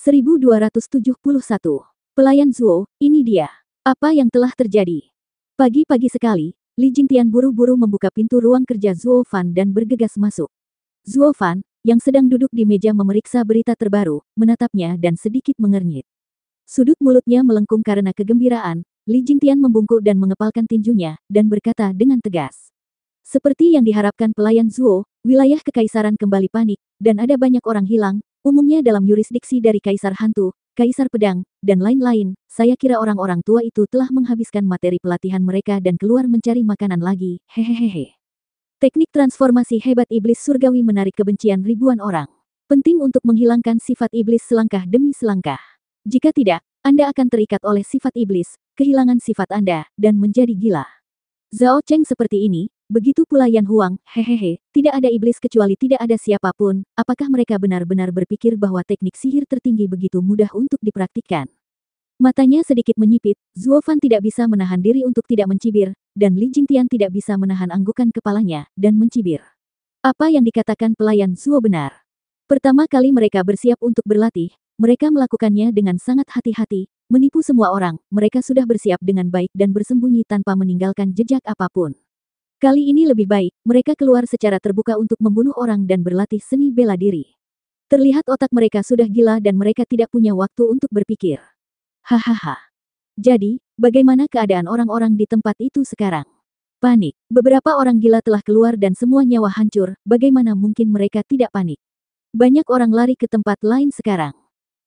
1271. Pelayan Zuo, ini dia. Apa yang telah terjadi? Pagi-pagi sekali, Li Jingtian buru-buru membuka pintu ruang kerja Zuo Fan dan bergegas masuk. Zuo Fan, yang sedang duduk di meja memeriksa berita terbaru, menatapnya dan sedikit mengernyit. Sudut mulutnya melengkung karena kegembiraan. Li Jingtian membungkuk dan mengepalkan tinjunya, dan berkata dengan tegas. Seperti yang diharapkan pelayan Zuo, wilayah kekaisaran kembali panik, dan ada banyak orang hilang, umumnya dalam yurisdiksi dari Kaisar Hantu, Kaisar Pedang, dan lain-lain. Saya kira orang-orang tua itu telah menghabiskan materi pelatihan mereka dan keluar mencari makanan lagi, hehehe. Teknik transformasi hebat iblis surgawi menarik kebencian ribuan orang. Penting untuk menghilangkan sifat iblis selangkah demi selangkah. Jika tidak, Anda akan terikat oleh sifat iblis, kehilangan sifat Anda, dan menjadi gila. Zhao Cheng seperti ini, begitu pula Yan Huang, hehehe, tidak ada iblis kecuali tidak ada siapapun. Apakah mereka benar-benar berpikir bahwa teknik sihir tertinggi begitu mudah untuk dipraktikkan? Matanya sedikit menyipit, Zuo Fan tidak bisa menahan diri untuk tidak mencibir, dan Li Jingtian tidak bisa menahan anggukan kepalanya, dan mencibir. Apa yang dikatakan pelayan Zuo benar. Pertama kali mereka bersiap untuk berlatih, mereka melakukannya dengan sangat hati-hati, menipu semua orang, mereka sudah bersiap dengan baik dan bersembunyi tanpa meninggalkan jejak apapun. Kali ini lebih baik, mereka keluar secara terbuka untuk membunuh orang dan berlatih seni bela diri. Terlihat otak mereka sudah gila dan mereka tidak punya waktu untuk berpikir. Hahaha. Jadi, bagaimana keadaan orang-orang di tempat itu sekarang? Panik. Beberapa orang gila telah keluar dan semua nyawa hancur, bagaimana mungkin mereka tidak panik? Banyak orang lari ke tempat lain sekarang.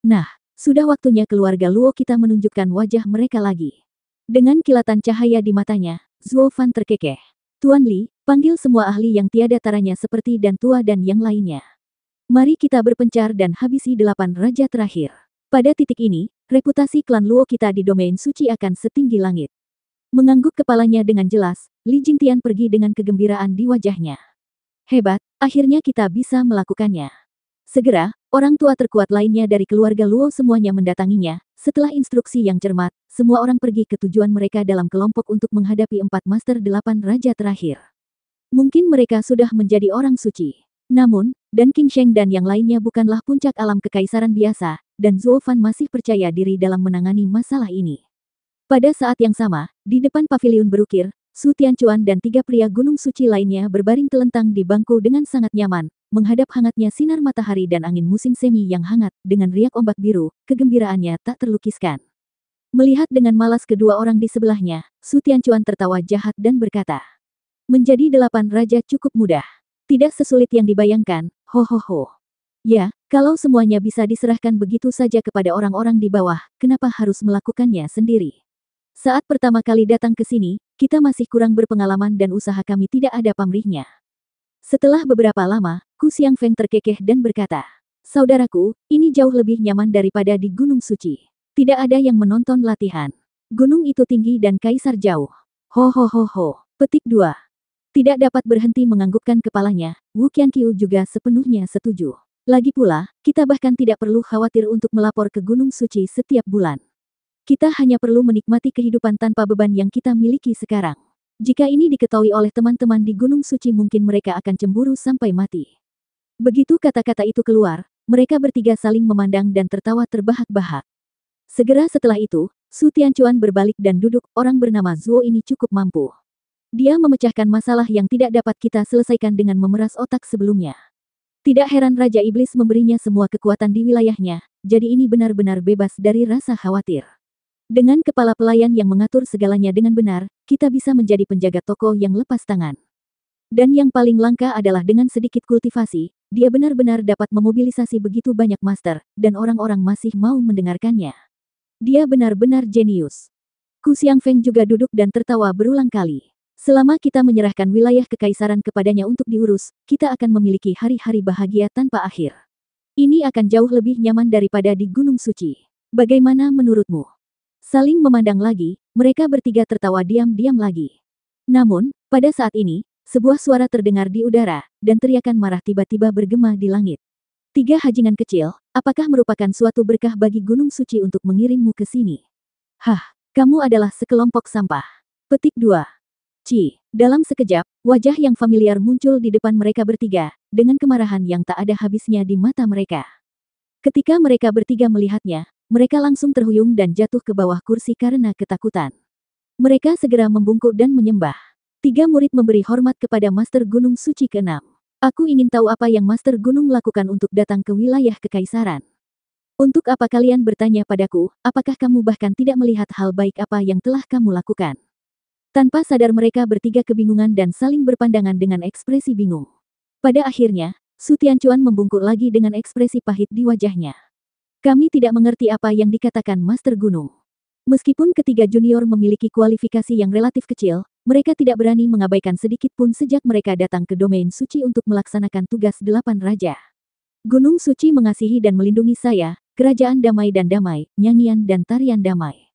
Nah, sudah waktunya keluarga Luo kita menunjukkan wajah mereka lagi. Dengan kilatan cahaya di matanya, Zuo Fan terkekeh. Tuan Li, panggil semua ahli yang tiada taranya seperti dan tua dan yang lainnya. Mari kita berpencar dan habisi 8 raja terakhir. Pada titik ini, reputasi klan Luo kita di domain suci akan setinggi langit. Mengangguk kepalanya dengan jelas, Li Jingtian pergi dengan kegembiraan di wajahnya. Hebat, akhirnya kita bisa melakukannya. Segera, orang tua terkuat lainnya dari keluarga Luo semuanya mendatanginya. Setelah instruksi yang cermat, semua orang pergi ke tujuan mereka dalam kelompok untuk menghadapi 4 Master 8 Raja terakhir. Mungkin mereka sudah menjadi orang suci. Namun, Dan Qingsheng dan yang lainnya bukanlah puncak alam kekaisaran biasa, dan Zuo Fan masih percaya diri dalam menangani masalah ini. Pada saat yang sama, di depan paviliun berukir, Su Tianchuan dan 3 pria gunung suci lainnya berbaring telentang di bangku dengan sangat nyaman, menghadap hangatnya sinar matahari dan angin musim semi yang hangat, dengan riak ombak biru, kegembiraannya tak terlukiskan. Melihat dengan malas kedua orang di sebelahnya, Su Tianchuan tertawa jahat dan berkata, menjadi 8 raja cukup mudah. Tidak sesulit yang dibayangkan, ho. Ya, kalau semuanya bisa diserahkan begitu saja kepada orang-orang di bawah, kenapa harus melakukannya sendiri? Saat pertama kali datang ke sini, kita masih kurang berpengalaman dan usaha kami tidak ada pamrihnya. Setelah beberapa lama, Ku Xiangfeng terkekeh dan berkata, saudaraku, ini jauh lebih nyaman daripada di Gunung Suci. Tidak ada yang menonton latihan. Gunung itu tinggi dan kaisar jauh. Ho. Petik 2. Tidak dapat berhenti menganggukkan kepalanya, Wu Qianqiu juga sepenuhnya setuju. Lagi pula, kita bahkan tidak perlu khawatir untuk melapor ke Gunung Suci setiap bulan. Kita hanya perlu menikmati kehidupan tanpa beban yang kita miliki sekarang. Jika ini diketahui oleh teman-teman di Gunung Suci mungkin mereka akan cemburu sampai mati. Begitu kata-kata itu keluar, mereka bertiga saling memandang dan tertawa terbahak-bahak. Segera setelah itu, Su Tianchuan berbalik dan duduk, orang bernama Zuo ini cukup mampu. Dia memecahkan masalah yang tidak dapat kita selesaikan dengan memeras otak sebelumnya. Tidak heran Raja Iblis memberinya semua kekuatan di wilayahnya, jadi ini benar-benar bebas dari rasa khawatir. Dengan kepala pelayan yang mengatur segalanya dengan benar, kita bisa menjadi penjaga toko yang lepas tangan. Dan yang paling langka adalah dengan sedikit kultivasi, dia benar-benar dapat memobilisasi begitu banyak master, dan orang-orang masih mau mendengarkannya. Dia benar-benar jenius. Ku Xiangfeng juga duduk dan tertawa berulang kali. Selama kita menyerahkan wilayah kekaisaran kepadanya untuk diurus, kita akan memiliki hari-hari bahagia tanpa akhir. Ini akan jauh lebih nyaman daripada di Gunung Suci. Bagaimana menurutmu? Saling memandang lagi, mereka bertiga tertawa diam-diam lagi. Namun, pada saat ini, sebuah suara terdengar di udara, dan teriakan marah tiba-tiba bergema di langit. 3 hajingan kecil, apakah merupakan suatu berkah bagi Gunung Suci untuk mengirimmu ke sini? Hah, kamu adalah sekelompok sampah. Petik 2. Dalam sekejap, wajah yang familiar muncul di depan mereka bertiga, dengan kemarahan yang tak ada habisnya di mata mereka. Ketika mereka bertiga melihatnya, mereka langsung terhuyung dan jatuh ke bawah kursi karena ketakutan. Mereka segera membungkuk dan menyembah. 3 murid memberi hormat kepada Master Gunung Suci ke-6. Aku ingin tahu apa yang Master Gunung lakukan untuk datang ke wilayah kekaisaran. Untuk apa kalian bertanya padaku, apakah kamu bahkan tidak melihat hal baik apa yang telah kamu lakukan? Tanpa sadar mereka bertiga kebingungan dan saling berpandangan dengan ekspresi bingung. Pada akhirnya, Su Tianchuan membungkuk lagi dengan ekspresi pahit di wajahnya. Kami tidak mengerti apa yang dikatakan Master Gunung. Meskipun ketiga junior memiliki kualifikasi yang relatif kecil, mereka tidak berani mengabaikan sedikit pun sejak mereka datang ke domain suci untuk melaksanakan tugas 8 raja. Gunung Suci mengasihi dan melindungi saya, kerajaan damai dan damai, nyanyian dan tarian damai.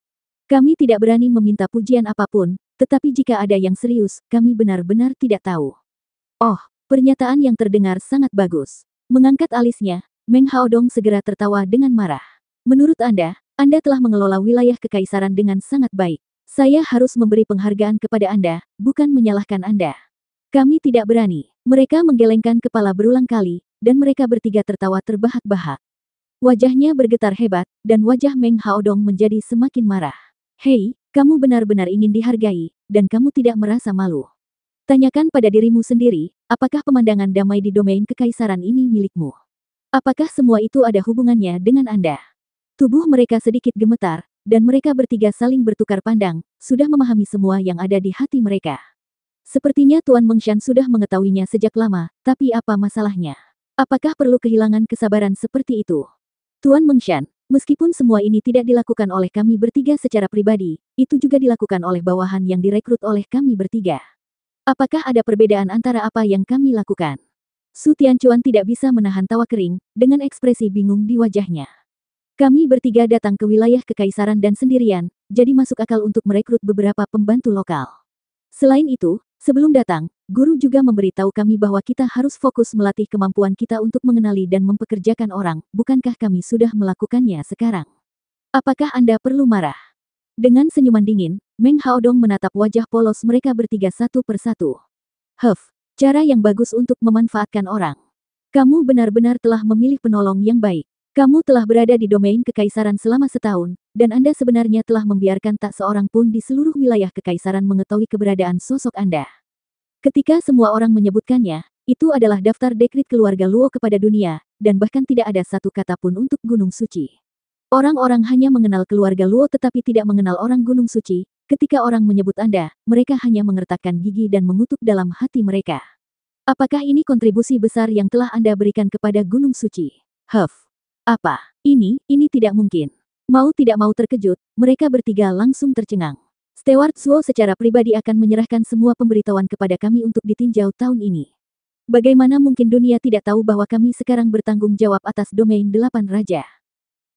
Kami tidak berani meminta pujian apapun, tetapi jika ada yang serius, kami benar-benar tidak tahu. Oh, pernyataan yang terdengar sangat bagus. Mengangkat alisnya, Meng Haodong segera tertawa dengan marah. Menurut Anda telah mengelola wilayah kekaisaran dengan sangat baik. Saya harus memberi penghargaan kepada Anda, bukan menyalahkan Anda. Kami tidak berani. Mereka menggelengkan kepala berulang kali, dan mereka bertiga tertawa terbahak-bahak. Wajahnya bergetar hebat, dan wajah Meng Haodong menjadi semakin marah. Hei, kamu benar-benar ingin dihargai, dan kamu tidak merasa malu. Tanyakan pada dirimu sendiri, apakah pemandangan damai di domain kekaisaran ini milikmu? Apakah semua itu ada hubungannya dengan Anda? Tubuh mereka sedikit gemetar, dan mereka bertiga saling bertukar pandang, sudah memahami semua yang ada di hati mereka. Sepertinya Tuan Mengshan sudah mengetahuinya sejak lama, tapi apa masalahnya? Apakah perlu kehilangan kesabaran seperti itu? Tuan Mengshan, meskipun semua ini tidak dilakukan oleh kami bertiga secara pribadi, itu juga dilakukan oleh bawahan yang direkrut oleh kami bertiga. Apakah ada perbedaan antara apa yang kami lakukan? Su Tianchuan tidak bisa menahan tawa kering, dengan ekspresi bingung di wajahnya. Kami bertiga datang ke wilayah kekaisaran dan sendirian, jadi masuk akal untuk merekrut beberapa pembantu lokal. Selain itu, sebelum datang, guru juga memberitahu kami bahwa kita harus fokus melatih kemampuan kita untuk mengenali dan mempekerjakan orang, bukankah kami sudah melakukannya sekarang? Apakah Anda perlu marah? Dengan senyuman dingin, Meng Haodong menatap wajah polos mereka bertiga satu persatu. Cara yang bagus untuk memanfaatkan orang. Kamu benar-benar telah memilih penolong yang baik. Kamu telah berada di domain kekaisaran selama setahun, dan Anda sebenarnya telah membiarkan tak seorang pun di seluruh wilayah kekaisaran mengetahui keberadaan sosok Anda. Ketika semua orang menyebutkannya, itu adalah daftar dekrit keluarga Luo kepada dunia, dan bahkan tidak ada satu kata pun untuk Gunung Suci. Orang-orang hanya mengenal keluarga Luo tetapi tidak mengenal orang Gunung Suci. Ketika orang menyebut Anda, mereka hanya mengertakkan gigi dan mengutuk dalam hati mereka. Apakah ini kontribusi besar yang telah Anda berikan kepada Gunung Suci? Apa? Ini tidak mungkin. Mau tidak mau terkejut, mereka bertiga langsung tercengang. Steward Zuo secara pribadi akan menyerahkan semua pemberitahuan kepada kami untuk ditinjau tahun ini. Bagaimana mungkin dunia tidak tahu bahwa kami sekarang bertanggung jawab atas domain 8 raja?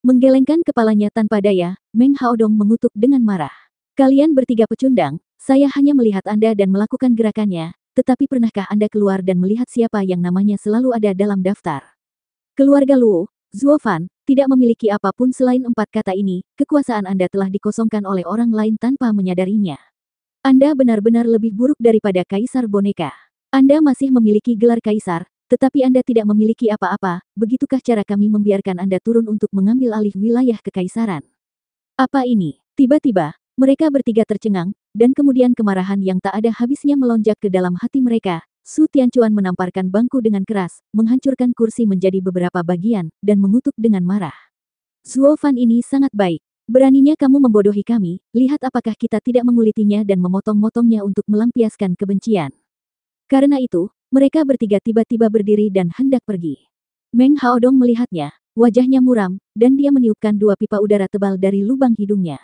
Menggelengkan kepalanya tanpa daya, Meng Haodong mengutuk dengan marah. Kalian bertiga pecundang, saya hanya melihat Anda dan melakukan gerakannya, tetapi pernahkah Anda keluar dan melihat siapa yang namanya selalu ada dalam daftar? Keluarga Luo, Zuo Fan, tidak memiliki apapun selain 4 kata ini, kekuasaan Anda telah dikosongkan oleh orang lain tanpa menyadarinya. Anda benar-benar lebih buruk daripada kaisar boneka. Anda masih memiliki gelar kaisar, tetapi Anda tidak memiliki apa-apa, begitukah cara kami membiarkan Anda turun untuk mengambil alih wilayah kekaisaran? Apa ini? Tiba-tiba, mereka bertiga tercengang, dan kemudian kemarahan yang tak ada habisnya melonjak ke dalam hati mereka. Su Tianchuan menamparkan bangku dengan keras, menghancurkan kursi menjadi beberapa bagian, dan mengutuk dengan marah. Zuo Fan ini sangat baik. Beraninya kamu membodohi kami, lihat apakah kita tidak mengulitinya dan memotong-motongnya untuk melampiaskan kebencian. Karena itu, mereka bertiga tiba-tiba berdiri dan hendak pergi. Meng Haodong melihatnya, wajahnya muram, dan dia meniupkan 2 pipa udara tebal dari lubang hidungnya.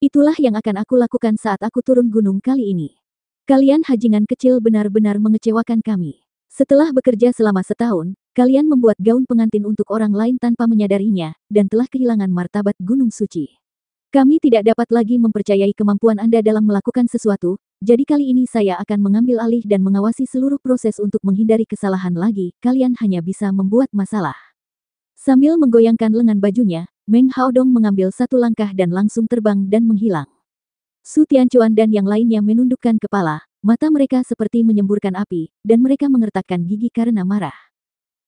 Itulah yang akan aku lakukan saat aku turun gunung kali ini. Kalian hajingan kecil benar-benar mengecewakan kami. Setelah bekerja selama setahun, kalian membuat gaun pengantin untuk orang lain tanpa menyadarinya, dan telah kehilangan martabat Gunung Suci. Kami tidak dapat lagi mempercayai kemampuan Anda dalam melakukan sesuatu, jadi kali ini saya akan mengambil alih dan mengawasi seluruh proses untuk menghindari kesalahan lagi, kalian hanya bisa membuat masalah. Sambil menggoyangkan lengan bajunya, Meng Haodong mengambil satu langkah dan langsung terbang dan menghilang. Su Tianchuan dan yang lainnya menundukkan kepala, mata mereka seperti menyemburkan api, dan mereka mengertakkan gigi karena marah.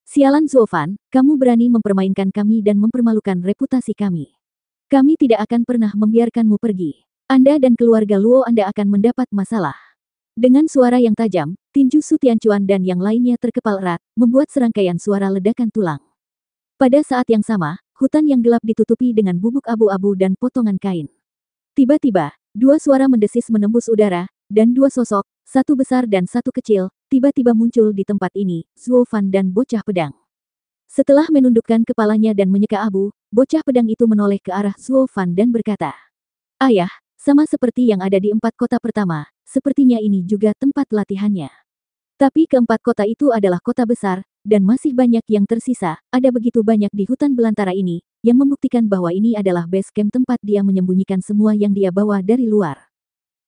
Sialan Zuofan, kamu berani mempermainkan kami dan mempermalukan reputasi kami. Kami tidak akan pernah membiarkanmu pergi. Anda dan keluarga Luo Anda akan mendapat masalah. Dengan suara yang tajam, tinju Su Tianchuan dan yang lainnya terkepal erat, membuat serangkaian suara ledakan tulang. Pada saat yang sama, hutan yang gelap ditutupi dengan bubuk abu-abu dan potongan kain. Tiba-tiba, dua suara mendesis menembus udara, dan dua sosok, satu besar dan satu kecil, tiba-tiba muncul di tempat ini, Zuofan dan bocah pedang. Setelah menundukkan kepalanya dan menyeka abu, bocah pedang itu menoleh ke arah Zuofan dan berkata, "Ayah, sama seperti yang ada di 4 kota pertama, sepertinya ini juga tempat latihannya. Tapi keempat kota itu adalah kota besar, dan masih banyak yang tersisa, ada begitu banyak di hutan belantara ini, yang membuktikan bahwa ini adalah base camp tempat dia menyembunyikan semua yang dia bawa dari luar."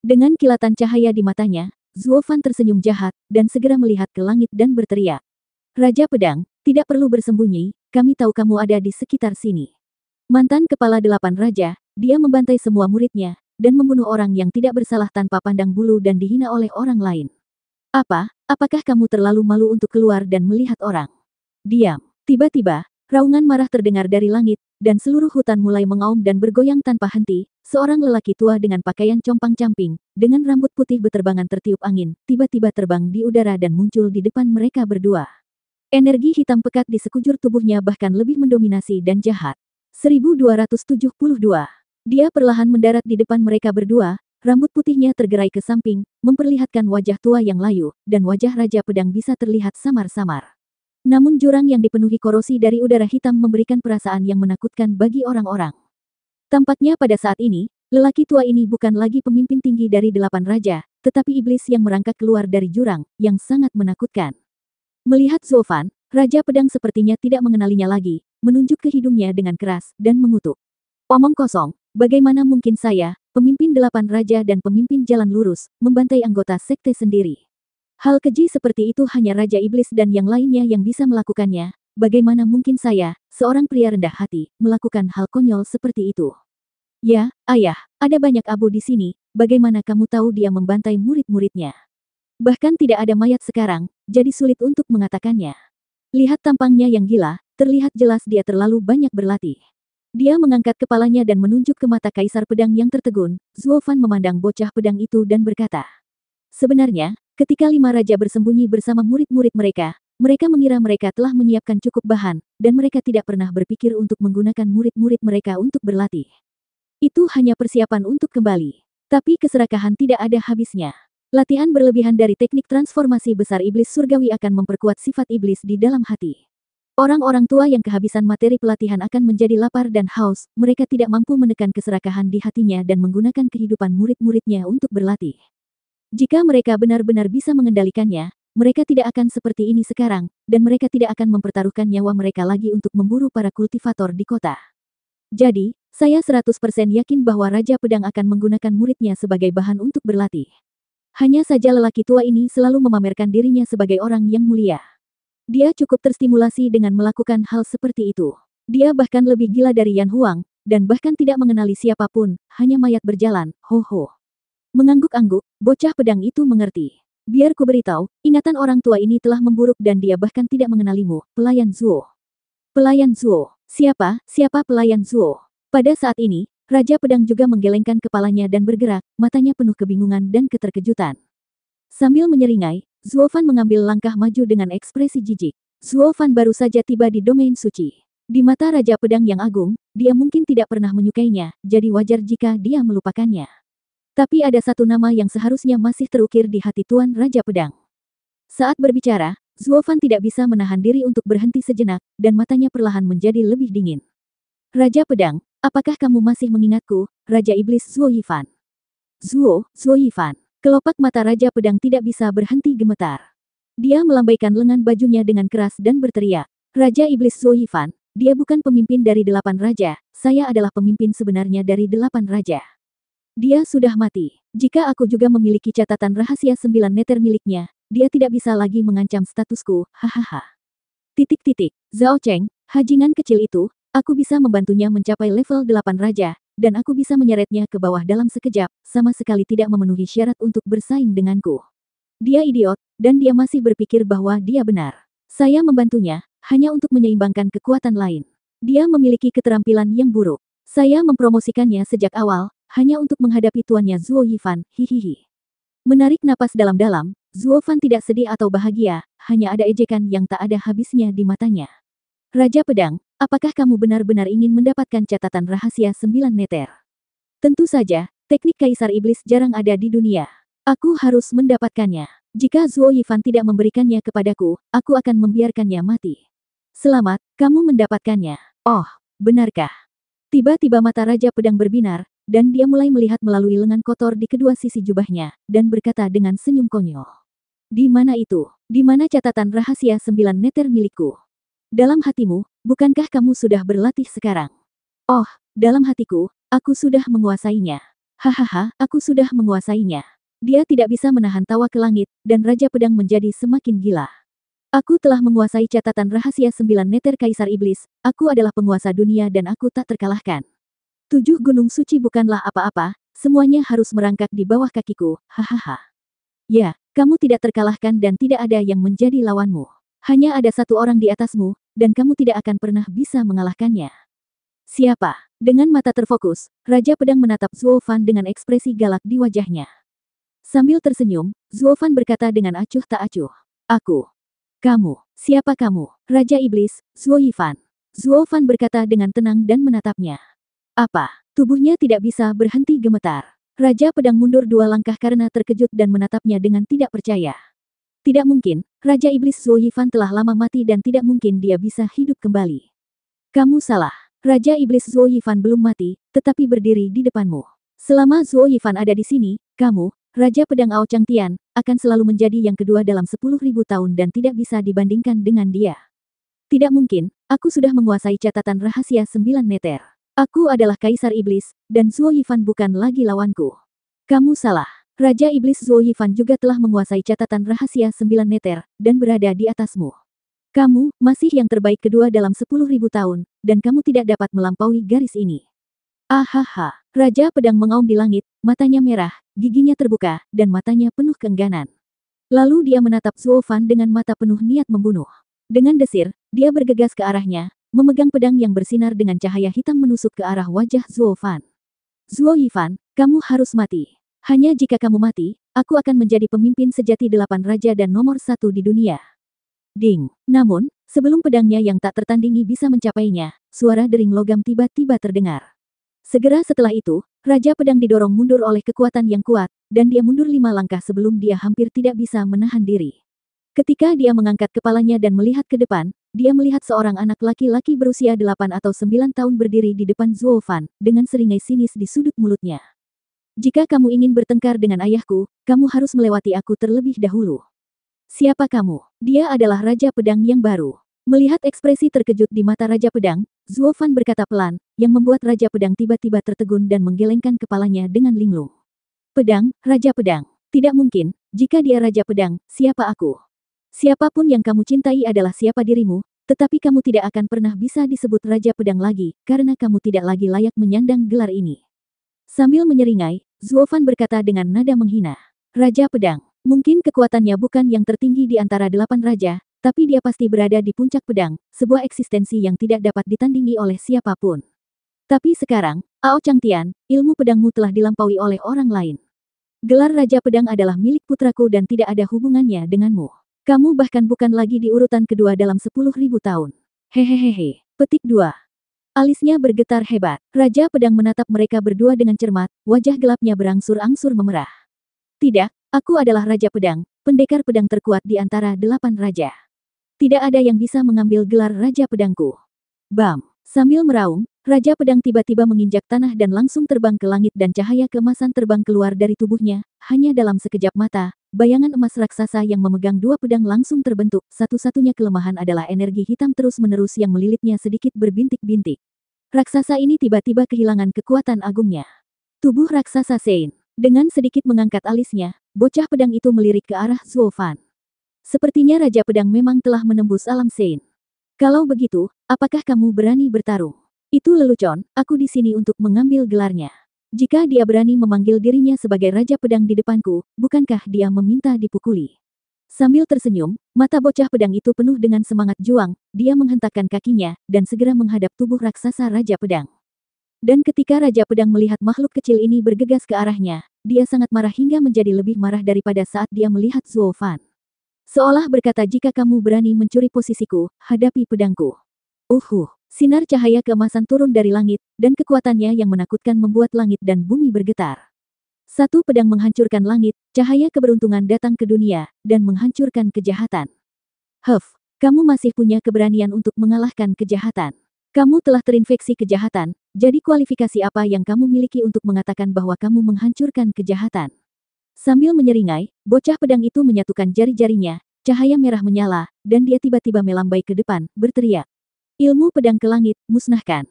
Dengan kilatan cahaya di matanya, Zuofan tersenyum jahat, dan segera melihat ke langit dan berteriak. "Raja Pedang, tidak perlu bersembunyi, kami tahu kamu ada di sekitar sini." Mantan kepala 8 raja, dia membantai semua muridnya, dan membunuh orang yang tidak bersalah tanpa pandang bulu dan dihina oleh orang lain. Apakah kamu terlalu malu untuk keluar dan melihat orang? Diam. Tiba-tiba, raungan marah terdengar dari langit, dan seluruh hutan mulai mengaum dan bergoyang tanpa henti. Seorang lelaki tua dengan pakaian compang-camping, dengan rambut putih beterbangan tertiup angin, tiba-tiba terbang di udara dan muncul di depan mereka berdua. Energi hitam pekat di sekujur tubuhnya bahkan lebih mendominasi dan jahat. 1272. Dia perlahan mendarat di depan mereka berdua, rambut putihnya tergerai ke samping, memperlihatkan wajah tua yang layu, dan wajah Raja Pedang bisa terlihat samar-samar. Namun jurang yang dipenuhi korosi dari udara hitam memberikan perasaan yang menakutkan bagi orang-orang. Tampaknya pada saat ini, lelaki tua ini bukan lagi pemimpin tinggi dari 8 raja, tetapi iblis yang merangkak keluar dari jurang, yang sangat menakutkan. Melihat Zuofan, Raja Pedang sepertinya tidak mengenalinya lagi, menunjuk ke hidungnya dengan keras, dan mengutuk. "Omong kosong, bagaimana mungkin saya, pemimpin 8 raja dan pemimpin jalan lurus, membantai anggota sekte sendiri? Hal keji seperti itu hanya Raja Iblis dan yang lainnya yang bisa melakukannya. Bagaimana mungkin saya, seorang pria rendah hati, melakukan hal konyol seperti itu?" "Ya, ayah, ada banyak abu di sini, bagaimana kamu tahu dia membantai murid-muridnya? Bahkan tidak ada mayat sekarang, jadi sulit untuk mengatakannya. Lihat tampangnya yang gila, terlihat jelas dia terlalu banyak berlatih." Dia mengangkat kepalanya dan menunjuk ke mata Kaisar Pedang yang tertegun. Zuofan memandang bocah pedang itu dan berkata, "Sebenarnya, ketika 5 raja bersembunyi bersama murid-murid mereka mengira mereka telah menyiapkan cukup bahan, dan mereka tidak pernah berpikir untuk menggunakan murid-murid mereka untuk berlatih. Itu hanya persiapan untuk kembali. Tapi keserakahan tidak ada habisnya. Latihan berlebihan dari teknik transformasi besar iblis surgawi akan memperkuat sifat iblis di dalam hati. Orang-orang tua yang kehabisan materi pelatihan akan menjadi lapar dan haus, mereka tidak mampu menekan keserakahan di hatinya dan menggunakan kehidupan murid-muridnya untuk berlatih. Jika mereka benar-benar bisa mengendalikannya, mereka tidak akan seperti ini sekarang, dan mereka tidak akan mempertaruhkan nyawa mereka lagi untuk memburu para kultivator di kota. Jadi, saya 100% yakin bahwa Raja Pedang akan menggunakan muridnya sebagai bahan untuk berlatih. Hanya saja lelaki tua ini selalu memamerkan dirinya sebagai orang yang mulia. Dia cukup terstimulasi dengan melakukan hal seperti itu. Dia bahkan lebih gila dari Yan Huang, dan bahkan tidak mengenali siapapun, hanya mayat berjalan, ho-ho. Mengangguk-angguk, bocah pedang itu mengerti. "Biar ku beritahu, ingatan orang tua ini telah memburuk dan dia bahkan tidak mengenalimu, pelayan Zuo." "Pelayan Zuo? Siapa pelayan Zuo?" Pada saat ini, Raja Pedang juga menggelengkan kepalanya dan bergerak, matanya penuh kebingungan dan keterkejutan. Sambil menyeringai, Zuofan mengambil langkah maju dengan ekspresi jijik. Zuofan baru saja tiba di domain suci. Di mata Raja Pedang yang agung, dia mungkin tidak pernah menyukainya, jadi wajar jika dia melupakannya. Tapi ada satu nama yang seharusnya masih terukir di hati Tuan Raja Pedang. Saat berbicara, Zuofan tidak bisa menahan diri untuk berhenti sejenak, dan matanya perlahan menjadi lebih dingin. "Raja Pedang, apakah kamu masih mengingatku, Raja Iblis Zuo Yifan?" Zuo Yifan." Kelopak mata Raja Pedang tidak bisa berhenti gemetar. Dia melambaikan lengan bajunya dengan keras dan berteriak, "Raja Iblis Zuo Yifan, dia bukan pemimpin dari 8 raja, saya adalah pemimpin sebenarnya dari 8 raja. Dia sudah mati. Jika aku juga memiliki catatan rahasia 9 neter miliknya, dia tidak bisa lagi mengancam statusku, hahaha." Zhao Cheng, hajingan kecil itu, aku bisa membantunya mencapai level 8 raja, dan aku bisa menyeretnya ke bawah dalam sekejap, sama sekali tidak memenuhi syarat untuk bersaing denganku. Dia idiot, dan dia masih berpikir bahwa dia benar. Saya membantunya, hanya untuk menyeimbangkan kekuatan lain. Dia memiliki keterampilan yang buruk. Saya mempromosikannya sejak awal, hanya untuk menghadapi tuannya Zuo Yifan, hihihi. Menarik napas dalam-dalam, Zuo Fan tidak sedih atau bahagia, hanya ada ejekan yang tak ada habisnya di matanya. Raja Pedang, apakah kamu benar-benar ingin mendapatkan catatan rahasia 9 meter? Tentu saja, teknik Kaisar Iblis jarang ada di dunia. Aku harus mendapatkannya. Jika Zuo Yifan tidak memberikannya kepadaku, aku akan membiarkannya mati. Selamat, kamu mendapatkannya. Oh, benarkah? Tiba-tiba mata Raja Pedang berbinar, dan dia mulai melihat melalui lengan kotor di kedua sisi jubahnya, dan berkata dengan senyum konyol. Di mana itu? Di mana catatan rahasia 9 meter milikku? Dalam hatimu, bukankah kamu sudah berlatih sekarang? Oh, dalam hatiku, aku sudah menguasainya. Hahaha, aku sudah menguasainya. Dia tidak bisa menahan tawa ke langit, dan Raja Pedang menjadi semakin gila. Aku telah menguasai catatan rahasia 9 meter Kaisar Iblis, aku adalah penguasa dunia dan aku tak terkalahkan. 7 gunung suci bukanlah apa-apa, semuanya harus merangkak di bawah kakiku, hahaha. Ya, kamu tidak terkalahkan dan tidak ada yang menjadi lawanmu. Hanya ada satu orang di atasmu, dan kamu tidak akan pernah bisa mengalahkannya. Siapa? Dengan mata terfokus, Raja Pedang menatap Zuo Fan dengan ekspresi galak di wajahnya. Sambil tersenyum, Zuo Fan berkata dengan acuh tak acuh. Aku. Kamu. Siapa kamu? Raja Iblis, Zuo Yifan. Zuo Fan berkata dengan tenang dan menatapnya. Apa? Tubuhnya tidak bisa berhenti gemetar. Raja Pedang mundur 2 langkah karena terkejut dan menatapnya dengan tidak percaya. Tidak mungkin, Raja Iblis Zuo Yifan telah lama mati dan tidak mungkin dia bisa hidup kembali. Kamu salah. Raja Iblis Zuo Yifan belum mati, tetapi berdiri di depanmu. Selama Zuo Yifan ada di sini, kamu, Raja Pedang Ao Changtian, akan selalu menjadi yang kedua dalam 10.000 tahun dan tidak bisa dibandingkan dengan dia. Tidak mungkin, aku sudah menguasai catatan rahasia 9 meter. Aku adalah Kaisar Iblis, dan Zuo Yifan bukan lagi lawanku. Kamu salah. Raja Iblis Zuo Yifan juga telah menguasai catatan rahasia 9 meter, dan berada di atasmu. Kamu, masih yang terbaik kedua dalam 10.000 tahun, dan kamu tidak dapat melampaui garis ini. Ahaha, Raja Pedang mengaum di langit, matanya merah, giginya terbuka, dan matanya penuh keengganan. Lalu dia menatap Zuo Fan dengan mata penuh niat membunuh. Dengan desir, dia bergegas ke arahnya, memegang pedang yang bersinar dengan cahaya hitam menusuk ke arah wajah Zuo Fan. Zuo Yifan, kamu harus mati. Hanya jika kamu mati, aku akan menjadi pemimpin sejati 8 raja dan nomor 1 di dunia. Ding. Namun, sebelum pedangnya yang tak tertandingi bisa mencapainya, suara dering logam tiba-tiba terdengar. Segera setelah itu, Raja Pedang didorong mundur oleh kekuatan yang kuat, dan dia mundur 5 langkah sebelum dia hampir tidak bisa menahan diri. Ketika dia mengangkat kepalanya dan melihat ke depan, dia melihat seorang anak laki-laki berusia 8 atau 9 tahun berdiri di depan Zuo Fan, dengan seringai sinis di sudut mulutnya. Jika kamu ingin bertengkar dengan ayahku, kamu harus melewati aku terlebih dahulu. Siapa kamu? Dia adalah Raja Pedang yang baru. Melihat ekspresi terkejut di mata Raja Pedang, Zuo Fan berkata pelan, yang membuat Raja Pedang tiba-tiba tertegun dan menggelengkan kepalanya dengan linglung. Pedang, Raja Pedang. Tidak mungkin, jika dia Raja Pedang, siapa aku? Siapapun yang kamu cintai adalah siapa dirimu, tetapi kamu tidak akan pernah bisa disebut Raja Pedang lagi, karena kamu tidak lagi layak menyandang gelar ini. Sambil menyeringai, Zuo Fan berkata dengan nada menghina. Raja Pedang, mungkin kekuatannya bukan yang tertinggi di antara 8 raja, tapi dia pasti berada di puncak pedang, sebuah eksistensi yang tidak dapat ditandingi oleh siapapun. Tapi sekarang, Ao Changtian, ilmu pedangmu telah dilampaui oleh orang lain. Gelar Raja Pedang adalah milik putraku dan tidak ada hubungannya denganmu. Kamu bahkan bukan lagi di urutan kedua dalam 10.000 tahun. Hehehehe. Petik 2. Alisnya bergetar hebat. Raja Pedang menatap mereka berdua dengan cermat, wajah gelapnya berangsur-angsur memerah. Tidak, aku adalah Raja Pedang, pendekar pedang terkuat di antara 8 raja. Tidak ada yang bisa mengambil gelar Raja Pedangku. Bam! Sambil meraung, Raja Pedang tiba-tiba menginjak tanah dan langsung terbang ke langit dan cahaya keemasan terbang keluar dari tubuhnya. Hanya dalam sekejap mata, bayangan emas raksasa yang memegang 2 pedang langsung terbentuk. Satu-satunya kelemahan adalah energi hitam terus-menerus yang melilitnya sedikit berbintik-bintik. Raksasa ini tiba-tiba kehilangan kekuatan agungnya. Tubuh raksasa Sein. Dengan sedikit mengangkat alisnya, bocah pedang itu melirik ke arah Zuo Fan. Sepertinya Raja Pedang memang telah menembus alam Sein. Kalau begitu, apakah kamu berani bertarung? Itu lelucon, aku di sini untuk mengambil gelarnya. Jika dia berani memanggil dirinya sebagai Raja Pedang di depanku, bukankah dia meminta dipukuli? Sambil tersenyum, mata bocah pedang itu penuh dengan semangat juang, dia menghentakkan kakinya, dan segera menghadap tubuh raksasa Raja Pedang. Dan ketika Raja Pedang melihat makhluk kecil ini bergegas ke arahnya, dia sangat marah hingga menjadi lebih marah daripada saat dia melihat Zuo Fan. Seolah berkata, jika kamu berani mencuri posisiku, hadapi pedangku. Sinar cahaya keemasan turun dari langit, dan kekuatannya yang menakutkan membuat langit dan bumi bergetar. Satu pedang menghancurkan langit, cahaya keberuntungan datang ke dunia, dan menghancurkan kejahatan. Kamu masih punya keberanian untuk mengalahkan kejahatan. Kamu telah terinfeksi kejahatan, jadi kualifikasi apa yang kamu miliki untuk mengatakan bahwa kamu menghancurkan kejahatan? Sambil menyeringai, bocah pedang itu menyatukan jari-jarinya, cahaya merah menyala, dan dia tiba-tiba melambai ke depan, berteriak. Ilmu pedang ke langit, musnahkan.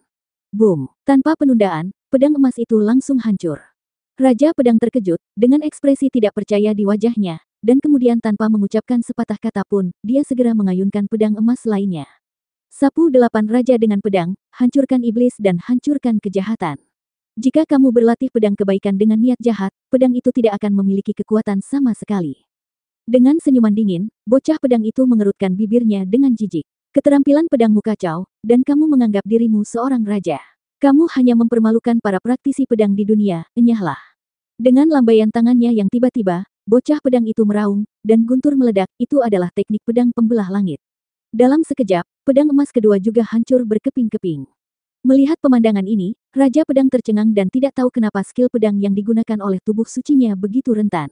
Boom! Tanpa penundaan, pedang emas itu langsung hancur. Raja Pedang terkejut, dengan ekspresi tidak percaya di wajahnya, dan kemudian tanpa mengucapkan sepatah kata pun, dia segera mengayunkan pedang emas lainnya. Sapu 8 raja dengan pedang, hancurkan iblis dan hancurkan kejahatan. Jika kamu berlatih pedang kebaikan dengan niat jahat, pedang itu tidak akan memiliki kekuatan sama sekali. Dengan senyuman dingin, bocah pedang itu mengerutkan bibirnya dengan jijik. Keterampilan pedangmu kacau, dan kamu menganggap dirimu seorang raja. Kamu hanya mempermalukan para praktisi pedang di dunia, enyahlah. Dengan lambaian tangannya yang tiba-tiba, bocah pedang itu meraung, dan guntur meledak, itu adalah teknik pedang pembelah langit. Dalam sekejap, pedang emas kedua juga hancur berkeping-keping. Melihat pemandangan ini, Raja Pedang tercengang dan tidak tahu kenapa skill pedang yang digunakan oleh tubuh sucinya begitu rentan.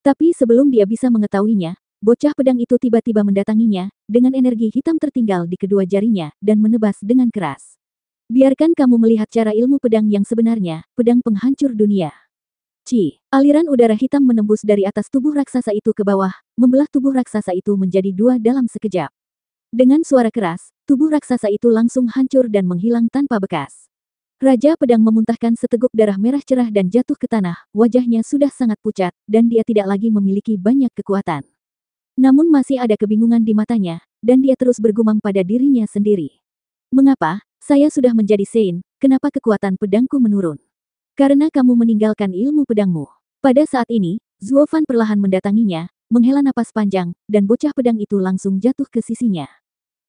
Tapi sebelum dia bisa mengetahuinya, bocah pedang itu tiba-tiba mendatanginya, dengan energi hitam tertinggal di kedua jarinya, dan menebas dengan keras. Biarkan kamu melihat cara ilmu pedang yang sebenarnya, pedang penghancur dunia. Aliran udara hitam menembus dari atas tubuh raksasa itu ke bawah, membelah tubuh raksasa itu menjadi dua dalam sekejap. Dengan suara keras, tubuh raksasa itu langsung hancur dan menghilang tanpa bekas. Raja Pedang memuntahkan seteguk darah merah cerah dan jatuh ke tanah, wajahnya sudah sangat pucat, dan dia tidak lagi memiliki banyak kekuatan. Namun masih ada kebingungan di matanya, dan dia terus bergumam pada dirinya sendiri. Mengapa? Saya sudah menjadi Sein, kenapa kekuatan pedangku menurun? Karena kamu meninggalkan ilmu pedangmu. Pada saat ini, Zuo Fan perlahan mendatanginya, menghela napas panjang, dan bocah pedang itu langsung jatuh ke sisinya.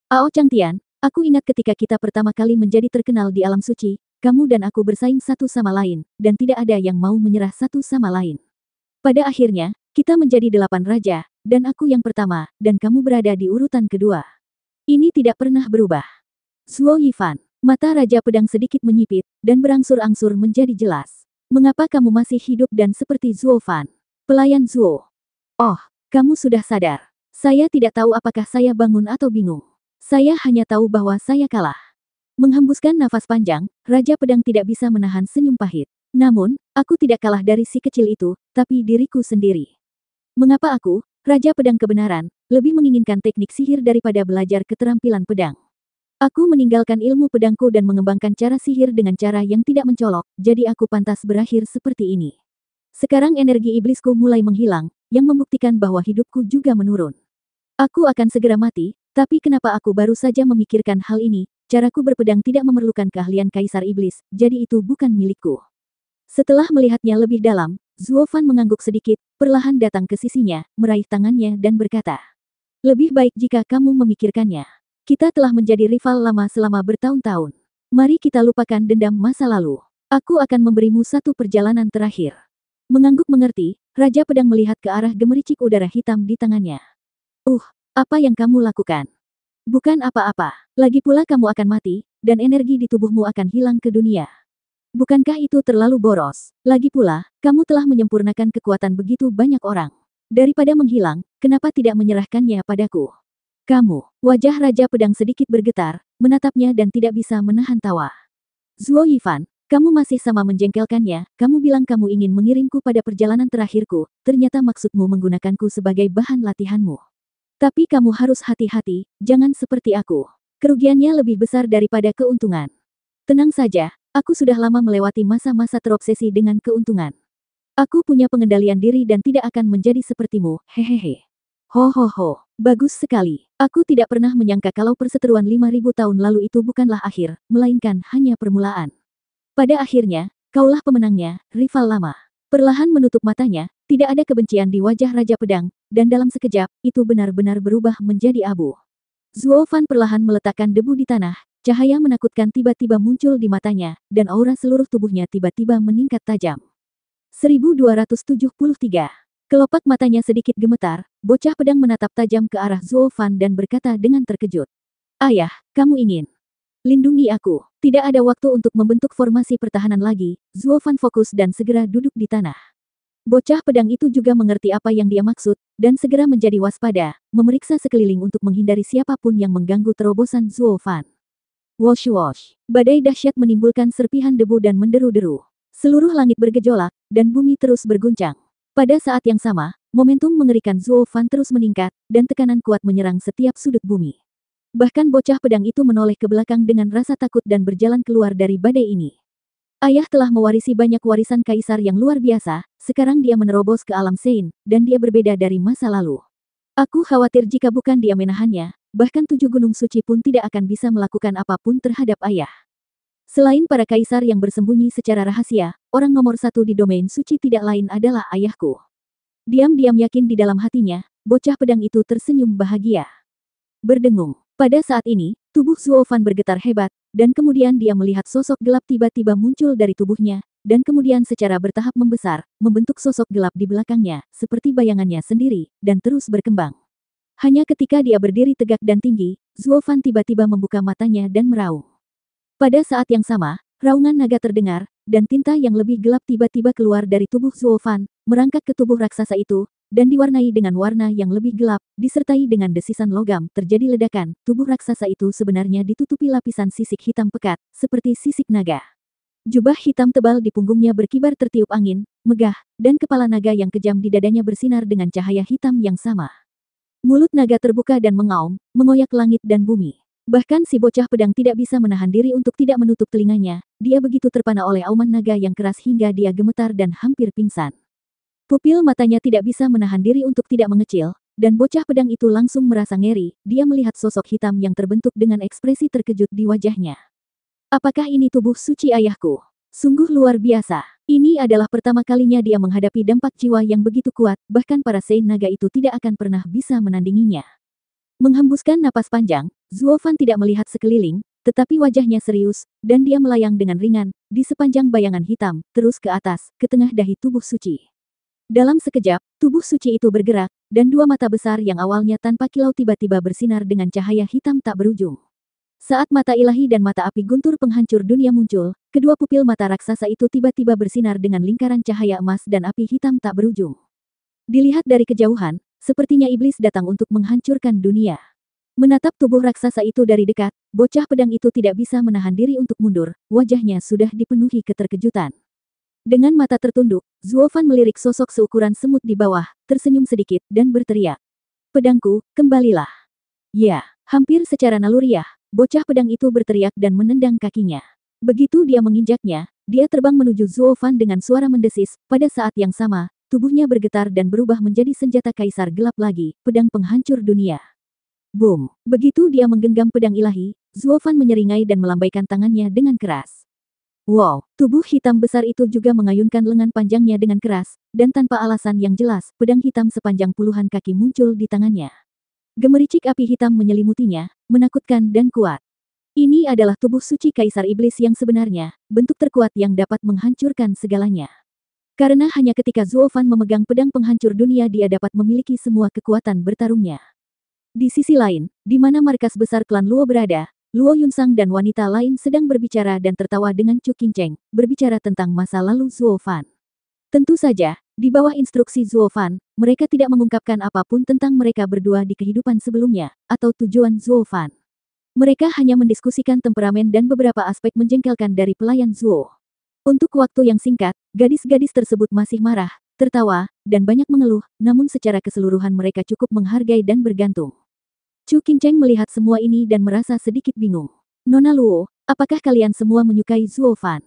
Ao Changtian, aku ingat ketika kita pertama kali menjadi terkenal di alam suci, kamu dan aku bersaing satu sama lain, dan tidak ada yang mau menyerah satu sama lain. Pada akhirnya, kita menjadi 8 raja, dan aku yang pertama, dan kamu berada di urutan kedua. Ini tidak pernah berubah. Zuo Yifan, mata Raja Pedang sedikit menyipit, dan berangsur-angsur menjadi jelas. Mengapa kamu masih hidup dan seperti Zuo Fan? Pelayan Zuo. Oh, kamu sudah sadar. Saya tidak tahu apakah saya bangun atau bingung. Saya hanya tahu bahwa saya kalah. Menghembuskan nafas panjang, Raja Pedang tidak bisa menahan senyum pahit. Namun, aku tidak kalah dari si kecil itu, tapi diriku sendiri. Mengapa aku, Raja Pedang kebenaran, lebih menginginkan teknik sihir daripada belajar keterampilan pedang? Aku meninggalkan ilmu pedangku dan mengembangkan cara sihir dengan cara yang tidak mencolok, jadi aku pantas berakhir seperti ini. Sekarang energi iblisku mulai menghilang, yang membuktikan bahwa hidupku juga menurun. Aku akan segera mati, tapi kenapa aku baru saja memikirkan hal ini? Caraku berpedang tidak memerlukan keahlian Kaisar Iblis, jadi itu bukan milikku. Setelah melihatnya lebih dalam, Zuo Fan mengangguk sedikit, perlahan datang ke sisinya, meraih tangannya dan berkata, lebih baik jika kamu memikirkannya. Kita telah menjadi rival lama selama bertahun-tahun. Mari kita lupakan dendam masa lalu. Aku akan memberimu satu perjalanan terakhir. Mengangguk mengerti, Raja Pedang melihat ke arah gemericik udara hitam di tangannya. Apa yang kamu lakukan? Bukan apa-apa. Lagi pula kamu akan mati, dan energi di tubuhmu akan hilang ke dunia. Bukankah itu terlalu boros? Lagi pula, kamu telah menyempurnakan kekuatan begitu banyak orang. Daripada menghilang, kenapa tidak menyerahkannya padaku? Kamu, wajah Raja Pedang sedikit bergetar, menatapnya dan tidak bisa menahan tawa. Zuo Yifan, kamu masih sama menjengkelkannya, kamu bilang kamu ingin mengirimku pada perjalanan terakhirku, ternyata maksudmu menggunakanku sebagai bahan latihanmu. Tapi kamu harus hati-hati, jangan seperti aku. Kerugiannya lebih besar daripada keuntungan. Tenang saja, aku sudah lama melewati masa-masa terobsesi dengan keuntungan. Aku punya pengendalian diri dan tidak akan menjadi sepertimu, hehehe. Ho, bagus sekali. Aku tidak pernah menyangka kalau perseteruan 5.000 tahun lalu itu bukanlah akhir, melainkan hanya permulaan. Pada akhirnya, kaulah pemenangnya, rival lama. Perlahan menutup matanya, tidak ada kebencian di wajah Raja Pedang, dan dalam sekejap, itu benar-benar berubah menjadi abu. Zuo Fan perlahan meletakkan debu di tanah, cahaya menakutkan tiba-tiba muncul di matanya, dan aura seluruh tubuhnya tiba-tiba meningkat tajam. 1273. Kelopak matanya sedikit gemetar, bocah pedang menatap tajam ke arah Zuo Fan dan berkata dengan terkejut. Ayah, kamu ingin lindungi aku. Tidak ada waktu untuk membentuk formasi pertahanan lagi, Zuo Fan fokus dan segera duduk di tanah. Bocah pedang itu juga mengerti apa yang dia maksud, dan segera menjadi waspada, memeriksa sekeliling untuk menghindari siapapun yang mengganggu terobosan Zuo Fan. Wosh wosh. Badai dahsyat menimbulkan serpihan debu dan menderu-deru. Seluruh langit bergejolak, dan bumi terus berguncang. Pada saat yang sama, momentum mengerikan Zuo Fan terus meningkat, dan tekanan kuat menyerang setiap sudut bumi. Bahkan bocah pedang itu menoleh ke belakang dengan rasa takut dan berjalan keluar dari badai ini. Ayah telah mewarisi banyak warisan kaisar yang luar biasa, sekarang dia menerobos ke alam Sein, dan dia berbeda dari masa lalu. Aku khawatir jika bukan dia menahannya, bahkan 7 gunung suci pun tidak akan bisa melakukan apapun terhadap ayah. Selain para kaisar yang bersembunyi secara rahasia, orang nomor 1 di domain suci tidak lain adalah ayahku. Diam-diam yakin di dalam hatinya, bocah pedang itu tersenyum bahagia. Berdengung. Pada saat ini, tubuh Zuo Fan bergetar hebat, dan kemudian dia melihat sosok gelap tiba-tiba muncul dari tubuhnya, dan kemudian secara bertahap membesar, membentuk sosok gelap di belakangnya, seperti bayangannya sendiri, dan terus berkembang. Hanya ketika dia berdiri tegak dan tinggi, Zuo Fan tiba-tiba membuka matanya dan meraung. Pada saat yang sama, raungan naga terdengar, dan tinta yang lebih gelap tiba-tiba keluar dari tubuh Zuo Fan, merangkak ke tubuh raksasa itu, dan diwarnai dengan warna yang lebih gelap, disertai dengan desisan logam, terjadi ledakan. Tubuh raksasa itu sebenarnya ditutupi lapisan sisik hitam pekat, seperti sisik naga. Jubah hitam tebal di punggungnya berkibar tertiup angin, megah, dan kepala naga yang kejam di dadanya bersinar dengan cahaya hitam yang sama. Mulut naga terbuka dan mengaum, mengoyak langit dan bumi. Bahkan si bocah pedang tidak bisa menahan diri untuk tidak menutup telinganya, dia begitu terpana oleh auman naga yang keras hingga dia gemetar dan hampir pingsan. Pupil matanya tidak bisa menahan diri untuk tidak mengecil, dan bocah pedang itu langsung merasa ngeri, dia melihat sosok hitam yang terbentuk dengan ekspresi terkejut di wajahnya. Apakah ini tubuh suci ayahku? Sungguh luar biasa. Ini adalah pertama kalinya dia menghadapi dampak jiwa yang begitu kuat, bahkan para Sein naga itu tidak akan pernah bisa menandinginya. Menghembuskan napas panjang, Zuo Fan tidak melihat sekeliling, tetapi wajahnya serius, dan dia melayang dengan ringan, di sepanjang bayangan hitam, terus ke atas, ke tengah dahi tubuh suci. Dalam sekejap, tubuh suci itu bergerak, dan dua mata besar yang awalnya tanpa kilau tiba-tiba bersinar dengan cahaya hitam tak berujung. Saat mata ilahi dan mata api guntur penghancur dunia muncul, kedua pupil mata raksasa itu tiba-tiba bersinar dengan lingkaran cahaya emas dan api hitam tak berujung. Dilihat dari kejauhan, sepertinya iblis datang untuk menghancurkan dunia. Menatap tubuh raksasa itu dari dekat, bocah pedang itu tidak bisa menahan diri untuk mundur, wajahnya sudah dipenuhi keterkejutan. Dengan mata tertunduk, Zuo Fan melirik sosok seukuran semut di bawah, tersenyum sedikit, dan berteriak. Pedangku, kembalilah. Ya, hampir secara naluriah, bocah pedang itu berteriak dan menendang kakinya. Begitu dia menginjaknya, dia terbang menuju Zuo Fan dengan suara mendesis, pada saat yang sama, tubuhnya bergetar dan berubah menjadi senjata kaisar gelap lagi, pedang penghancur dunia. Boom! Begitu dia menggenggam pedang ilahi, Zuo Fan menyeringai dan melambaikan tangannya dengan keras. Wow, tubuh hitam besar itu juga mengayunkan lengan panjangnya dengan keras, dan tanpa alasan yang jelas, pedang hitam sepanjang puluhan kaki muncul di tangannya. Gemericik api hitam menyelimutinya, menakutkan dan kuat. Ini adalah tubuh suci Kaisar Iblis yang sebenarnya, bentuk terkuat yang dapat menghancurkan segalanya. Karena hanya ketika Zuo Fan memegang pedang penghancur dunia dia dapat memiliki semua kekuatan bertarungnya. Di sisi lain, di mana markas besar klan Luo berada, Luo Yunsang dan wanita lain sedang berbicara dan tertawa dengan Chu Qingcheng, berbicara tentang masa lalu Zuo Fan. Tentu saja, di bawah instruksi Zuo Fan, mereka tidak mengungkapkan apapun tentang mereka berdua di kehidupan sebelumnya, atau tujuan Zuo Fan. Mereka hanya mendiskusikan temperamen dan beberapa aspek menjengkelkan dari pelayan Zuo. Untuk waktu yang singkat, gadis-gadis tersebut masih marah, tertawa, dan banyak mengeluh, namun secara keseluruhan mereka cukup menghargai dan bergantung. Chu Qingcheng melihat semua ini dan merasa sedikit bingung. Nona Luo, apakah kalian semua menyukai Zuo Fan?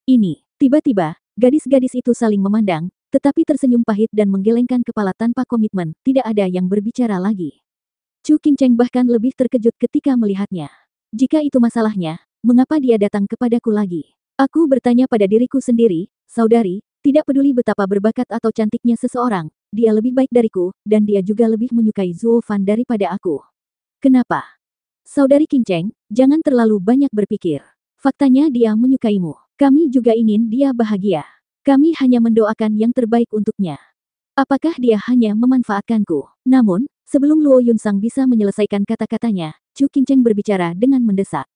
Ini. Tiba-tiba, gadis-gadis itu saling memandang, tetapi tersenyum pahit dan menggelengkan kepala tanpa komitmen, tidak ada yang berbicara lagi. Chu Qingcheng bahkan lebih terkejut ketika melihatnya. Jika itu masalahnya, mengapa dia datang kepadaku lagi? Aku bertanya pada diriku sendiri, saudari, Tidak peduli betapa berbakat atau cantiknya seseorang, dia lebih baik dariku, dan dia juga lebih menyukai Zuo Fan daripada aku. Kenapa? Saudari Qingcheng, jangan terlalu banyak berpikir. Faktanya dia menyukaimu. Kami juga ingin dia bahagia. Kami hanya mendoakan yang terbaik untuknya. Apakah dia hanya memanfaatkanku? Namun, sebelum Luo Yunsang bisa menyelesaikan kata-katanya, Chu Qingcheng berbicara dengan mendesak.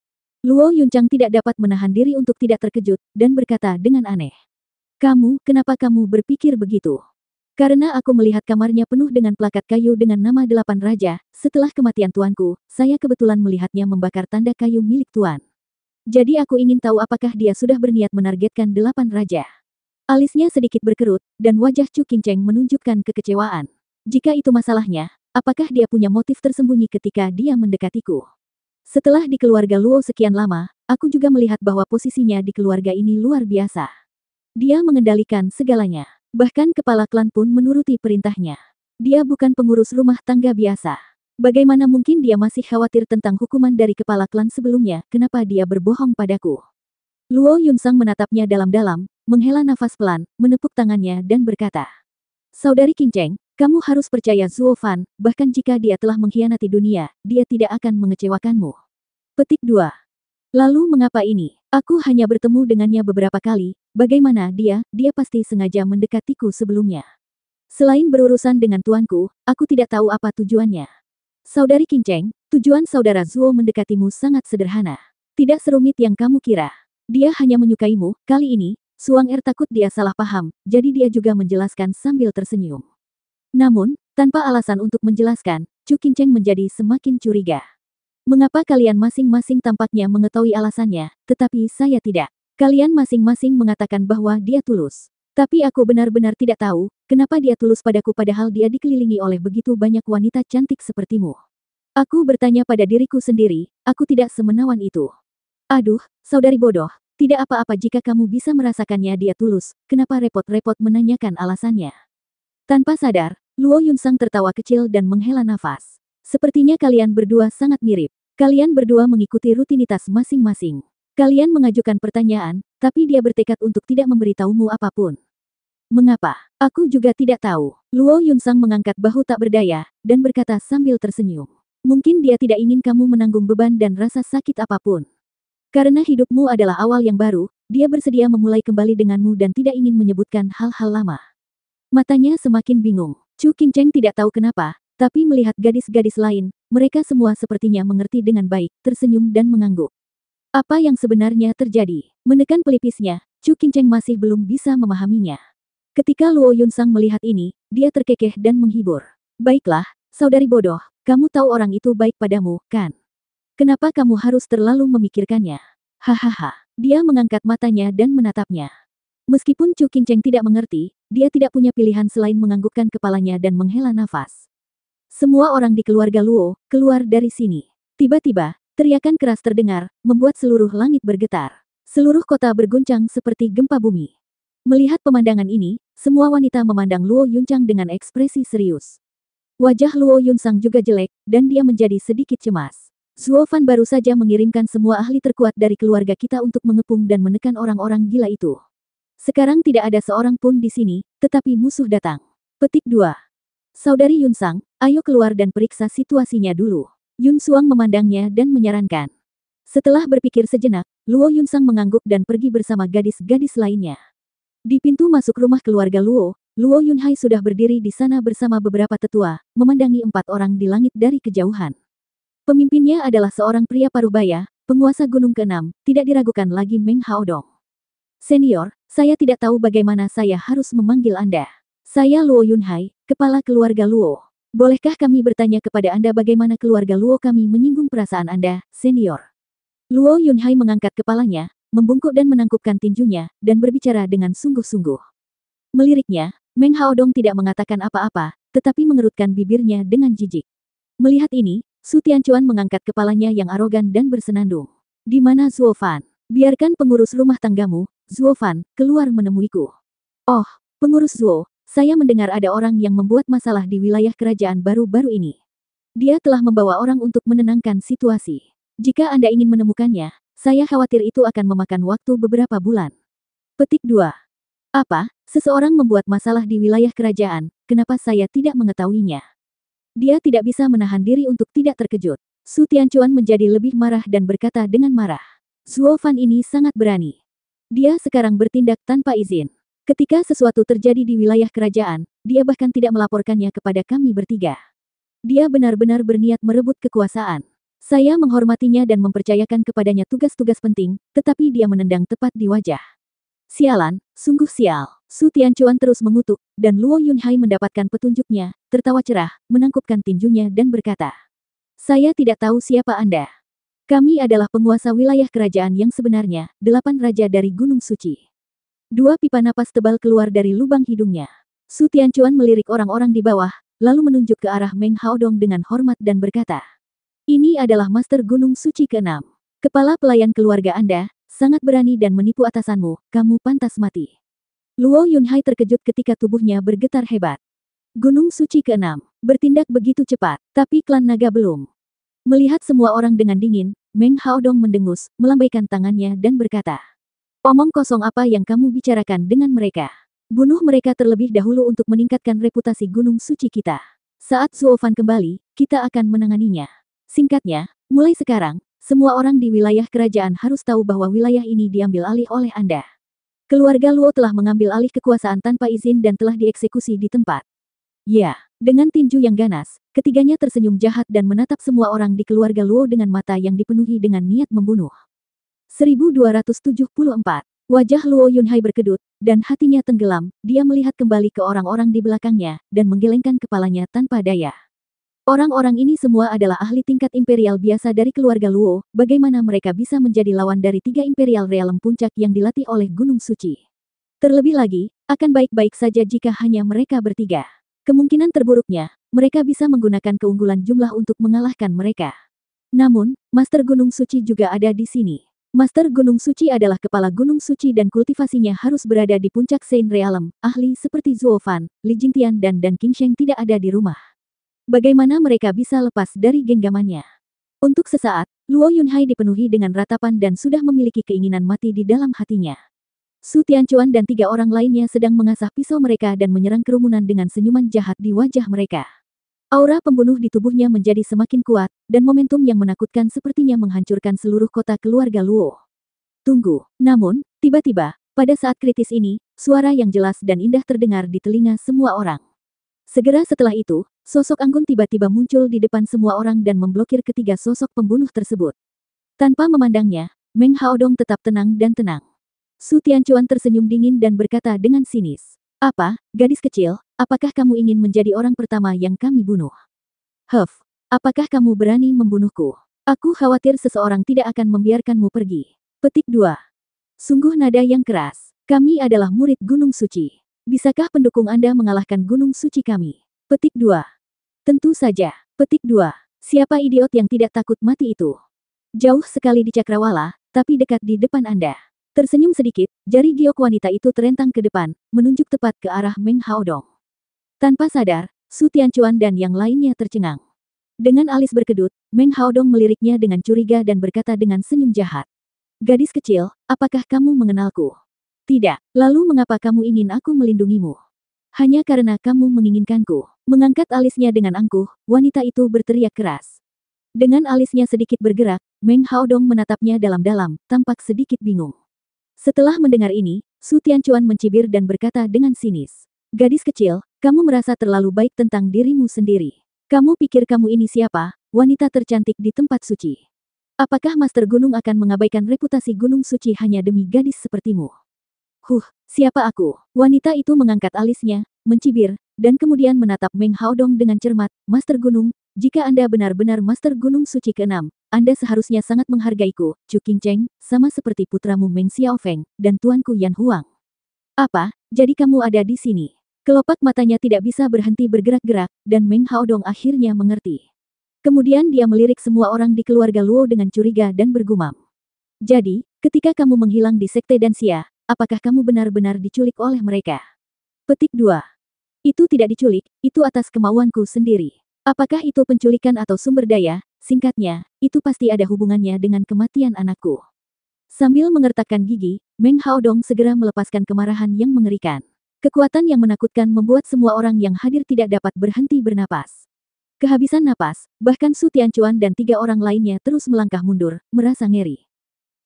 Luo Yunchang tidak dapat menahan diri untuk tidak terkejut, dan berkata dengan aneh. Kenapa kamu berpikir begitu? Karena aku melihat kamarnya penuh dengan plakat kayu dengan nama 8 raja, setelah kematian tuanku, saya kebetulan melihatnya membakar tanda kayu milik tuan. Jadi aku ingin tahu apakah dia sudah berniat menargetkan 8 raja. Alisnya sedikit berkerut, dan wajah Chu Qingcheng menunjukkan kekecewaan. Jika itu masalahnya, apakah dia punya motif tersembunyi ketika dia mendekatiku? Setelah di keluarga Luo sekian lama, aku juga melihat bahwa posisinya di keluarga ini luar biasa. Dia mengendalikan segalanya. Bahkan kepala klan pun menuruti perintahnya. Dia bukan pengurus rumah tangga biasa. Bagaimana mungkin dia masih khawatir tentang hukuman dari kepala klan sebelumnya? Kenapa dia berbohong padaku? Luo Yunsang menatapnya dalam-dalam, menghela nafas pelan, menepuk tangannya dan berkata. Saudari Qingcheng, kamu harus percaya Zuo Fan, bahkan jika dia telah mengkhianati dunia, dia tidak akan mengecewakanmu. Petik 2. Lalu mengapa ini? Aku hanya bertemu dengannya beberapa kali, bagaimana dia pasti sengaja mendekatiku sebelumnya. Selain berurusan dengan tuanku, aku tidak tahu apa tujuannya. Saudari Qingcheng, tujuan saudara Zuo mendekatimu sangat sederhana. Tidak serumit yang kamu kira. Dia hanya menyukaimu, kali ini, Suang Er takut dia salah paham, jadi dia juga menjelaskan sambil tersenyum. Namun, tanpa alasan untuk menjelaskan, Chu Qingcheng menjadi semakin curiga. Mengapa kalian masing-masing tampaknya mengetahui alasannya, tetapi saya tidak? Kalian masing-masing mengatakan bahwa dia tulus. Tapi aku benar-benar tidak tahu, kenapa dia tulus padaku padahal dia dikelilingi oleh begitu banyak wanita cantik sepertimu. Aku bertanya pada diriku sendiri, aku tidak semenawan itu. Aduh, saudari bodoh, tidak apa-apa jika kamu bisa merasakannya dia tulus, kenapa repot-repot menanyakan alasannya? Tanpa sadar, Luo Yunsang tertawa kecil dan menghela nafas. Sepertinya kalian berdua sangat mirip. Kalian berdua mengikuti rutinitas masing-masing. Kalian mengajukan pertanyaan, tapi dia bertekad untuk tidak memberitahumu apapun. Mengapa? Aku juga tidak tahu. Luo Yunsang mengangkat bahu tak berdaya, dan berkata sambil tersenyum. Mungkin dia tidak ingin kamu menanggung beban dan rasa sakit apapun. Karena hidupmu adalah awal yang baru, dia bersedia memulai kembali denganmu dan tidak ingin menyebutkan hal-hal lama. Matanya semakin bingung. Chu Qingcheng tidak tahu kenapa, tapi melihat gadis-gadis lain, mereka semua sepertinya mengerti dengan baik, tersenyum dan mengangguk. Apa yang sebenarnya terjadi? Menekan pelipisnya, Chu Qingcheng masih belum bisa memahaminya. Ketika Luo Yunsang melihat ini, dia terkekeh dan menghibur. Baiklah, saudari bodoh, kamu tahu orang itu baik padamu, kan? Kenapa kamu harus terlalu memikirkannya? Hahaha. Dia mengangkat matanya dan menatapnya. Meskipun Chu Qingcheng tidak mengerti, dia tidak punya pilihan selain menganggukkan kepalanya dan menghela nafas. Semua orang di keluarga Luo, keluar dari sini. Tiba-tiba, teriakan keras terdengar, membuat seluruh langit bergetar. Seluruh kota berguncang seperti gempa bumi. Melihat pemandangan ini, semua wanita memandang Luo Yunchang dengan ekspresi serius. Wajah Luo Yunsang juga jelek, dan dia menjadi sedikit cemas. Zuo Fan baru saja mengirimkan semua ahli terkuat dari keluarga kita untuk mengepung dan menekan orang-orang gila itu. Sekarang tidak ada seorang pun di sini, tetapi musuh datang. Petik 2. Saudari Yunsang, ayo keluar dan periksa situasinya dulu. Yun Suang memandangnya dan menyarankan. Setelah berpikir sejenak, Luo Yunsang mengangguk dan pergi bersama gadis-gadis lainnya. Di pintu masuk rumah keluarga Luo, Luo Yunhai sudah berdiri di sana bersama beberapa tetua, memandangi 4 orang di langit dari kejauhan. Pemimpinnya adalah seorang pria parubaya, penguasa gunung ke-6, tidak diragukan lagi Meng Haodong. Senior, saya tidak tahu bagaimana saya harus memanggil Anda. Saya Luo Yunhai, kepala keluarga Luo. Bolehkah kami bertanya kepada Anda bagaimana keluarga Luo kami menyinggung perasaan Anda, senior? Luo Yunhai mengangkat kepalanya, membungkuk dan menangkupkan tinjunya, dan berbicara dengan sungguh-sungguh. Meliriknya, Meng Haodong tidak mengatakan apa-apa, tetapi mengerutkan bibirnya dengan jijik. Melihat ini, Su Tianchuan mengangkat kepalanya yang arogan dan bersenandung. Di mana Zuo Fan? Biarkan pengurus rumah tanggamu, Zuo Fan, keluar menemuiku. Oh, pengurus Zuo, saya mendengar ada orang yang membuat masalah di wilayah kerajaan baru-baru ini. Dia telah membawa orang untuk menenangkan situasi. Jika Anda ingin menemukannya, saya khawatir itu akan memakan waktu beberapa bulan. Petik 2. Apa? Seseorang membuat masalah di wilayah kerajaan, kenapa saya tidak mengetahuinya? Dia tidak bisa menahan diri untuk tidak terkejut. Su Tianchuan menjadi lebih marah dan berkata dengan marah. Zuo Fan ini sangat berani. Dia sekarang bertindak tanpa izin. Ketika sesuatu terjadi di wilayah kerajaan, dia bahkan tidak melaporkannya kepada kami bertiga. Dia benar-benar berniat merebut kekuasaan. Saya menghormatinya dan mempercayakan kepadanya tugas-tugas penting, tetapi dia menendang tepat di wajah. Sialan, sungguh sial. Su Tianchuan terus mengutuk, dan Luo Yunhai mendapatkan petunjuknya, tertawa cerah, menangkupkan tinjunya dan berkata. Saya tidak tahu siapa Anda. Kami adalah penguasa wilayah kerajaan yang sebenarnya, 8 raja dari Gunung Suci. 2 pipa napas tebal keluar dari lubang hidungnya. Su Tianchuan melirik orang-orang di bawah, lalu menunjuk ke arah Meng Haodong dengan hormat dan berkata. Ini adalah Master Gunung Suci ke-6. Kepala pelayan keluarga Anda, sangat berani dan menipu atasanmu, kamu pantas mati. Luo Yunhai terkejut ketika tubuhnya bergetar hebat. Gunung Suci ke-6, bertindak begitu cepat, tapi klan naga belum. Melihat semua orang dengan dingin, Meng Haodong mendengus, melambaikan tangannya dan berkata. Omong kosong apa yang kamu bicarakan dengan mereka? Bunuh mereka terlebih dahulu untuk meningkatkan reputasi Gunung Suci kita. Saat Zuo Fan kembali, kita akan menanganinya. Singkatnya, mulai sekarang, semua orang di wilayah kerajaan harus tahu bahwa wilayah ini diambil alih oleh Anda. Keluarga Luo telah mengambil alih kekuasaan tanpa izin dan telah dieksekusi di tempat. Ya, dengan tinju yang ganas, ketiganya tersenyum jahat dan menatap semua orang di keluarga Luo dengan mata yang dipenuhi dengan niat membunuh. 1274. Wajah Luo Yunhai berkedut, dan hatinya tenggelam, dia melihat kembali ke orang-orang di belakangnya, dan menggelengkan kepalanya tanpa daya. Orang-orang ini semua adalah ahli tingkat imperial biasa dari keluarga Luo, bagaimana mereka bisa menjadi lawan dari 3 imperial realm puncak yang dilatih oleh Gunung Suci. Terlebih lagi, akan baik-baik saja jika hanya mereka bertiga. Kemungkinan terburuknya, mereka bisa menggunakan keunggulan jumlah untuk mengalahkan mereka. Namun, Master Gunung Suci juga ada di sini. Master Gunung Suci adalah kepala Gunung Suci dan kultivasinya harus berada di puncak Saint Realm. Ahli seperti Zuo Fan, Li Jingtian dan Dan Qingsheng tidak ada di rumah. Bagaimana mereka bisa lepas dari genggamannya? Untuk sesaat, Luo Yunhai dipenuhi dengan ratapan dan sudah memiliki keinginan mati di dalam hatinya. Su Tianchuan dan 3 orang lainnya sedang mengasah pisau mereka dan menyerang kerumunan dengan senyuman jahat di wajah mereka. Aura pembunuh di tubuhnya menjadi semakin kuat, dan momentum yang menakutkan sepertinya menghancurkan seluruh kota keluarga Luo. Tunggu, namun, tiba-tiba, pada saat kritis ini, suara yang jelas dan indah terdengar di telinga semua orang. Segera setelah itu, sosok anggun tiba-tiba muncul di depan semua orang dan memblokir ketiga sosok pembunuh tersebut. Tanpa memandangnya, Meng Haodong tetap tenang dan tenang. Su Tianchuan tersenyum dingin dan berkata dengan sinis. Apa, gadis kecil, apakah kamu ingin menjadi orang pertama yang kami bunuh? Huff, apakah kamu berani membunuhku? Aku khawatir seseorang tidak akan membiarkanmu pergi. Petik 2. Sungguh nada yang keras. Kami adalah murid Gunung Suci. Bisakah pendukung Anda mengalahkan Gunung Suci kami? Petik 2. Tentu saja. Petik 2. Siapa idiot yang tidak takut mati itu? Jauh sekali di cakrawala, tapi dekat di depan Anda. Tersenyum sedikit, jari giok wanita itu terentang ke depan, menunjuk tepat ke arah Meng Haodong. Tanpa sadar, Su Tianchuan dan yang lainnya tercengang. Dengan alis berkedut, Meng Haodong meliriknya dengan curiga dan berkata dengan senyum jahat. Gadis kecil, apakah kamu mengenalku? Tidak, lalu mengapa kamu ingin aku melindungimu? Hanya karena kamu menginginkanku. Mengangkat alisnya dengan angkuh, wanita itu berteriak keras. Dengan alisnya sedikit bergerak, Meng Haodong menatapnya dalam-dalam, tampak sedikit bingung. Setelah mendengar ini, Su Tianchuan mencibir dan berkata dengan sinis. Gadis kecil, kamu merasa terlalu baik tentang dirimu sendiri. Kamu pikir kamu ini siapa, wanita tercantik di tempat suci? Apakah Master Gunung akan mengabaikan reputasi Gunung Suci hanya demi gadis sepertimu? Siapa aku? Wanita itu mengangkat alisnya, mencibir, dan kemudian menatap Meng Haodong dengan cermat. Master Gunung, jika Anda benar-benar Master Gunung Suci ke-6, Anda seharusnya sangat menghargaiku, Chu Qingcheng, sama seperti putramu Meng Xiaofeng, dan tuanku Yan Huang. Apa, jadi kamu ada di sini? Kelopak matanya tidak bisa berhenti bergerak-gerak, dan Meng Haodong akhirnya mengerti. Kemudian dia melirik semua orang di keluarga Luo dengan curiga dan bergumam. Jadi, ketika kamu menghilang di Sekte Danxia, apakah kamu benar-benar diculik oleh mereka? Petik 2. Itu tidak diculik, itu atas kemauanku sendiri. Apakah itu penculikan atau sumber daya? Singkatnya, itu pasti ada hubungannya dengan kematian anakku. Sambil mengertakkan gigi, Meng Haodong segera melepaskan kemarahan yang mengerikan. Kekuatan yang menakutkan membuat semua orang yang hadir tidak dapat berhenti bernapas. Kehabisan napas, bahkan Su Tianchuan dan 3 orang lainnya terus melangkah mundur, merasa ngeri.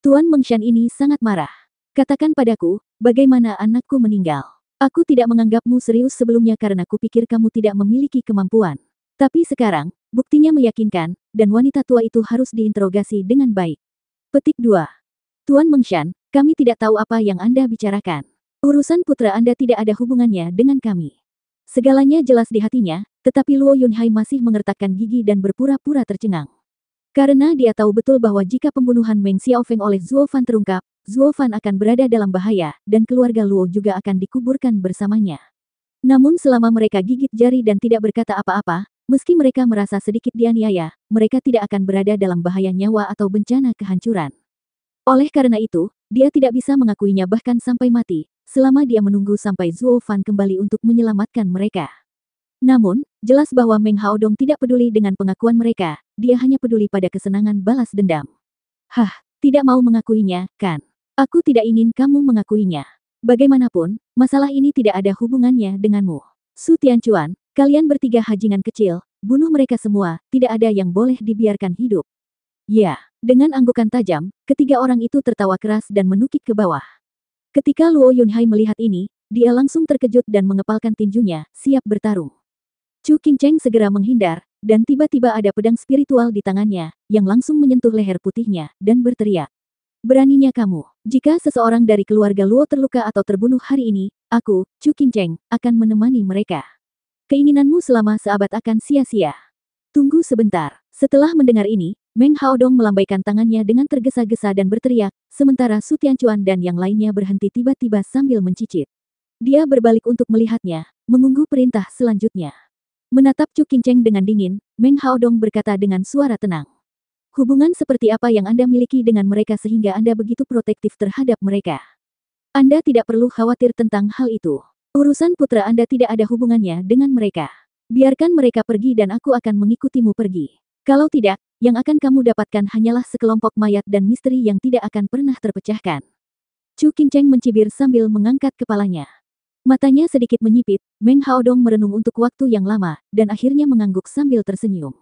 Tuan Mengshan ini sangat marah. Katakan padaku, bagaimana anakku meninggal? Aku tidak menganggapmu serius sebelumnya karena kupikir kamu tidak memiliki kemampuan. Tapi sekarang, buktinya meyakinkan, dan wanita tua itu harus diinterogasi dengan baik. Petik 2. Tuan Mengshan, kami tidak tahu apa yang Anda bicarakan. Urusan putra Anda tidak ada hubungannya dengan kami. Segalanya jelas di hatinya, tetapi Luo Yunhai masih mengertakkan gigi dan berpura-pura tercengang. Karena dia tahu betul bahwa jika pembunuhan Meng Xiaofeng oleh Zuo Fan terungkap, Zuo Fan akan berada dalam bahaya, dan keluarga Luo juga akan dikuburkan bersamanya. Namun selama mereka gigit jari dan tidak berkata apa-apa, meski mereka merasa sedikit dianiaya, mereka tidak akan berada dalam bahaya nyawa atau bencana kehancuran. Oleh karena itu, dia tidak bisa mengakuinya bahkan sampai mati, selama dia menunggu sampai Zuo Fan kembali untuk menyelamatkan mereka. Namun, jelas bahwa Meng Haodong tidak peduli dengan pengakuan mereka, dia hanya peduli pada kesenangan balas dendam. Hah, tidak mau mengakuinya, kan? Aku tidak ingin kamu mengakuinya. Bagaimanapun, masalah ini tidak ada hubungannya denganmu. Su Tianchuan, kalian bertiga hajingan kecil, bunuh mereka semua, tidak ada yang boleh dibiarkan hidup. Ya, dengan anggukan tajam, ketiga orang itu tertawa keras dan menukik ke bawah. Ketika Luo Yunhai melihat ini, dia langsung terkejut dan mengepalkan tinjunya, siap bertarung. Chu Qingcheng segera menghindar, dan tiba-tiba ada pedang spiritual di tangannya, yang langsung menyentuh leher putihnya, dan berteriak. Beraninya kamu, jika seseorang dari keluarga Luo terluka atau terbunuh hari ini, aku, Chu Qingcheng, akan menemani mereka. Keinginanmu selama seabad akan sia-sia. Tunggu sebentar. Setelah mendengar ini, Meng Haodong melambaikan tangannya dengan tergesa-gesa dan berteriak, sementara Su Tianchuan dan yang lainnya berhenti tiba-tiba sambil mencicit. Dia berbalik untuk melihatnya, menunggu perintah selanjutnya. Menatap Chu Qingcheng dengan dingin, Meng Haodong berkata dengan suara tenang. Hubungan seperti apa yang Anda miliki dengan mereka sehingga Anda begitu protektif terhadap mereka? Anda tidak perlu khawatir tentang hal itu. Urusan putra Anda tidak ada hubungannya dengan mereka. Biarkan mereka pergi dan aku akan mengikutimu pergi. Kalau tidak, yang akan kamu dapatkan hanyalah sekelompok mayat dan misteri yang tidak akan pernah terpecahkan. Chu Qingcheng mencibir sambil mengangkat kepalanya. Matanya sedikit menyipit, Meng Haodong merenung untuk waktu yang lama, dan akhirnya mengangguk sambil tersenyum.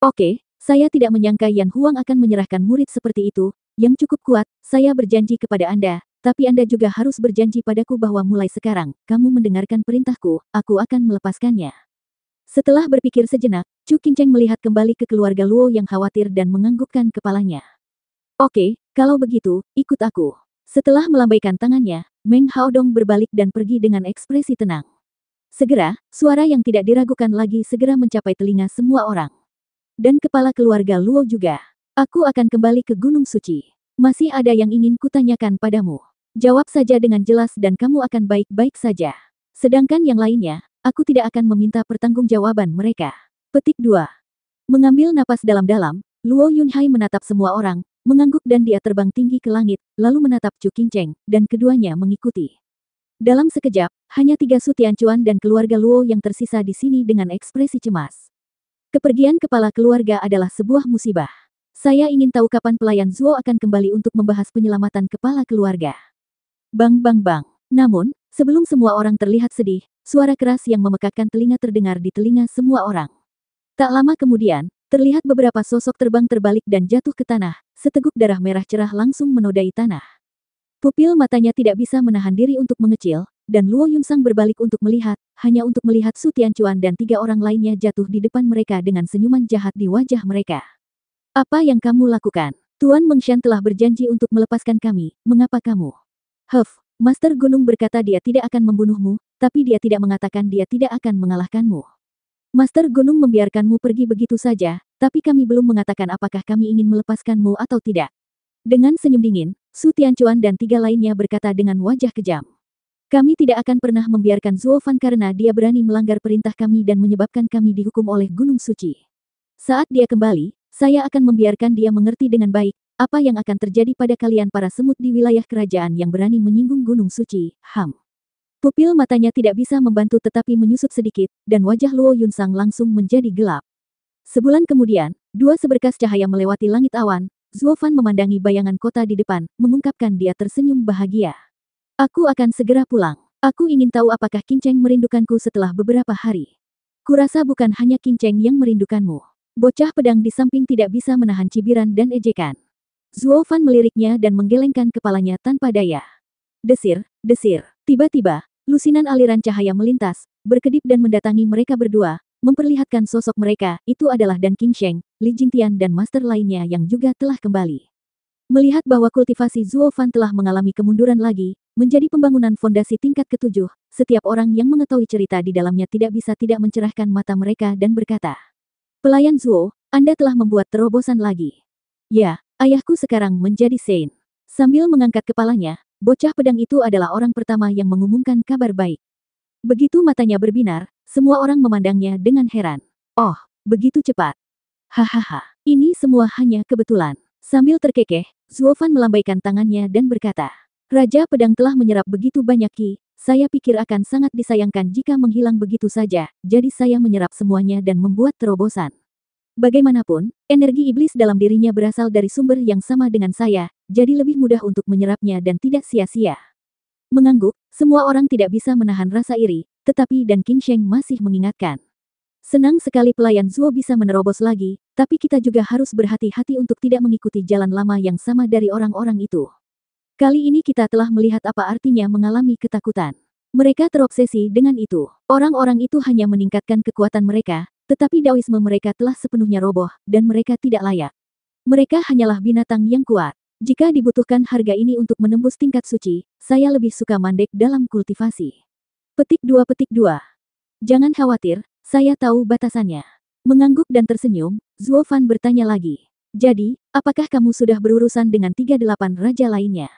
Oke, saya tidak menyangka Yan Huang akan menyerahkan murid seperti itu, yang cukup kuat, saya berjanji kepada Anda, tapi Anda juga harus berjanji padaku bahwa mulai sekarang, kamu mendengarkan perintahku, aku akan melepaskannya. Setelah berpikir sejenak, Chu Qingcheng melihat kembali ke keluarga Luo yang khawatir dan menganggukkan kepalanya. Oke, kalau begitu, ikut aku. Setelah melambaikan tangannya, Meng Haodong berbalik dan pergi dengan ekspresi tenang. Segera, suara yang tidak diragukan lagi segera mencapai telinga semua orang. Dan kepala keluarga Luo juga. Aku akan kembali ke Gunung Suci. Masih ada yang ingin kutanyakan padamu. Jawab saja dengan jelas dan kamu akan baik-baik saja. Sedangkan yang lainnya, aku tidak akan meminta pertanggungjawaban mereka. Petik 2. Mengambil napas dalam-dalam, Luo Yunhai menatap semua orang, mengangguk dan dia terbang tinggi ke langit, lalu menatap Chu Qingcheng, dan keduanya mengikuti. Dalam sekejap, hanya 3 Su Tianchuan dan keluarga Luo yang tersisa di sini dengan ekspresi cemas. Kepergian kepala keluarga adalah sebuah musibah. Saya ingin tahu kapan pelayan Zuo akan kembali untuk membahas penyelamatan kepala keluarga. Bang bang bang. Namun, sebelum semua orang terlihat sedih, suara keras yang memekakkan telinga terdengar di telinga semua orang. Tak lama kemudian, terlihat beberapa sosok terbang terbalik dan jatuh ke tanah, seteguk darah merah cerah langsung menodai tanah. Pupil matanya tidak bisa menahan diri untuk mengecil, dan Luo Yunsang berbalik untuk melihat, hanya untuk melihat Su Tianchuan dan 3 orang lainnya jatuh di depan mereka dengan senyuman jahat di wajah mereka. Apa yang kamu lakukan? Tuan Mengshan telah berjanji untuk melepaskan kami, mengapa kamu? Master Gunung berkata dia tidak akan membunuhmu, tapi dia tidak mengatakan dia tidak akan mengalahkanmu. Master Gunung membiarkanmu pergi begitu saja, tapi kami belum mengatakan apakah kami ingin melepaskanmu atau tidak. Dengan senyum dingin, Su Tianchuan dan 3 lainnya berkata dengan wajah kejam. Kami tidak akan pernah membiarkan Zuo Fan karena dia berani melanggar perintah kami dan menyebabkan kami dihukum oleh Gunung Suci. Saat dia kembali, saya akan membiarkan dia mengerti dengan baik, apa yang akan terjadi pada kalian para semut di wilayah kerajaan yang berani menyinggung Gunung Suci, Pupil matanya tidak bisa membantu tetapi menyusut sedikit, dan wajah Luo Yunsang langsung menjadi gelap. Sebulan kemudian, 2 seberkas cahaya melewati langit awan, Zuo Fan memandangi bayangan kota di depan, mengungkapkan dia tersenyum bahagia. Aku akan segera pulang. Aku ingin tahu apakah Qin Cheng merindukanku setelah beberapa hari. Kurasa bukan hanya Qin Cheng yang merindukanmu. Bocah pedang di samping tidak bisa menahan cibiran dan ejekan. Zuo Fan meliriknya dan menggelengkan kepalanya tanpa daya. Desir, desir. Tiba-tiba, lusinan aliran cahaya melintas, berkedip dan mendatangi mereka berdua, memperlihatkan sosok mereka, itu adalah Dan Qingsheng, Li Jingtian dan master lainnya yang juga telah kembali. Melihat bahwa kultivasi Zuo Fan telah mengalami kemunduran lagi, menjadi pembangunan fondasi tingkat ke-7, setiap orang yang mengetahui cerita di dalamnya tidak bisa tidak mencerahkan mata mereka dan berkata, "Pelayan Zuo, Anda telah membuat terobosan lagi." "Ya, ayahku sekarang menjadi Saint." Sambil mengangkat kepalanya, bocah pedang itu adalah orang pertama yang mengumumkan kabar baik. Begitu matanya berbinar, semua orang memandangnya dengan heran. "Oh, begitu cepat. Hahaha, ini semua hanya kebetulan." Sambil terkekeh, Zuo Fan melambaikan tangannya dan berkata, "Raja Pedang telah menyerap begitu banyak ki, saya pikir akan sangat disayangkan jika menghilang begitu saja, jadi saya menyerap semuanya dan membuat terobosan. Bagaimanapun, energi iblis dalam dirinya berasal dari sumber yang sama dengan saya, jadi lebih mudah untuk menyerapnya dan tidak sia-sia." Mengangguk, semua orang tidak bisa menahan rasa iri, tetapi Dan Qingsheng masih mengingatkan. "Senang sekali pelayan Zuo bisa menerobos lagi, tapi kita juga harus berhati-hati untuk tidak mengikuti jalan lama yang sama dari orang-orang itu. Kali ini kita telah melihat apa artinya mengalami ketakutan. Mereka terobsesi dengan itu. Orang-orang itu hanya meningkatkan kekuatan mereka, tetapi daoisme mereka telah sepenuhnya roboh, dan mereka tidak layak. Mereka hanyalah binatang yang kuat. Jika dibutuhkan harga ini untuk menembus tingkat suci, saya lebih suka mandek dalam kultivasi." Petik 2. Jangan khawatir, saya tahu batasannya. Mengangguk dan tersenyum, Zuo Fan bertanya lagi. "Jadi, apakah kamu sudah berurusan dengan 38 raja lainnya?"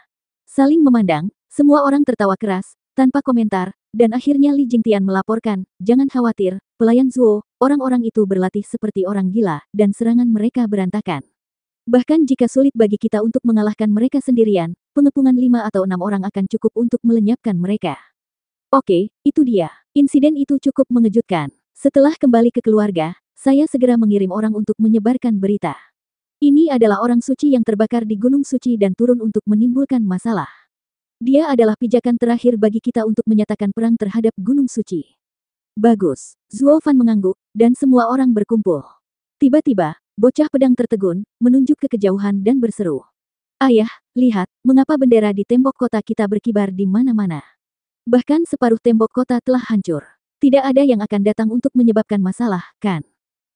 Saling memandang, semua orang tertawa keras, tanpa komentar, dan akhirnya Li Jingtian melaporkan, "Jangan khawatir, pelayan Zuo, orang-orang itu berlatih seperti orang gila, dan serangan mereka berantakan. Bahkan jika sulit bagi kita untuk mengalahkan mereka sendirian, pengepungan 5 atau 6 orang akan cukup untuk melenyapkan mereka." Oke, itu dia. Insiden itu cukup mengejutkan. Setelah kembali ke keluarga, saya segera mengirim orang untuk menyebarkan berita. Ini adalah orang suci yang terbakar di Gunung Suci dan turun untuk menimbulkan masalah. Dia adalah pijakan terakhir bagi kita untuk menyatakan perang terhadap Gunung Suci. Bagus. Zuo Fan mengangguk, dan semua orang berkumpul. Tiba-tiba, bocah pedang tertegun, menunjuk ke kejauhan dan berseru. "Ayah, lihat, mengapa bendera di tembok kota kita berkibar di mana-mana? Bahkan separuh tembok kota telah hancur. Tidak ada yang akan datang untuk menyebabkan masalah, kan?"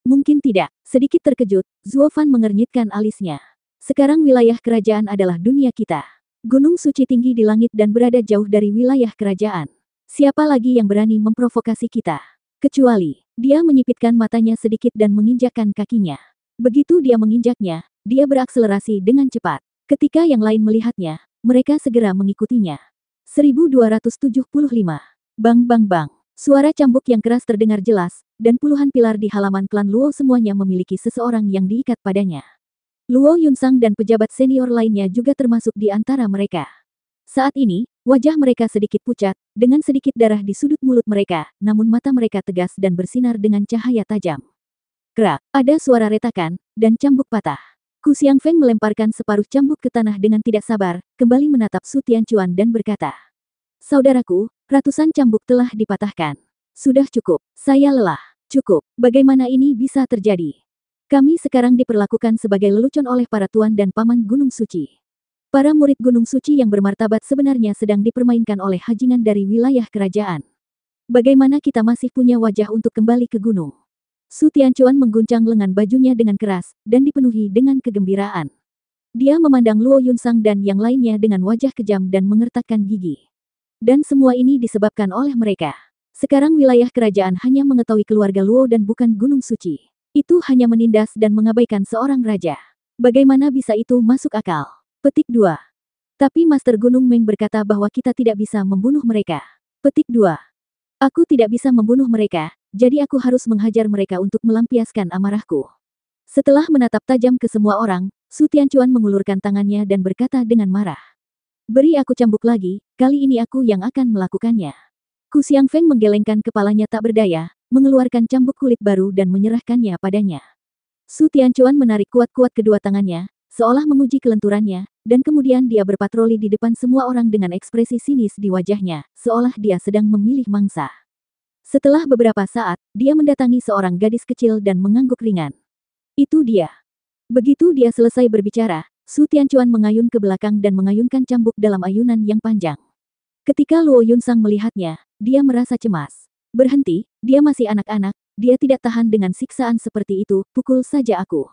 "Mungkin tidak." Sedikit terkejut, Zuo Fan mengernyitkan alisnya. "Sekarang wilayah kerajaan adalah dunia kita. Gunung suci tinggi di langit dan berada jauh dari wilayah kerajaan. Siapa lagi yang berani memprovokasi kita? Kecuali..." Dia menyipitkan matanya sedikit dan menginjakkan kakinya. Begitu dia menginjaknya, dia berakselerasi dengan cepat. Ketika yang lain melihatnya, mereka segera mengikutinya. 1275. Bang bang bang. Suara cambuk yang keras terdengar jelas, dan puluhan pilar di halaman klan Luo semuanya memiliki seseorang yang diikat padanya. Luo Yunsang dan pejabat senior lainnya juga termasuk di antara mereka. Saat ini, wajah mereka sedikit pucat, dengan sedikit darah di sudut mulut mereka, namun mata mereka tegas dan bersinar dengan cahaya tajam. Kerak, ada suara retakan, dan cambuk patah. Ku Xiangfeng melemparkan separuh cambuk ke tanah dengan tidak sabar, kembali menatap Su Tianchuan dan berkata, "Saudaraku, ratusan cambuk telah dipatahkan. Sudah cukup, saya lelah. Cukup, bagaimana ini bisa terjadi? Kami sekarang diperlakukan sebagai lelucon oleh para tuan dan paman Gunung Suci. Para murid Gunung Suci yang bermartabat sebenarnya sedang dipermainkan oleh hajingan dari wilayah kerajaan. Bagaimana kita masih punya wajah untuk kembali ke gunung?" Su Tianchuan mengguncang lengan bajunya dengan keras, dan dipenuhi dengan kegembiraan. Dia memandang Luo Yunsang dan yang lainnya dengan wajah kejam dan mengertakkan gigi. Dan semua ini disebabkan oleh mereka. Sekarang wilayah kerajaan hanya mengetahui keluarga Luo dan bukan Gunung Suci. Itu hanya menindas dan mengabaikan seorang raja. Bagaimana bisa itu masuk akal? Petik 2. Tapi Master Gunung Meng berkata bahwa kita tidak bisa membunuh mereka. Petik 2. Aku tidak bisa membunuh mereka, jadi aku harus menghajar mereka untuk melampiaskan amarahku. Setelah menatap tajam ke semua orang, Su Tianchuan mengulurkan tangannya dan berkata dengan marah. "Beri aku cambuk lagi, kali ini aku yang akan melakukannya." Ku Xiangfeng menggelengkan kepalanya tak berdaya, mengeluarkan cambuk kulit baru dan menyerahkannya padanya. Su Tianchuan menarik kuat-kuat kedua tangannya, seolah menguji kelenturannya, dan kemudian dia berpatroli di depan semua orang dengan ekspresi sinis di wajahnya, seolah dia sedang memilih mangsa. Setelah beberapa saat, dia mendatangi seorang gadis kecil dan mengangguk ringan. Itu dia. Begitu dia selesai berbicara, Su Tianchuan mengayun ke belakang dan mengayunkan cambuk dalam ayunan yang panjang. Ketika Luo Yunsang melihatnya, dia merasa cemas. Berhenti, dia masih anak-anak, dia tidak tahan dengan siksaan seperti itu, pukul saja aku.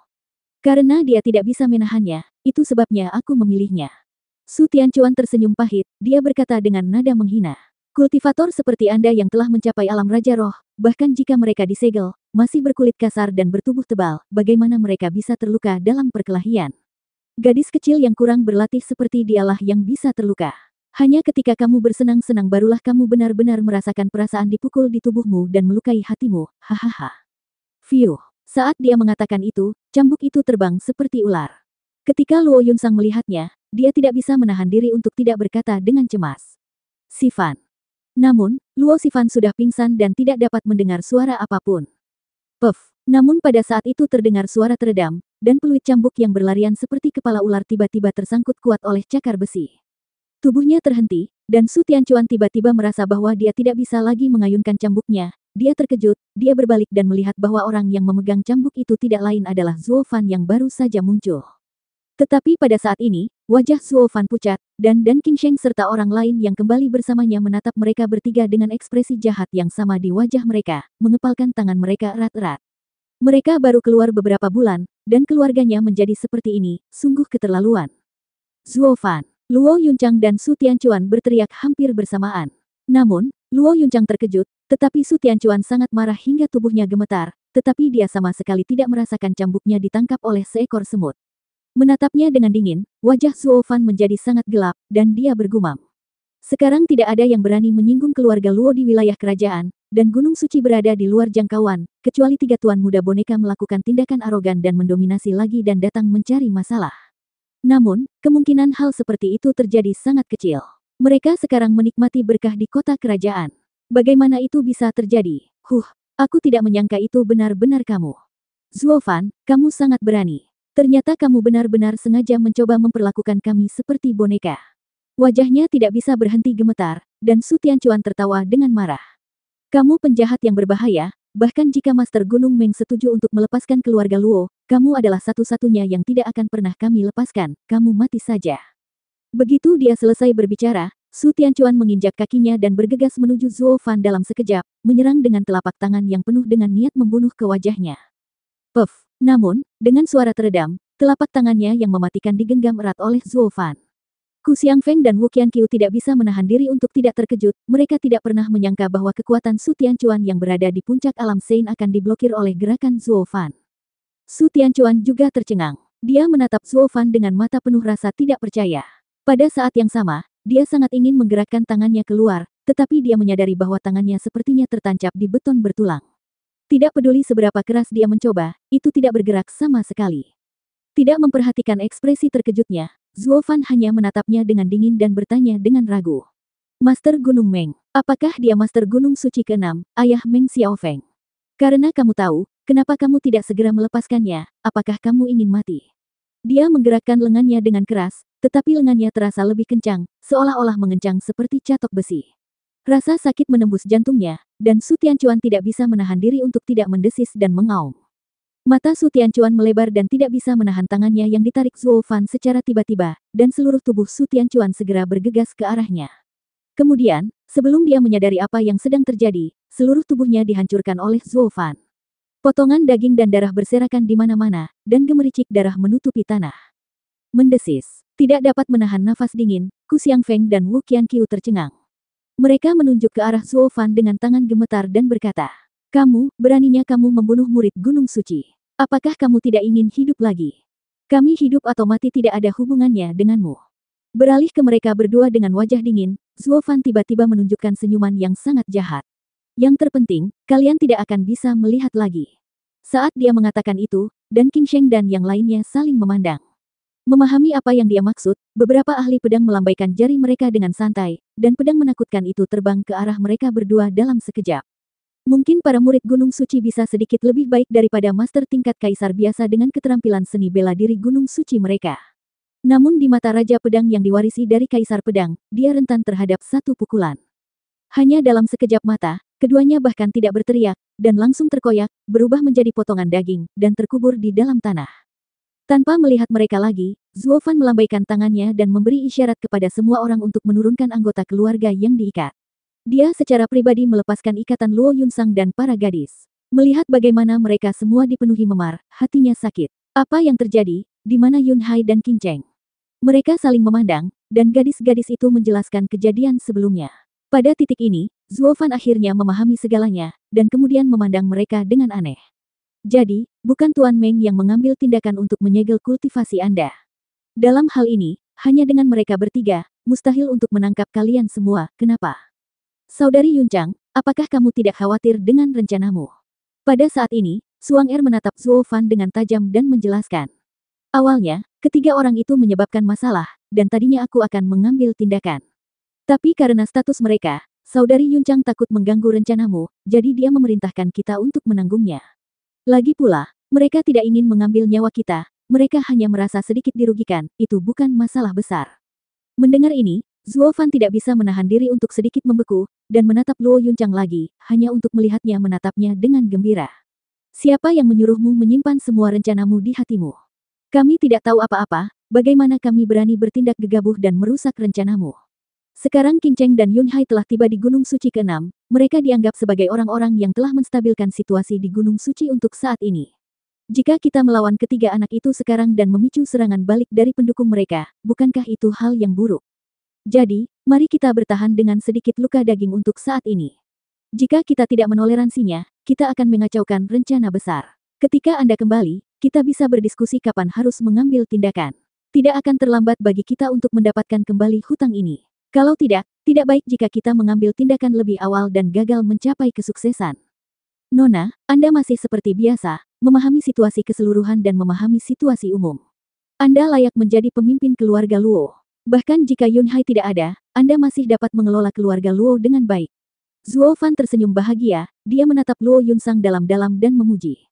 Karena dia tidak bisa menahannya, itu sebabnya aku memilihnya. Su Tianchuan tersenyum pahit, dia berkata dengan nada menghina. Kultivator seperti Anda yang telah mencapai alam Raja Roh, bahkan jika mereka disegel, masih berkulit kasar dan bertubuh tebal, bagaimana mereka bisa terluka dalam perkelahian? Gadis kecil yang kurang berlatih seperti dialah yang bisa terluka. Hanya ketika kamu bersenang-senang barulah kamu benar-benar merasakan perasaan dipukul di tubuhmu dan melukai hatimu, hahaha. Fiuh. Saat dia mengatakan itu, cambuk itu terbang seperti ular. Ketika Luo Yunsang melihatnya, dia tidak bisa menahan diri untuk tidak berkata dengan cemas. Sifan. Namun, Luo Sifan sudah pingsan dan tidak dapat mendengar suara apapun. Puff. Namun pada saat itu terdengar suara teredam, dan peluit cambuk yang berlarian seperti kepala ular tiba-tiba tersangkut kuat oleh cakar besi. Tubuhnya terhenti, dan Su Tianchuan tiba-tiba merasa bahwa dia tidak bisa lagi mengayunkan cambuknya. Dia terkejut, dia berbalik dan melihat bahwa orang yang memegang cambuk itu tidak lain adalah Zuo Fan yang baru saja muncul. Tetapi pada saat ini, wajah Zuo Fan pucat, dan Dan Qingsheng serta orang lain yang kembali bersamanya menatap mereka bertiga dengan ekspresi jahat yang sama di wajah mereka, mengepalkan tangan mereka erat-erat. Mereka baru keluar beberapa bulan, dan keluarganya menjadi seperti ini, sungguh keterlaluan. Zuo Fan, Luo Yuncang dan Su Tianchuan berteriak hampir bersamaan. Namun, Luo Yuncang terkejut, tetapi Su Tianchuan sangat marah hingga tubuhnya gemetar, tetapi dia sama sekali tidak merasakan cambuknya ditangkap oleh seekor semut. Menatapnya dengan dingin, wajah Zuo Fan menjadi sangat gelap, dan dia bergumam. Sekarang tidak ada yang berani menyinggung keluarga Luo di wilayah kerajaan, dan Gunung Suci berada di luar jangkauan, kecuali tiga tuan muda boneka melakukan tindakan arogan dan mendominasi lagi dan datang mencari masalah. Namun, kemungkinan hal seperti itu terjadi sangat kecil. Mereka sekarang menikmati berkah di kota kerajaan. Bagaimana itu bisa terjadi? Aku tidak menyangka itu benar-benar kamu. Zuo Fan, kamu sangat berani. Ternyata kamu benar-benar sengaja mencoba memperlakukan kami seperti boneka. Wajahnya tidak bisa berhenti gemetar, dan Su Tianchuan tertawa dengan marah. Kamu penjahat yang berbahaya, bahkan jika Master Gunung Meng setuju untuk melepaskan keluarga Luo, kamu adalah satu-satunya yang tidak akan pernah kami lepaskan, kamu mati saja. Begitu dia selesai berbicara, Su Tianchuan menginjak kakinya dan bergegas menuju Zuo Fan dalam sekejap, menyerang dengan telapak tangan yang penuh dengan niat membunuh ke wajahnya. Puff. Namun, dengan suara teredam, telapak tangannya yang mematikan digenggam erat oleh Zuo Fan. Ku Xiangfeng dan Wu Qianqiu tidak bisa menahan diri untuk tidak terkejut, mereka tidak pernah menyangka bahwa kekuatan Su Tianchuan yang berada di puncak alam Sein akan diblokir oleh gerakan Zuo Fan. Su Tianchuan juga tercengang. Dia menatap Zuo Fan dengan mata penuh rasa tidak percaya. Pada saat yang sama, dia sangat ingin menggerakkan tangannya keluar, tetapi dia menyadari bahwa tangannya sepertinya tertancap di beton bertulang. Tidak peduli seberapa keras dia mencoba, itu tidak bergerak sama sekali. Tidak memperhatikan ekspresi terkejutnya, Zuo Fan hanya menatapnya dengan dingin dan bertanya dengan ragu. Master Gunung Meng, apakah dia Master Gunung Suci ke-6, ayah Meng Xiaofeng? Karena kamu tahu, kenapa kamu tidak segera melepaskannya, apakah kamu ingin mati? Dia menggerakkan lengannya dengan keras, tetapi lengannya terasa lebih kencang, seolah-olah mengencang seperti catok besi. Rasa sakit menembus jantungnya, dan Su Tianchuan tidak bisa menahan diri untuk tidak mendesis dan mengaum. Mata Su Tianchuan melebar dan tidak bisa menahan tangannya yang ditarik Zuo Fan secara tiba-tiba, dan seluruh tubuh Su Tianchuan segera bergegas ke arahnya. Kemudian, sebelum dia menyadari apa yang sedang terjadi, seluruh tubuhnya dihancurkan oleh Zuo Fan. Potongan daging dan darah berserakan di mana-mana, dan gemericik darah menutupi tanah. Mendesis. Tidak dapat menahan nafas dingin, Ku Xiangfeng dan Wu Qianqiu tercengang. Mereka menunjuk ke arah Zuo Fan dengan tangan gemetar dan berkata, "Kamu, beraninya kamu membunuh murid Gunung Suci. Apakah kamu tidak ingin hidup lagi? Kami hidup atau mati tidak ada hubungannya denganmu." Beralih ke mereka berdua dengan wajah dingin, Zuo Fan tiba-tiba menunjukkan senyuman yang sangat jahat. Yang terpenting, kalian tidak akan bisa melihat lagi. Saat dia mengatakan itu, Dan Qingsheng dan yang lainnya saling memandang. Memahami apa yang dia maksud, beberapa ahli pedang melambaikan jari mereka dengan santai, dan pedang menakutkan itu terbang ke arah mereka berdua dalam sekejap. Mungkin para murid Gunung Suci bisa sedikit lebih baik daripada master tingkat kaisar biasa dengan keterampilan seni bela diri Gunung Suci mereka. Namun di mata Raja Pedang yang diwarisi dari Kaisar Pedang, dia rentan terhadap satu pukulan. Hanya dalam sekejap mata, keduanya bahkan tidak berteriak, dan langsung terkoyak, berubah menjadi potongan daging, dan terkubur di dalam tanah. Tanpa melihat mereka lagi, Zuo Fan melambaikan tangannya dan memberi isyarat kepada semua orang untuk menurunkan anggota keluarga yang diikat. Dia secara pribadi melepaskan ikatan Luo Yunsang dan para gadis. Melihat bagaimana mereka semua dipenuhi memar, hatinya sakit. Apa yang terjadi? Di mana Yun Hai dan Qin Cheng? Mereka saling memandang, dan gadis-gadis itu menjelaskan kejadian sebelumnya. Pada titik ini, Zuo Fan akhirnya memahami segalanya, dan kemudian memandang mereka dengan aneh. Jadi, bukan Tuan Meng yang mengambil tindakan untuk menyegel kultivasi Anda. Dalam hal ini, hanya dengan mereka bertiga, mustahil untuk menangkap kalian semua. Kenapa? Saudari Yuncang, apakah kamu tidak khawatir dengan rencanamu? Pada saat ini, Suang Er menatap Zuo Fan dengan tajam dan menjelaskan. Awalnya, ketiga orang itu menyebabkan masalah, dan tadinya aku akan mengambil tindakan. Tapi karena status mereka, Saudari Yuncang takut mengganggu rencanamu, jadi dia memerintahkan kita untuk menanggungnya. Lagi pula, mereka tidak ingin mengambil nyawa kita, mereka hanya merasa sedikit dirugikan, itu bukan masalah besar. Mendengar ini, Zuo Fan tidak bisa menahan diri untuk sedikit membeku, dan menatap Luo Yuncang lagi, hanya untuk melihatnya menatapnya dengan gembira. Siapa yang menyuruhmu menyimpan semua rencanamu di hatimu? Kami tidak tahu apa-apa, bagaimana kami berani bertindak gegabah dan merusak rencanamu. Sekarang Qin Cheng dan Yun Hai telah tiba di Gunung Suci ke-6, mereka dianggap sebagai orang-orang yang telah menstabilkan situasi di Gunung Suci untuk saat ini. Jika kita melawan ketiga anak itu sekarang dan memicu serangan balik dari pendukung mereka, bukankah itu hal yang buruk? Jadi, mari kita bertahan dengan sedikit luka daging untuk saat ini. Jika kita tidak menoleransinya, kita akan mengacaukan rencana besar. Ketika Anda kembali, kita bisa berdiskusi kapan harus mengambil tindakan. Tidak akan terlambat bagi kita untuk mendapatkan kembali hutang ini. Kalau tidak, tidak baik jika kita mengambil tindakan lebih awal dan gagal mencapai kesuksesan. Nona, Anda masih seperti biasa, memahami situasi keseluruhan dan memahami situasi umum. Anda layak menjadi pemimpin keluarga Luo. Bahkan jika Yun Hai tidak ada, Anda masih dapat mengelola keluarga Luo dengan baik. Zuo Fan tersenyum bahagia, dia menatap Luo Yunsang dalam-dalam dan memuji.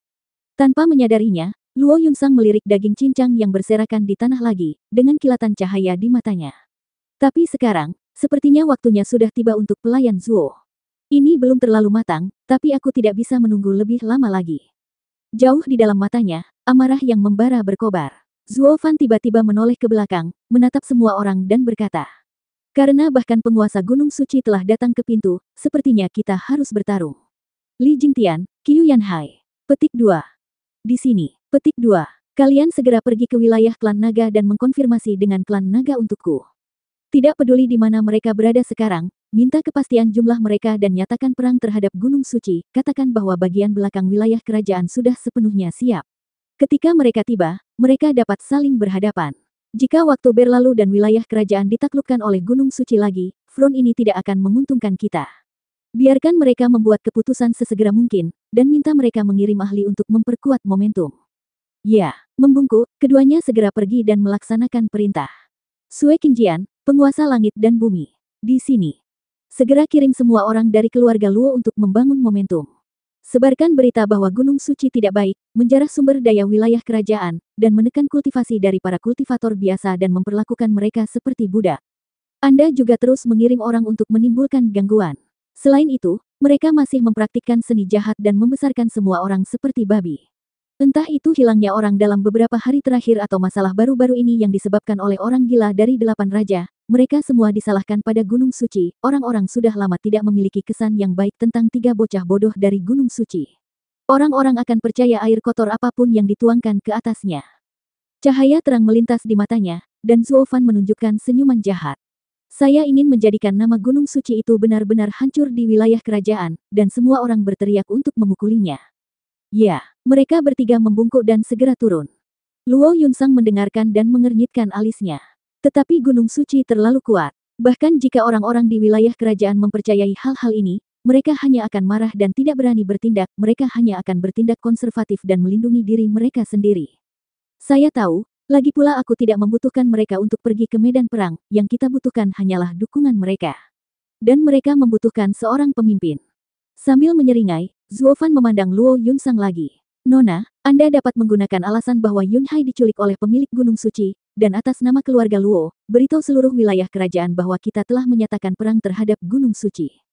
Tanpa menyadarinya, Luo Yunsang melirik daging cincang yang berserakan di tanah lagi, dengan kilatan cahaya di matanya. Tapi sekarang, sepertinya waktunya sudah tiba untuk pelayan Zuo. Ini belum terlalu matang, tapi aku tidak bisa menunggu lebih lama lagi. Jauh di dalam matanya, amarah yang membara berkobar. Zuo Fan tiba-tiba menoleh ke belakang, menatap semua orang dan berkata. Karena bahkan penguasa Gunung Suci telah datang ke pintu, sepertinya kita harus bertarung. Li Jingtian, Qiu Yanhai. Petik 2. Di sini, petik 2. Kalian segera pergi ke wilayah klan naga dan mengkonfirmasi dengan klan naga untukku. Tidak peduli di mana mereka berada sekarang, minta kepastian jumlah mereka dan nyatakan perang terhadap Gunung Suci, katakan bahwa bagian belakang wilayah kerajaan sudah sepenuhnya siap. Ketika mereka tiba, mereka dapat saling berhadapan. Jika waktu berlalu dan wilayah kerajaan ditaklukkan oleh Gunung Suci lagi, front ini tidak akan menguntungkan kita. Biarkan mereka membuat keputusan sesegera mungkin, dan minta mereka mengirim ahli untuk memperkuat momentum. Ya, membungkuk, keduanya segera pergi dan melaksanakan perintah. Sue Qingjian, penguasa langit dan bumi. Di sini. Segera kirim semua orang dari keluarga Luo untuk membangun momentum. Sebarkan berita bahwa Gunung Suci tidak baik, menjarah sumber daya wilayah kerajaan, dan menekan kultivasi dari para kultivator biasa dan memperlakukan mereka seperti budak. Anda juga terus mengirim orang untuk menimbulkan gangguan. Selain itu, mereka masih mempraktikkan seni jahat dan membesarkan semua orang seperti babi. Entah itu hilangnya orang dalam beberapa hari terakhir atau masalah baru-baru ini yang disebabkan oleh orang gila dari 8 raja, mereka semua disalahkan pada Gunung Suci. Orang-orang sudah lama tidak memiliki kesan yang baik tentang 3 bocah bodoh dari Gunung Suci. Orang-orang akan percaya air kotor apapun yang dituangkan ke atasnya. Cahaya terang melintas di matanya, dan Zuo Fan menunjukkan senyuman jahat. Saya ingin menjadikan nama Gunung Suci itu benar-benar hancur di wilayah kerajaan, dan semua orang berteriak untuk memukulinya. Ya, mereka bertiga membungkuk dan segera turun. Luo Yunsang mendengarkan dan mengernyitkan alisnya. Tetapi Gunung Suci terlalu kuat. Bahkan jika orang-orang di wilayah kerajaan mempercayai hal-hal ini, mereka hanya akan marah dan tidak berani bertindak, mereka hanya akan bertindak konservatif dan melindungi diri mereka sendiri. Saya tahu, lagi pula aku tidak membutuhkan mereka untuk pergi ke medan perang, yang kita butuhkan hanyalah dukungan mereka. Dan mereka membutuhkan seorang pemimpin. Sambil menyeringai, Zuofan memandang Luo Yunsang lagi. Nona, Anda dapat menggunakan alasan bahwa Yunhai diculik oleh pemilik Gunung Suci, dan atas nama keluarga Luo, beritahu seluruh wilayah kerajaan bahwa kita telah menyatakan perang terhadap Gunung Suci.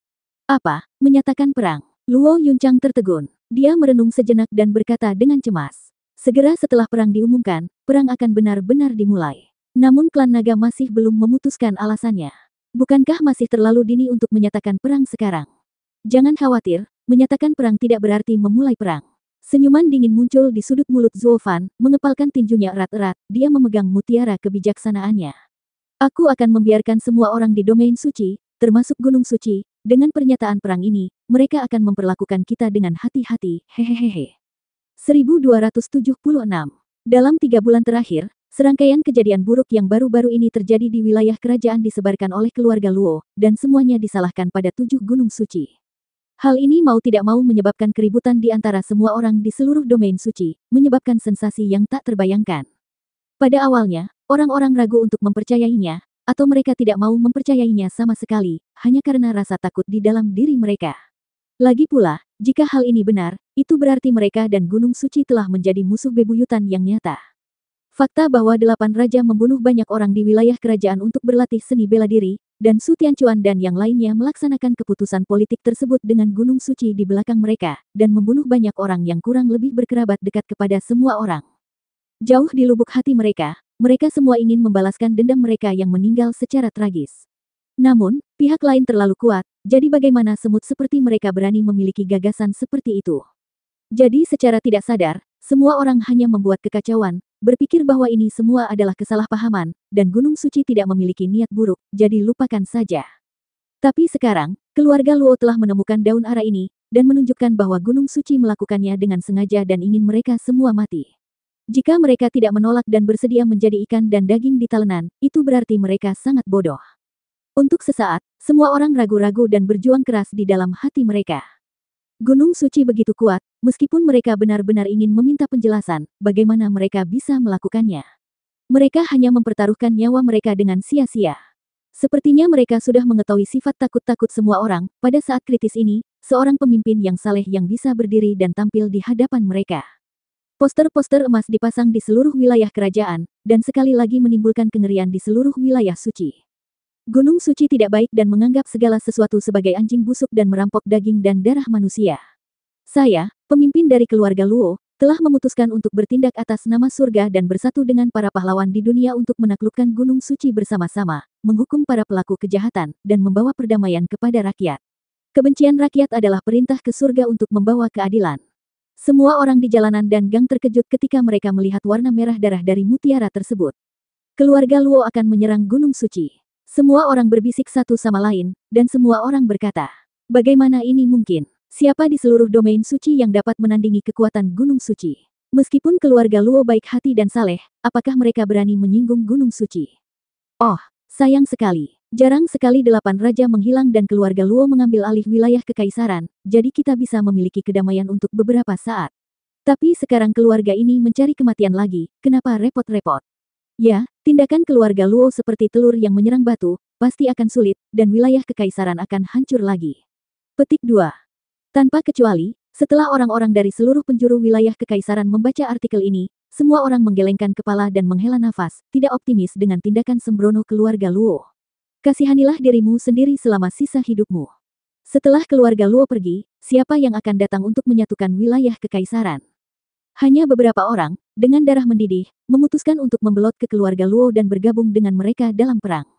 Apa? Menyatakan perang? Luo Yunsang tertegun. Dia merenung sejenak dan berkata dengan cemas. Segera setelah perang diumumkan, perang akan benar-benar dimulai. Namun klan naga masih belum memutuskan alasannya. Bukankah masih terlalu dini untuk menyatakan perang sekarang? Jangan khawatir, menyatakan perang tidak berarti memulai perang. Senyuman dingin muncul di sudut mulut Zuofan, mengepalkan tinjunya erat-erat, dia memegang mutiara kebijaksanaannya. Aku akan membiarkan semua orang di domain suci, termasuk Gunung Suci, dengan pernyataan perang ini, mereka akan memperlakukan kita dengan hati-hati, hehehehe. 1276. Dalam 3 bulan terakhir, serangkaian kejadian buruk yang baru-baru ini terjadi di wilayah kerajaan disebarkan oleh keluarga Luo, dan semuanya disalahkan pada 7 gunung suci. Hal ini mau tidak mau menyebabkan keributan di antara semua orang di seluruh domain suci, menyebabkan sensasi yang tak terbayangkan. Pada awalnya, orang-orang ragu untuk mempercayainya, atau mereka tidak mau mempercayainya sama sekali, hanya karena rasa takut di dalam diri mereka. Lagi pula, jika hal ini benar, itu berarti mereka dan Gunung Suci telah menjadi musuh bebuyutan yang nyata. Fakta bahwa 8 raja membunuh banyak orang di wilayah kerajaan untuk berlatih seni bela diri, dan Su Tianchuan dan yang lainnya melaksanakan keputusan politik tersebut dengan Gunung Suci di belakang mereka, dan membunuh banyak orang yang kurang lebih berkerabat dekat kepada semua orang. Jauh di lubuk hati mereka semua ingin membalaskan dendam mereka yang meninggal secara tragis. Namun, pihak lain terlalu kuat, jadi bagaimana semut seperti mereka berani memiliki gagasan seperti itu? Jadi secara tidak sadar, semua orang hanya membuat kekacauan, berpikir bahwa ini semua adalah kesalahpahaman, dan Gunung Suci tidak memiliki niat buruk, jadi lupakan saja. Tapi sekarang, keluarga Luo telah menemukan daun ara ini, dan menunjukkan bahwa Gunung Suci melakukannya dengan sengaja dan ingin mereka semua mati. Jika mereka tidak menolak dan bersedia menjadi ikan dan daging di talenan, itu berarti mereka sangat bodoh. Untuk sesaat, semua orang ragu-ragu dan berjuang keras di dalam hati mereka. Gunung Suci begitu kuat, meskipun mereka benar-benar ingin meminta penjelasan, bagaimana mereka bisa melakukannya. Mereka hanya mempertaruhkan nyawa mereka dengan sia-sia. Sepertinya mereka sudah mengetahui sifat takut-takut semua orang, pada saat kritis ini, seorang pemimpin yang saleh yang bisa berdiri dan tampil di hadapan mereka. Poster-poster emas dipasang di seluruh wilayah kerajaan, dan sekali lagi menimbulkan kengerian di seluruh wilayah suci. Gunung Suci tidak baik dan menganggap segala sesuatu sebagai anjing busuk dan merampok daging dan darah manusia. Saya, pemimpin dari keluarga Luo, telah memutuskan untuk bertindak atas nama surga dan bersatu dengan para pahlawan di dunia untuk menaklukkan Gunung Suci bersama-sama, menghukum para pelaku kejahatan, dan membawa perdamaian kepada rakyat. Kebencian rakyat adalah perintah ke surga untuk membawa keadilan. Semua orang di jalanan dan gang terkejut ketika mereka melihat warna merah darah dari mutiara tersebut. Keluarga Luo akan menyerang Gunung Suci. Semua orang berbisik satu sama lain, dan semua orang berkata, bagaimana ini mungkin? Siapa di seluruh domain suci yang dapat menandingi kekuatan Gunung Suci? Meskipun keluarga Luo baik hati dan saleh, apakah mereka berani menyinggung Gunung Suci? Oh, sayang sekali. Jarang sekali 8 raja menghilang dan keluarga Luo mengambil alih wilayah kekaisaran, jadi kita bisa memiliki kedamaian untuk beberapa saat. Tapi sekarang keluarga ini mencari kematian lagi, kenapa repot-repot? Ya, tindakan keluarga Luo seperti telur yang menyerang batu, pasti akan sulit, dan wilayah kekaisaran akan hancur lagi. Petik 2. Tanpa kecuali, setelah orang-orang dari seluruh penjuru wilayah kekaisaran membaca artikel ini, semua orang menggelengkan kepala dan menghela nafas, tidak optimis dengan tindakan sembrono keluarga Luo. Kasihanilah dirimu sendiri selama sisa hidupmu. Setelah keluarga Luo pergi, siapa yang akan datang untuk menyatukan wilayah kekaisaran? Hanya beberapa orang, dengan darah mendidih, memutuskan untuk membelot ke keluarga Luo dan bergabung dengan mereka dalam perang.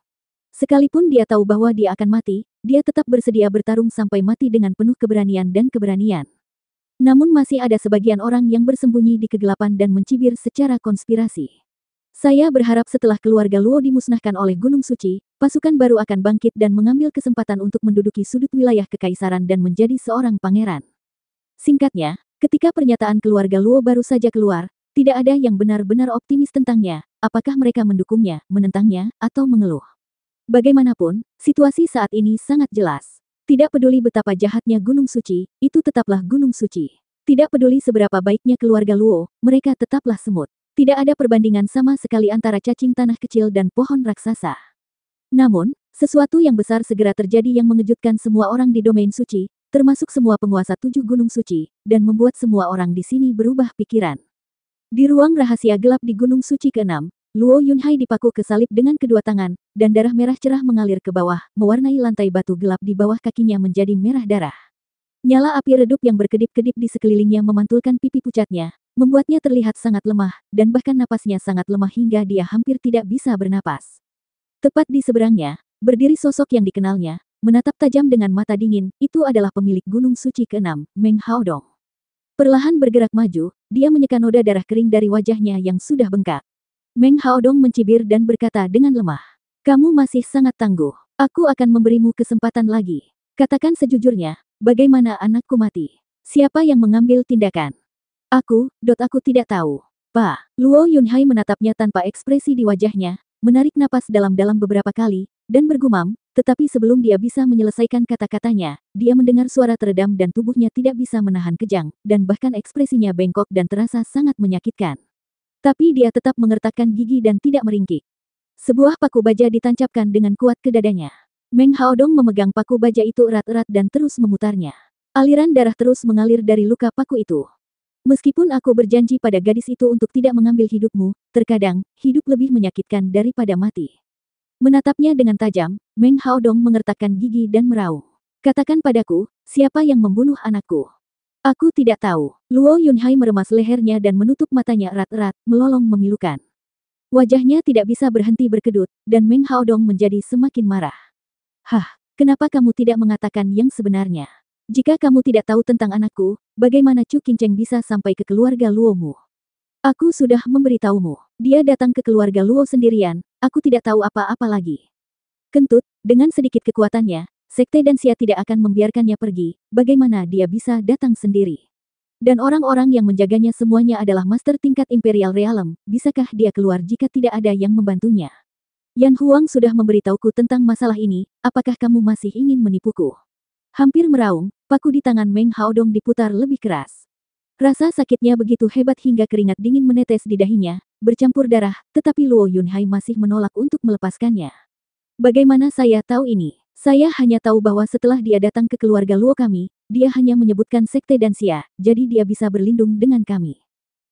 Sekalipun dia tahu bahwa dia akan mati, dia tetap bersedia bertarung sampai mati dengan penuh keberanian dan keberanian. Namun masih ada sebagian orang yang bersembunyi di kegelapan dan mencibir secara konspirasi. Saya berharap setelah keluarga Luo dimusnahkan oleh Gunung Suci, pasukan baru akan bangkit dan mengambil kesempatan untuk menduduki sudut wilayah kekaisaran dan menjadi seorang pangeran. Singkatnya, ketika pernyataan keluarga Luo baru saja keluar, tidak ada yang benar-benar optimis tentangnya, apakah mereka mendukungnya, menentangnya, atau mengeluh. Bagaimanapun, situasi saat ini sangat jelas. Tidak peduli betapa jahatnya Gunung Suci, itu tetaplah Gunung Suci. Tidak peduli seberapa baiknya keluarga Luo, mereka tetaplah semut. Tidak ada perbandingan sama sekali antara cacing tanah kecil dan pohon raksasa. Namun, sesuatu yang besar segera terjadi yang mengejutkan semua orang di domain suci, termasuk semua penguasa 7 gunung suci, dan membuat semua orang di sini berubah pikiran. Di ruang rahasia gelap di Gunung Suci ke-6, Luo Yunhai dipaku ke salib dengan kedua tangan, dan darah merah cerah mengalir ke bawah, mewarnai lantai batu gelap di bawah kakinya menjadi merah darah. Nyala api redup yang berkedip-kedip di sekelilingnya memantulkan pipi pucatnya, membuatnya terlihat sangat lemah, dan bahkan napasnya sangat lemah hingga dia hampir tidak bisa bernapas. Tepat di seberangnya, berdiri sosok yang dikenalnya, menatap tajam dengan mata dingin, itu adalah pemilik Gunung Suci ke-6, Meng Haodong. Perlahan bergerak maju, dia menyeka noda darah kering dari wajahnya yang sudah bengkak. Meng Haodong mencibir dan berkata dengan lemah, "Kamu masih sangat tangguh. Aku akan memberimu kesempatan lagi. Katakan sejujurnya, bagaimana anakku mati? Siapa yang mengambil tindakan?" Aku tidak tahu. Pak. Luo Yunhai menatapnya tanpa ekspresi di wajahnya, menarik napas dalam-dalam beberapa kali, dan bergumam, tetapi sebelum dia bisa menyelesaikan kata-katanya, dia mendengar suara teredam dan tubuhnya tidak bisa menahan kejang, dan bahkan ekspresinya bengkok dan terasa sangat menyakitkan. Tapi dia tetap mengertakkan gigi dan tidak meringkik. Sebuah paku baja ditancapkan dengan kuat ke dadanya. Meng Haodong memegang paku baja itu erat-erat dan terus memutarnya. Aliran darah terus mengalir dari luka paku itu. "Meskipun aku berjanji pada gadis itu untuk tidak mengambil hidupmu, terkadang, hidup lebih menyakitkan daripada mati." Menatapnya dengan tajam, Meng Haodong mengertakkan gigi dan meraung. "Katakan padaku, siapa yang membunuh anakku?" "Aku tidak tahu." Luo Yunhai meremas lehernya dan menutup matanya erat-erat, melolong memilukan. Wajahnya tidak bisa berhenti berkedut, dan Meng Haodong menjadi semakin marah. "Hah, kenapa kamu tidak mengatakan yang sebenarnya? Jika kamu tidak tahu tentang anakku, bagaimana Chu Qingcheng bisa sampai ke keluarga Luomu? Aku sudah memberitahumu. Dia datang ke keluarga Luo sendirian, aku tidak tahu apa-apa lagi." Kentut, dengan sedikit kekuatannya, Sekte Danxia tidak akan membiarkannya pergi, bagaimana dia bisa datang sendiri? Dan orang-orang yang menjaganya semuanya adalah master tingkat Imperial Realm, bisakah dia keluar jika tidak ada yang membantunya? "Yan Huang sudah memberitahuku tentang masalah ini, apakah kamu masih ingin menipuku?" Hampir meraung, paku di tangan Meng Haodong diputar lebih keras. Rasa sakitnya begitu hebat hingga keringat dingin menetes di dahinya, bercampur darah, tetapi Luo Yunhai masih menolak untuk melepaskannya. "Bagaimana saya tahu ini? Saya hanya tahu bahwa setelah dia datang ke keluarga Luo kami, dia hanya menyebutkan Sekte Danxia, jadi dia bisa berlindung dengan kami.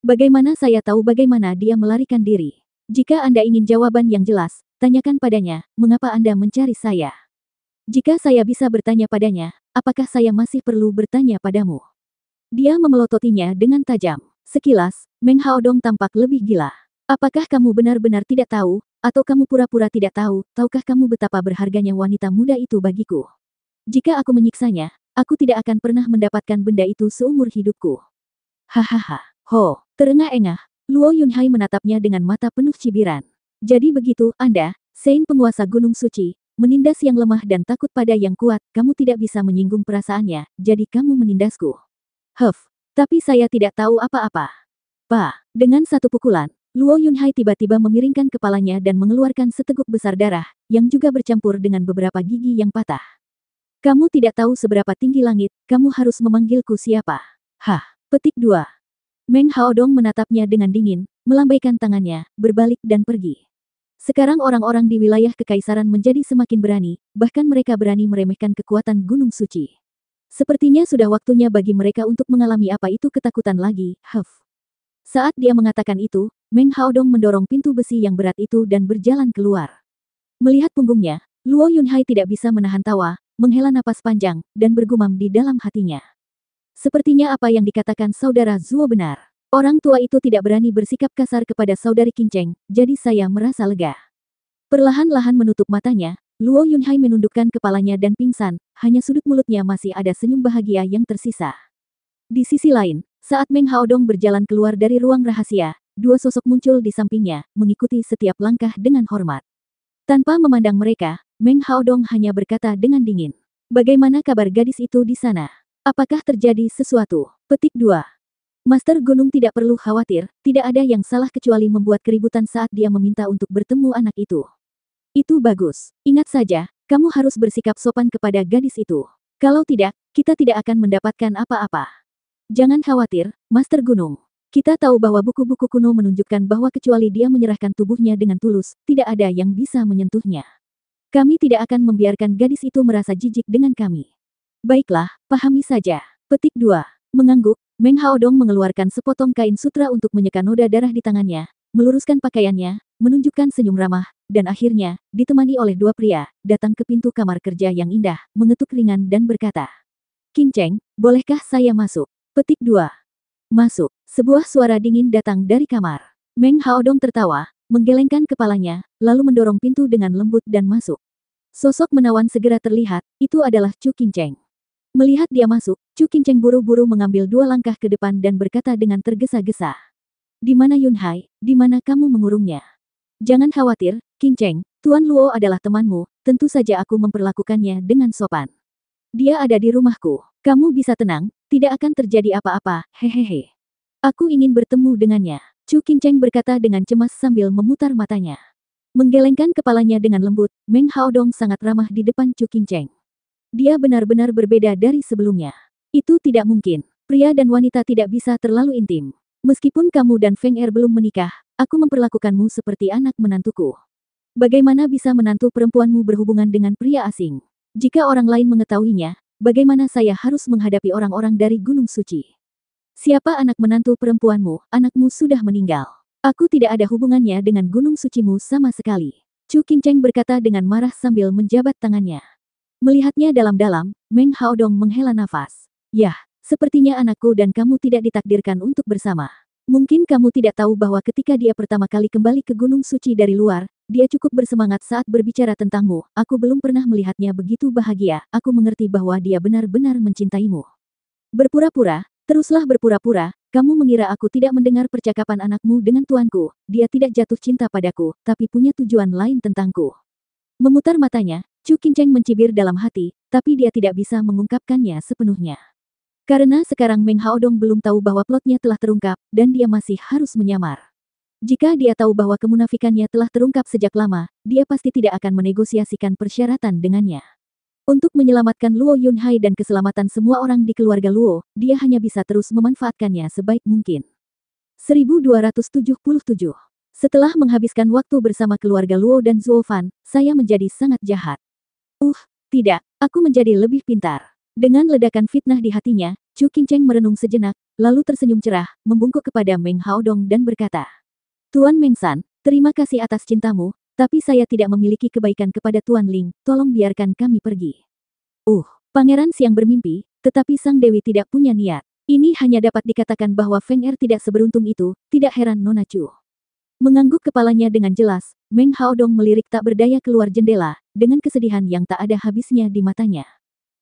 Bagaimana saya tahu bagaimana dia melarikan diri? Jika Anda ingin jawaban yang jelas, tanyakan padanya, mengapa Anda mencari saya? Jika saya bisa bertanya padanya, apakah saya masih perlu bertanya padamu?" Dia memelototinya dengan tajam. Sekilas, Meng Haodong tampak lebih gila. "Apakah kamu benar-benar tidak tahu, atau kamu pura-pura tidak tahu, tahukah kamu betapa berharganya wanita muda itu bagiku? Jika aku menyiksanya, aku tidak akan pernah mendapatkan benda itu seumur hidupku." "Hahaha. Ho." Terengah-engah, Luo Yunhai menatapnya dengan mata penuh cibiran. "Jadi begitu, Anda, Sein penguasa Gunung Suci, menindas yang lemah dan takut pada yang kuat, kamu tidak bisa menyinggung perasaannya, jadi kamu menindasku." Tapi saya tidak tahu apa-apa." "Pak." Dengan satu pukulan, Luo Yunhai tiba-tiba memiringkan kepalanya dan mengeluarkan seteguk besar darah, yang juga bercampur dengan beberapa gigi yang patah. "Kamu tidak tahu seberapa tinggi langit, kamu harus memanggilku siapa?" "Hah." Petik 2. Meng Haodong menatapnya dengan dingin, melambaikan tangannya, berbalik dan pergi. Sekarang orang-orang di wilayah kekaisaran menjadi semakin berani, bahkan mereka berani meremehkan kekuatan Gunung Suci. Sepertinya sudah waktunya bagi mereka untuk mengalami apa itu ketakutan lagi. Saat dia mengatakan itu, Meng Haodong mendorong pintu besi yang berat itu dan berjalan keluar. Melihat punggungnya, Luo Yunhai tidak bisa menahan tawa, menghela napas panjang, dan bergumam di dalam hatinya. Sepertinya apa yang dikatakan saudara Zuo benar. Orang tua itu tidak berani bersikap kasar kepada saudari Qingcheng, jadi saya merasa lega. Perlahan-lahan menutup matanya, Luo Yunhai menundukkan kepalanya dan pingsan, hanya sudut mulutnya masih ada senyum bahagia yang tersisa. Di sisi lain, saat Meng Haodong berjalan keluar dari ruang rahasia, dua sosok muncul di sampingnya, mengikuti setiap langkah dengan hormat. Tanpa memandang mereka, Meng Haodong hanya berkata dengan dingin, "Bagaimana kabar gadis itu di sana? Apakah terjadi sesuatu?" Petik 2. Master Gunung tidak perlu khawatir, tidak ada yang salah kecuali membuat keributan saat dia meminta untuk bertemu anak itu. Itu bagus. Ingat saja, kamu harus bersikap sopan kepada gadis itu. Kalau tidak, kita tidak akan mendapatkan apa-apa. Jangan khawatir, Master Gunung. Kita tahu bahwa buku-buku kuno menunjukkan bahwa kecuali dia menyerahkan tubuhnya dengan tulus, tidak ada yang bisa menyentuhnya. Kami tidak akan membiarkan gadis itu merasa jijik dengan kami. Baiklah, pahami saja. Petik 2. Mengangguk, Meng Haodong mengeluarkan sepotong kain sutra untuk menyeka noda darah di tangannya, meluruskan pakaiannya, menunjukkan senyum ramah, dan akhirnya, ditemani oleh dua pria, datang ke pintu kamar kerja yang indah, mengetuk ringan dan berkata, King Cheng, bolehkah saya masuk? Petik 2. Masuk. Sebuah suara dingin datang dari kamar. Meng Haodong tertawa, menggelengkan kepalanya, lalu mendorong pintu dengan lembut dan masuk. Sosok menawan segera terlihat, itu adalah Chu King Cheng. Melihat dia masuk, Chu King Cheng buru-buru mengambil 2 langkah ke depan dan berkata dengan tergesa-gesa. Di mana Yun Hai? Di mana kamu mengurungnya? Jangan khawatir, King Cheng, Tuan Luo adalah temanmu, tentu saja aku memperlakukannya dengan sopan. Dia ada di rumahku. Kamu bisa tenang, tidak akan terjadi apa-apa, hehehe. Aku ingin bertemu dengannya. Chu King Cheng berkata dengan cemas sambil memutar matanya. Menggelengkan kepalanya dengan lembut, Meng Haodong sangat ramah di depan Chu King Cheng. Dia benar-benar berbeda dari sebelumnya. Itu tidak mungkin. Pria dan wanita tidak bisa terlalu intim. Meskipun kamu dan Feng Er belum menikah, aku memperlakukanmu seperti anak menantuku. Bagaimana bisa menantu perempuanmu berhubungan dengan pria asing? Jika orang lain mengetahuinya, bagaimana saya harus menghadapi orang-orang dari Gunung Suci? Siapa anak menantu perempuanmu? Anakmu sudah meninggal. Aku tidak ada hubungannya dengan Gunung Sucimu sama sekali. Chu King Cheng berkata dengan marah sambil menjabat tangannya. Melihatnya dalam-dalam, Meng Haodong menghela nafas. Yah, sepertinya anakku dan kamu tidak ditakdirkan untuk bersama. Mungkin kamu tidak tahu bahwa ketika dia pertama kali kembali ke Gunung Suci dari luar, dia cukup bersemangat saat berbicara tentangmu. Aku belum pernah melihatnya begitu bahagia. Aku mengerti bahwa dia benar-benar mencintaimu. Berpura-pura, teruslah berpura-pura. Kamu mengira aku tidak mendengar percakapan anakmu dengan tuanku. Dia tidak jatuh cinta padaku, tapi punya tujuan lain tentangku. Memutar matanya, Chu King Cheng mencibir dalam hati, tapi dia tidak bisa mengungkapkannya sepenuhnya. Karena sekarang Meng Haodong belum tahu bahwa plotnya telah terungkap, dan dia masih harus menyamar. Jika dia tahu bahwa kemunafikannya telah terungkap sejak lama, dia pasti tidak akan menegosiasikan persyaratan dengannya. Untuk menyelamatkan Luo Yun Hai dan keselamatan semua orang di keluarga Luo, dia hanya bisa terus memanfaatkannya sebaik mungkin. 1277. Setelah menghabiskan waktu bersama keluarga Luo dan Zuo Fan, saya menjadi sangat jahat. Tidak, aku menjadi lebih pintar. Dengan ledakan fitnah di hatinya, Chu King Cheng merenung sejenak, lalu tersenyum cerah, membungkuk kepada Meng Haodong dan berkata, Tuan Meng San, terima kasih atas cintamu, tapi saya tidak memiliki kebaikan kepada Tuan Ling, tolong biarkan kami pergi. Pangeran Siang bermimpi, tetapi Sang Dewi tidak punya niat. Ini hanya dapat dikatakan bahwa Feng Er tidak seberuntung itu, tidak heran Nona Chu. Mengangguk kepalanya dengan jelas, Meng Haodong melirik tak berdaya keluar jendela, dengan kesedihan yang tak ada habisnya di matanya.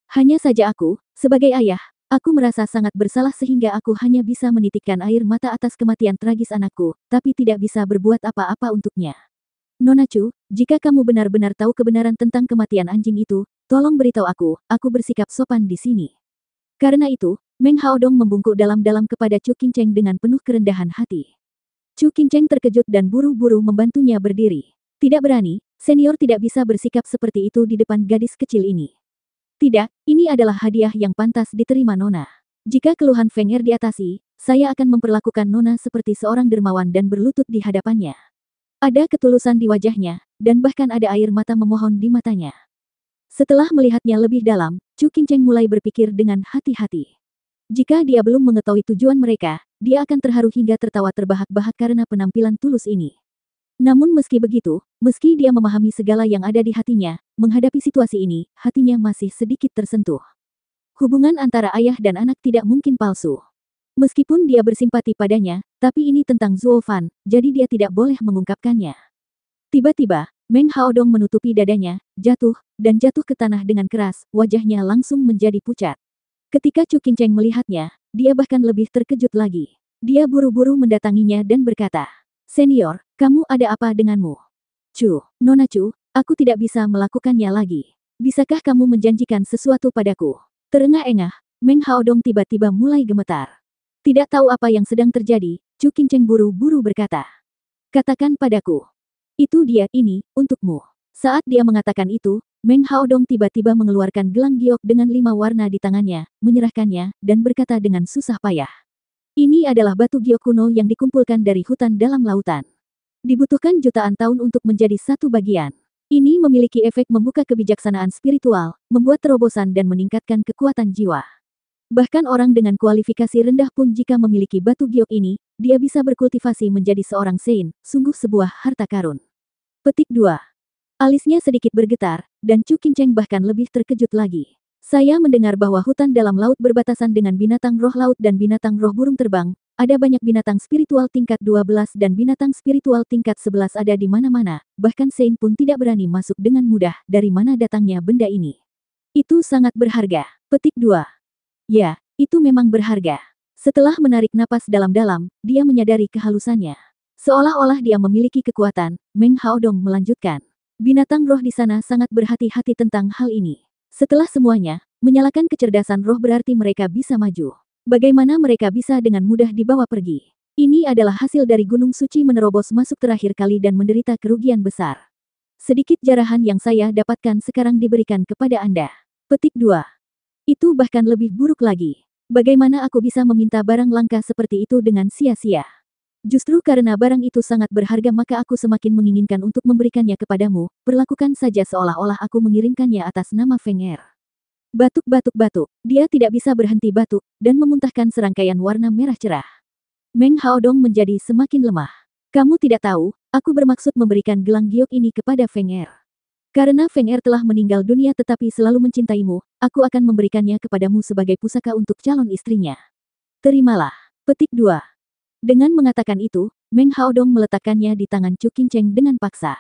Hanya saja aku, sebagai ayah, aku merasa sangat bersalah sehingga aku hanya bisa menitikkan air mata atas kematian tragis anakku, tapi tidak bisa berbuat apa-apa untuknya. Nona Chu, jika kamu benar-benar tahu kebenaran tentang kematian anjing itu, tolong beritahu aku bersikap sopan di sini. Karena itu, Meng Haodong membungkuk dalam-dalam kepada Chu King Cheng dengan penuh kerendahan hati. Chu King Cheng terkejut dan buru-buru membantunya berdiri. Tidak berani, senior tidak bisa bersikap seperti itu di depan gadis kecil ini. Tidak, ini adalah hadiah yang pantas diterima Nona. Jika keluhan Feng Er diatasi, saya akan memperlakukan Nona seperti seorang dermawan dan berlutut di hadapannya. Ada ketulusan di wajahnya, dan bahkan ada air mata memohon di matanya. Setelah melihatnya lebih dalam, Chu King Cheng mulai berpikir dengan hati-hati. Jika dia belum mengetahui tujuan mereka, dia akan terharu hingga tertawa terbahak-bahak karena penampilan tulus ini. Namun meski begitu, meski dia memahami segala yang ada di hatinya, menghadapi situasi ini, hatinya masih sedikit tersentuh. Hubungan antara ayah dan anak tidak mungkin palsu. Meskipun dia bersimpati padanya, tapi ini tentang Zuo Fan, jadi dia tidak boleh mengungkapkannya. Tiba-tiba, Meng Haodong menutupi dadanya, jatuh ke tanah dengan keras, wajahnya langsung menjadi pucat. Ketika Chu King Cheng melihatnya, dia bahkan lebih terkejut lagi. Dia buru-buru mendatanginya dan berkata, Senior, kamu ada apa denganmu? Nona Chu, aku tidak bisa melakukannya lagi. Bisakah kamu menjanjikan sesuatu padaku? Terengah-engah, Meng Haodong tiba-tiba mulai gemetar. Tidak tahu apa yang sedang terjadi, Chu King Cheng buru-buru berkata. Katakan padaku. Itu dia, ini, untukmu. Saat dia mengatakan itu, Meng Haodong tiba-tiba mengeluarkan gelang giok dengan 5 warna di tangannya, menyerahkannya, dan berkata dengan susah payah. Ini adalah batu giok kuno yang dikumpulkan dari hutan dalam lautan. Dibutuhkan jutaan tahun untuk menjadi satu bagian. Ini memiliki efek membuka kebijaksanaan spiritual, membuat terobosan dan meningkatkan kekuatan jiwa. Bahkan orang dengan kualifikasi rendah pun jika memiliki batu giok ini, dia bisa berkultivasi menjadi seorang Sein, sungguh sebuah harta karun. Petik 2. Alisnya sedikit bergetar, dan Chu Qingcheng bahkan lebih terkejut lagi. Saya mendengar bahwa hutan dalam laut berbatasan dengan binatang roh laut dan binatang roh burung terbang, ada banyak binatang spiritual tingkat 12 dan binatang spiritual tingkat 11 ada di mana-mana, bahkan Sein pun tidak berani masuk dengan mudah, dari mana datangnya benda ini. Itu sangat berharga. Petik 2. Ya, itu memang berharga. Setelah menarik napas dalam-dalam, dia menyadari kehalusannya. Seolah-olah dia memiliki kekuatan, Meng Haodong melanjutkan. Binatang roh di sana sangat berhati-hati tentang hal ini. Setelah semuanya, menyalakan kecerdasan roh berarti mereka bisa maju. Bagaimana mereka bisa dengan mudah dibawa pergi? Ini adalah hasil dari Gunung Suci menerobos masuk terakhir kali dan menderita kerugian besar. Sedikit jarahan yang saya dapatkan sekarang diberikan kepada Anda. Petik 2. Itu bahkan lebih buruk lagi. Bagaimana aku bisa meminta barang langka seperti itu dengan sia-sia? Justru karena barang itu sangat berharga maka aku semakin menginginkan untuk memberikannya kepadamu, perlakukan saja seolah-olah aku mengirimkannya atas nama Feng Er. Batuk-batuk-batuk, dia tidak bisa berhenti batuk, dan memuntahkan serangkaian warna merah cerah. Meng Haodong menjadi semakin lemah. Kamu tidak tahu, aku bermaksud memberikan gelang giok ini kepada Feng Er. Karena Feng Er telah meninggal dunia tetapi selalu mencintaimu, aku akan memberikannya kepadamu sebagai pusaka untuk calon istrinya. Terimalah. Petik 2. Dengan mengatakan itu, Meng Haodong meletakkannya di tangan Chu Qingcheng dengan paksa.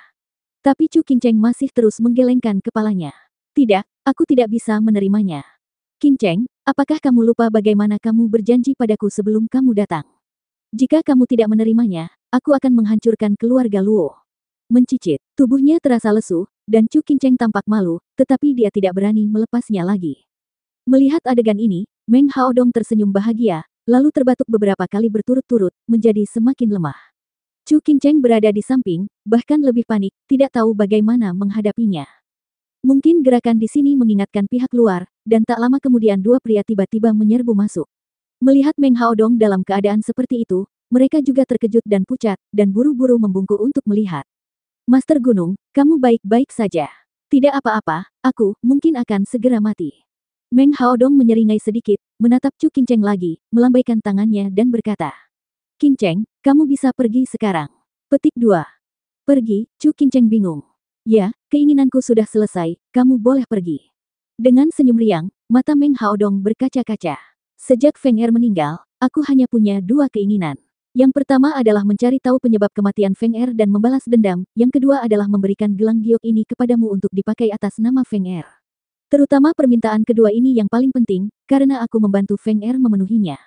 Tapi Chu Qingcheng masih terus menggelengkan kepalanya. Tidak, aku tidak bisa menerimanya. Qingcheng, apakah kamu lupa bagaimana kamu berjanji padaku sebelum kamu datang? Jika kamu tidak menerimanya, aku akan menghancurkan keluarga Luo. Mencicit, tubuhnya terasa lesu, dan Chu Qingcheng tampak malu, tetapi dia tidak berani melepasnya lagi. Melihat adegan ini, Meng Haodong tersenyum bahagia, lalu terbatuk beberapa kali berturut-turut, menjadi semakin lemah. Chu Qingcheng berada di samping, bahkan lebih panik, tidak tahu bagaimana menghadapinya. Mungkin gerakan di sini mengingatkan pihak luar, dan tak lama kemudian dua pria tiba-tiba menyerbu masuk. Melihat Meng Haodong dalam keadaan seperti itu, mereka juga terkejut dan pucat, dan buru-buru membungkuk untuk melihat. Master Gunung, kamu baik-baik saja. Tidak apa-apa, aku mungkin akan segera mati. Meng Haodong menyeringai sedikit, menatap Chu Qingcheng lagi, melambaikan tangannya dan berkata. Qingcheng, kamu bisa pergi sekarang. Petik 2. Pergi, Chu Qingcheng bingung. Ya, keinginanku sudah selesai, kamu boleh pergi. Dengan senyum riang, mata Meng Haodong berkaca-kaca. Sejak Feng Er meninggal, aku hanya punya dua keinginan. Yang pertama adalah mencari tahu penyebab kematian Feng Er dan membalas dendam, yang kedua adalah memberikan gelang giok ini kepadamu untuk dipakai atas nama Feng Er. Terutama permintaan kedua ini yang paling penting, karena aku membantu Feng Er memenuhinya.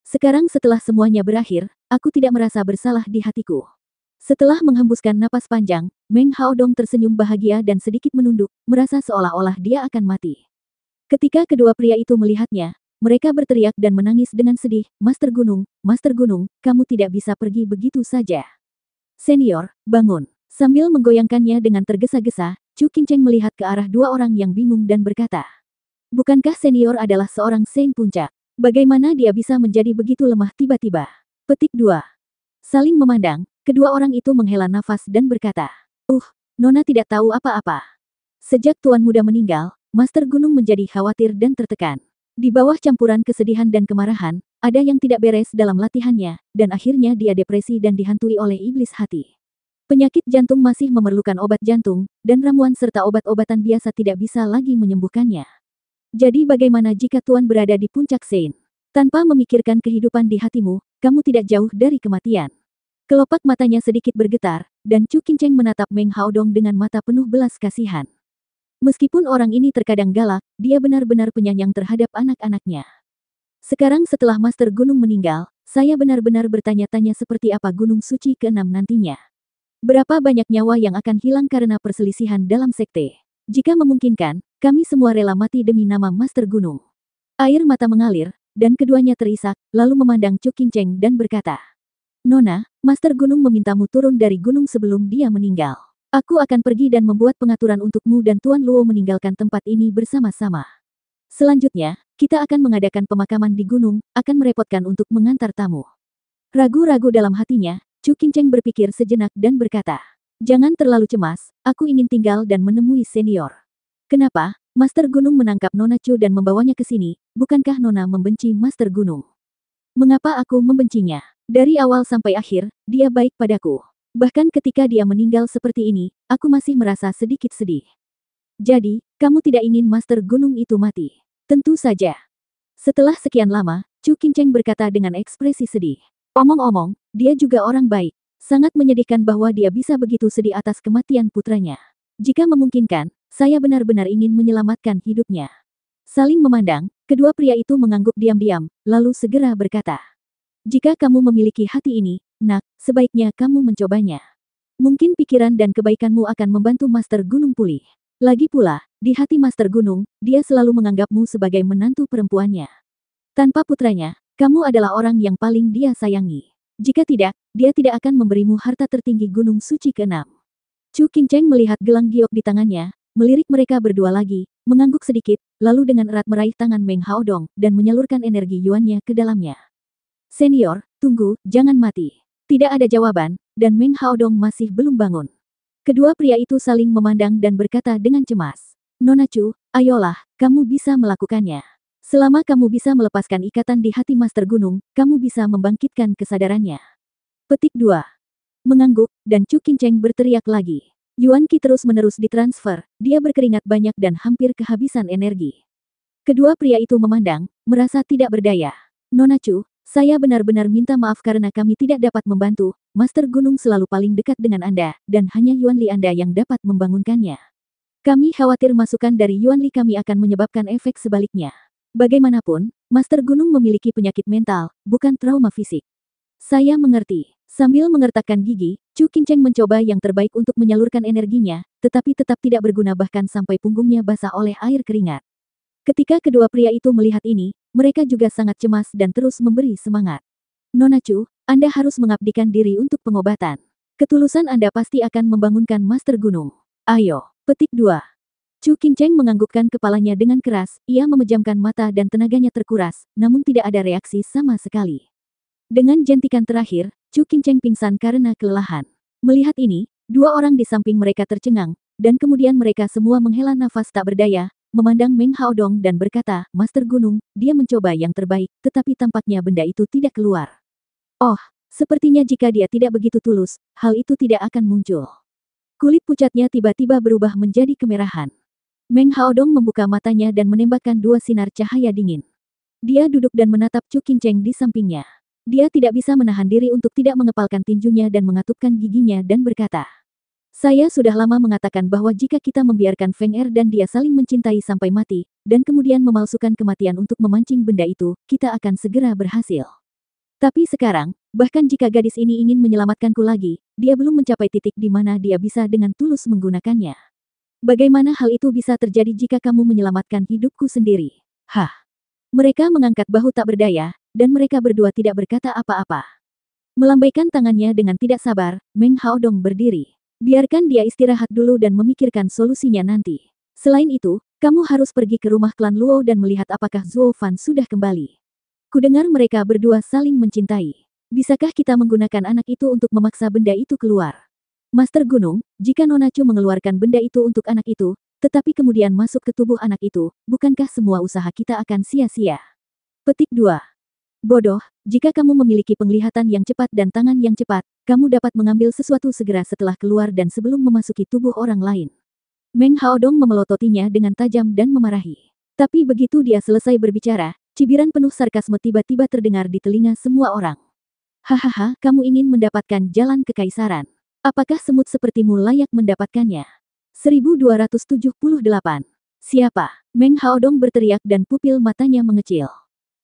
Sekarang setelah semuanya berakhir, aku tidak merasa bersalah di hatiku. Setelah menghembuskan napas panjang, Meng Haodong tersenyum bahagia dan sedikit menunduk, merasa seolah-olah dia akan mati. Ketika kedua pria itu melihatnya, mereka berteriak dan menangis dengan sedih, Master Gunung, kamu tidak bisa pergi begitu saja. Senior, bangun. Sambil menggoyangkannya dengan tergesa-gesa, Chu Qingcheng melihat ke arah dua orang yang bingung dan berkata. Bukankah senior adalah seorang Sein puncak? Bagaimana dia bisa menjadi begitu lemah tiba-tiba? Petik 2. Saling memandang, kedua orang itu menghela nafas dan berkata. Nona tidak tahu apa-apa. Sejak Tuan Muda meninggal, Master Gunung menjadi khawatir dan tertekan. Di bawah campuran kesedihan dan kemarahan, ada yang tidak beres dalam latihannya, dan akhirnya dia depresi dan dihantui oleh iblis hati. Penyakit jantung masih memerlukan obat jantung, dan ramuan serta obat-obatan biasa tidak bisa lagi menyembuhkannya. Jadi bagaimana jika Tuan berada di puncak Sein? Tanpa memikirkan kehidupan di hatimu, kamu tidak jauh dari kematian. Kelopak matanya sedikit bergetar, dan Chu Qingcheng menatap Meng Haodong dengan mata penuh belas kasihan. Meskipun orang ini terkadang galak, dia benar-benar penyayang terhadap anak-anaknya. Sekarang setelah Master Gunung meninggal, saya benar-benar bertanya-tanya seperti apa Gunung Suci ke-6 nantinya. Berapa banyak nyawa yang akan hilang karena perselisihan dalam sekte? Jika memungkinkan, kami semua rela mati demi nama Master Gunung. Air mata mengalir, dan keduanya terisak, lalu memandang Chu Qingcheng dan berkata. Nona, Master Gunung memintamu turun dari gunung sebelum dia meninggal. Aku akan pergi dan membuat pengaturan untukmu dan Tuan Luo meninggalkan tempat ini bersama-sama. Selanjutnya, kita akan mengadakan pemakaman di gunung, akan merepotkan untuk mengantar tamu. Ragu-ragu dalam hatinya, Chu Qingcheng berpikir sejenak dan berkata. Jangan terlalu cemas, aku ingin tinggal dan menemui senior. Kenapa? Master Gunung menangkap Nona Chu dan membawanya ke sini, bukankah Nona membenci Master Gunung? Mengapa aku membencinya? Dari awal sampai akhir, dia baik padaku. Bahkan ketika dia meninggal seperti ini, aku masih merasa sedikit sedih. Jadi, kamu tidak ingin Master Gunung itu mati? Tentu saja. Setelah sekian lama, Chu Qingcheng berkata dengan ekspresi sedih. Omong-omong, dia juga orang baik. Sangat menyedihkan bahwa dia bisa begitu sedih atas kematian putranya. Jika memungkinkan, saya benar-benar ingin menyelamatkan hidupnya. Saling memandang, kedua pria itu mengangguk diam-diam, lalu segera berkata. Jika kamu memiliki hati ini, nak, sebaiknya kamu mencobanya. Mungkin pikiran dan kebaikanmu akan membantu Master Gunung pulih. Lagi pula, di hati Master Gunung, dia selalu menganggapmu sebagai menantu perempuannya. Tanpa putranya, kamu adalah orang yang paling dia sayangi. Jika tidak, dia tidak akan memberimu harta tertinggi Gunung Suci ke-6. Chu Qingcheng melihat gelang giok di tangannya, melirik mereka berdua lagi, mengangguk sedikit, lalu dengan erat meraih tangan Meng Haodong, dan menyalurkan energi yuannya ke dalamnya. Senior, tunggu, jangan mati. Tidak ada jawaban, dan Meng Haodong masih belum bangun. Kedua pria itu saling memandang dan berkata dengan cemas. Nona Chu, ayolah, kamu bisa melakukannya. Selama kamu bisa melepaskan ikatan di hati Master Gunung, kamu bisa membangkitkan kesadarannya. Petik 2. Mengangguk, dan Chu Qingcheng berteriak lagi. Yuan Qi terus-menerus ditransfer, dia berkeringat banyak dan hampir kehabisan energi. Kedua pria itu memandang, merasa tidak berdaya. Nona Chu, saya benar-benar minta maaf karena kami tidak dapat membantu. Master Gunung selalu paling dekat dengan Anda, dan hanya Yuan Li Anda yang dapat membangunkannya. Kami khawatir masukan dari Yuan Li kami akan menyebabkan efek sebaliknya. Bagaimanapun, Master Gunung memiliki penyakit mental, bukan trauma fisik. Saya mengerti. Sambil mengertakkan gigi, Chu Qingcheng mencoba yang terbaik untuk menyalurkan energinya, tetapi tetap tidak berguna bahkan sampai punggungnya basah oleh air keringat. Ketika kedua pria itu melihat ini, mereka juga sangat cemas dan terus memberi semangat. Nona Chu, Anda harus mengabdikan diri untuk pengobatan. Ketulusan Anda pasti akan membangunkan Master Gunung. Ayo. Petik 2. Chu Qingcheng menganggukkan kepalanya dengan keras, ia memejamkan mata dan tenaganya terkuras, namun tidak ada reaksi sama sekali. Dengan jentikan terakhir, Chu Qingcheng pingsan karena kelelahan. Melihat ini, dua orang di samping mereka tercengang, dan kemudian mereka semua menghela nafas tak berdaya, memandang Meng Haodong dan berkata, Master Gunung, dia mencoba yang terbaik, tetapi tampaknya benda itu tidak keluar. Oh, sepertinya jika dia tidak begitu tulus, hal itu tidak akan muncul. Kulit pucatnya tiba-tiba berubah menjadi kemerahan. Meng Haodong membuka matanya dan menembakkan dua sinar cahaya dingin. Dia duduk dan menatap Chu Qingcheng di sampingnya. Dia tidak bisa menahan diri untuk tidak mengepalkan tinjunya dan mengatupkan giginya dan berkata, saya sudah lama mengatakan bahwa jika kita membiarkan Feng Er dan dia saling mencintai sampai mati, dan kemudian memalsukan kematian untuk memancing benda itu, kita akan segera berhasil. Tapi sekarang, bahkan jika gadis ini ingin menyelamatkanku lagi, dia belum mencapai titik di mana dia bisa dengan tulus menggunakannya. Bagaimana hal itu bisa terjadi jika kamu menyelamatkan hidupku sendiri? Hah? Mereka mengangkat bahu tak berdaya, dan mereka berdua tidak berkata apa-apa. Melambaikan tangannya dengan tidak sabar, Meng Haodong berdiri. Biarkan dia istirahat dulu dan memikirkan solusinya nanti. Selain itu, kamu harus pergi ke rumah klan Luo dan melihat apakah Zuo Fan sudah kembali. Kudengar mereka berdua saling mencintai. Bisakah kita menggunakan anak itu untuk memaksa benda itu keluar? Master Gunung, jika Nona Chu mengeluarkan benda itu untuk anak itu, tetapi kemudian masuk ke tubuh anak itu, bukankah semua usaha kita akan sia-sia? Petik 2. Bodoh, jika kamu memiliki penglihatan yang cepat dan tangan yang cepat, kamu dapat mengambil sesuatu segera setelah keluar dan sebelum memasuki tubuh orang lain. Meng Haodong memelototinya dengan tajam dan memarahi. Tapi begitu dia selesai berbicara, cibiran penuh sarkasme tiba-tiba terdengar di telinga semua orang. Hahaha, kamu ingin mendapatkan jalan kekaisaran. Apakah semut sepertimu layak mendapatkannya? 1278. Siapa? Meng Haodong berteriak dan pupil matanya mengecil.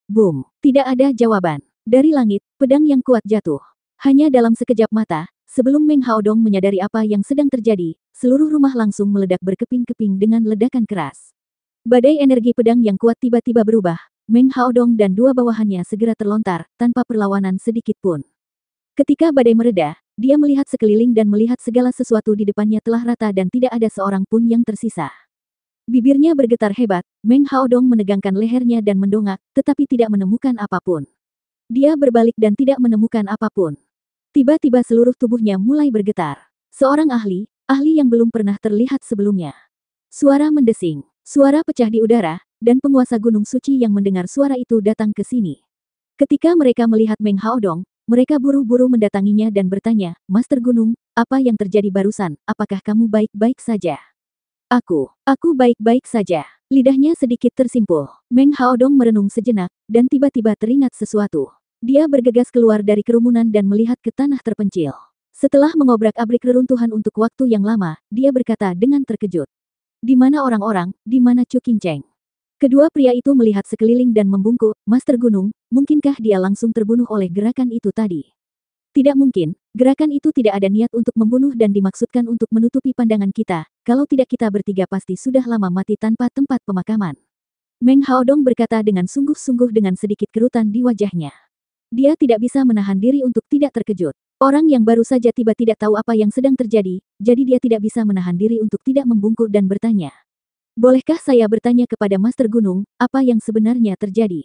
Boom! Tidak ada jawaban. Dari langit, pedang yang kuat jatuh. Hanya dalam sekejap mata, sebelum Meng Haodong menyadari apa yang sedang terjadi, seluruh rumah langsung meledak berkeping-keping dengan ledakan keras. Badai energi pedang yang kuat tiba-tiba berubah, Meng Haodong dan dua bawahannya segera terlontar, tanpa perlawanan sedikit pun. Ketika badai mereda, dia melihat sekeliling dan melihat segala sesuatu di depannya telah rata dan tidak ada seorang pun yang tersisa. Bibirnya bergetar hebat, Meng Haodong menegangkan lehernya dan mendongak, tetapi tidak menemukan apapun. Dia berbalik dan tidak menemukan apapun. Tiba-tiba seluruh tubuhnya mulai bergetar. Seorang ahli yang belum pernah terlihat sebelumnya. Suara mendesing, suara pecah di udara, dan penguasa Gunung Suci yang mendengar suara itu datang ke sini. Ketika mereka melihat Meng Haodong, mereka buru-buru mendatanginya dan bertanya, Master Gunung, apa yang terjadi barusan? Apakah kamu baik-baik saja? Aku baik-baik saja. Lidahnya sedikit tersimpul. Meng Haodong merenung sejenak, dan tiba-tiba teringat sesuatu. Dia bergegas keluar dari kerumunan dan melihat ke tanah terpencil. Setelah mengobrak-abrik reruntuhan untuk waktu yang lama, dia berkata dengan terkejut. Di mana orang-orang, di mana Chu Qingcheng? Kedua pria itu melihat sekeliling dan membungkuk, Master Gunung, mungkinkah dia langsung terbunuh oleh gerakan itu tadi? Tidak mungkin, gerakan itu tidak ada niat untuk membunuh dan dimaksudkan untuk menutupi pandangan kita, kalau tidak kita bertiga pasti sudah lama mati tanpa tempat pemakaman. Meng Haodong berkata dengan sungguh-sungguh dengan sedikit kerutan di wajahnya. Dia tidak bisa menahan diri untuk tidak terkejut. Orang yang baru saja tiba tidak tahu apa yang sedang terjadi, jadi dia tidak bisa menahan diri untuk tidak membungkuk dan bertanya. Bolehkah saya bertanya kepada Master Gunung, apa yang sebenarnya terjadi?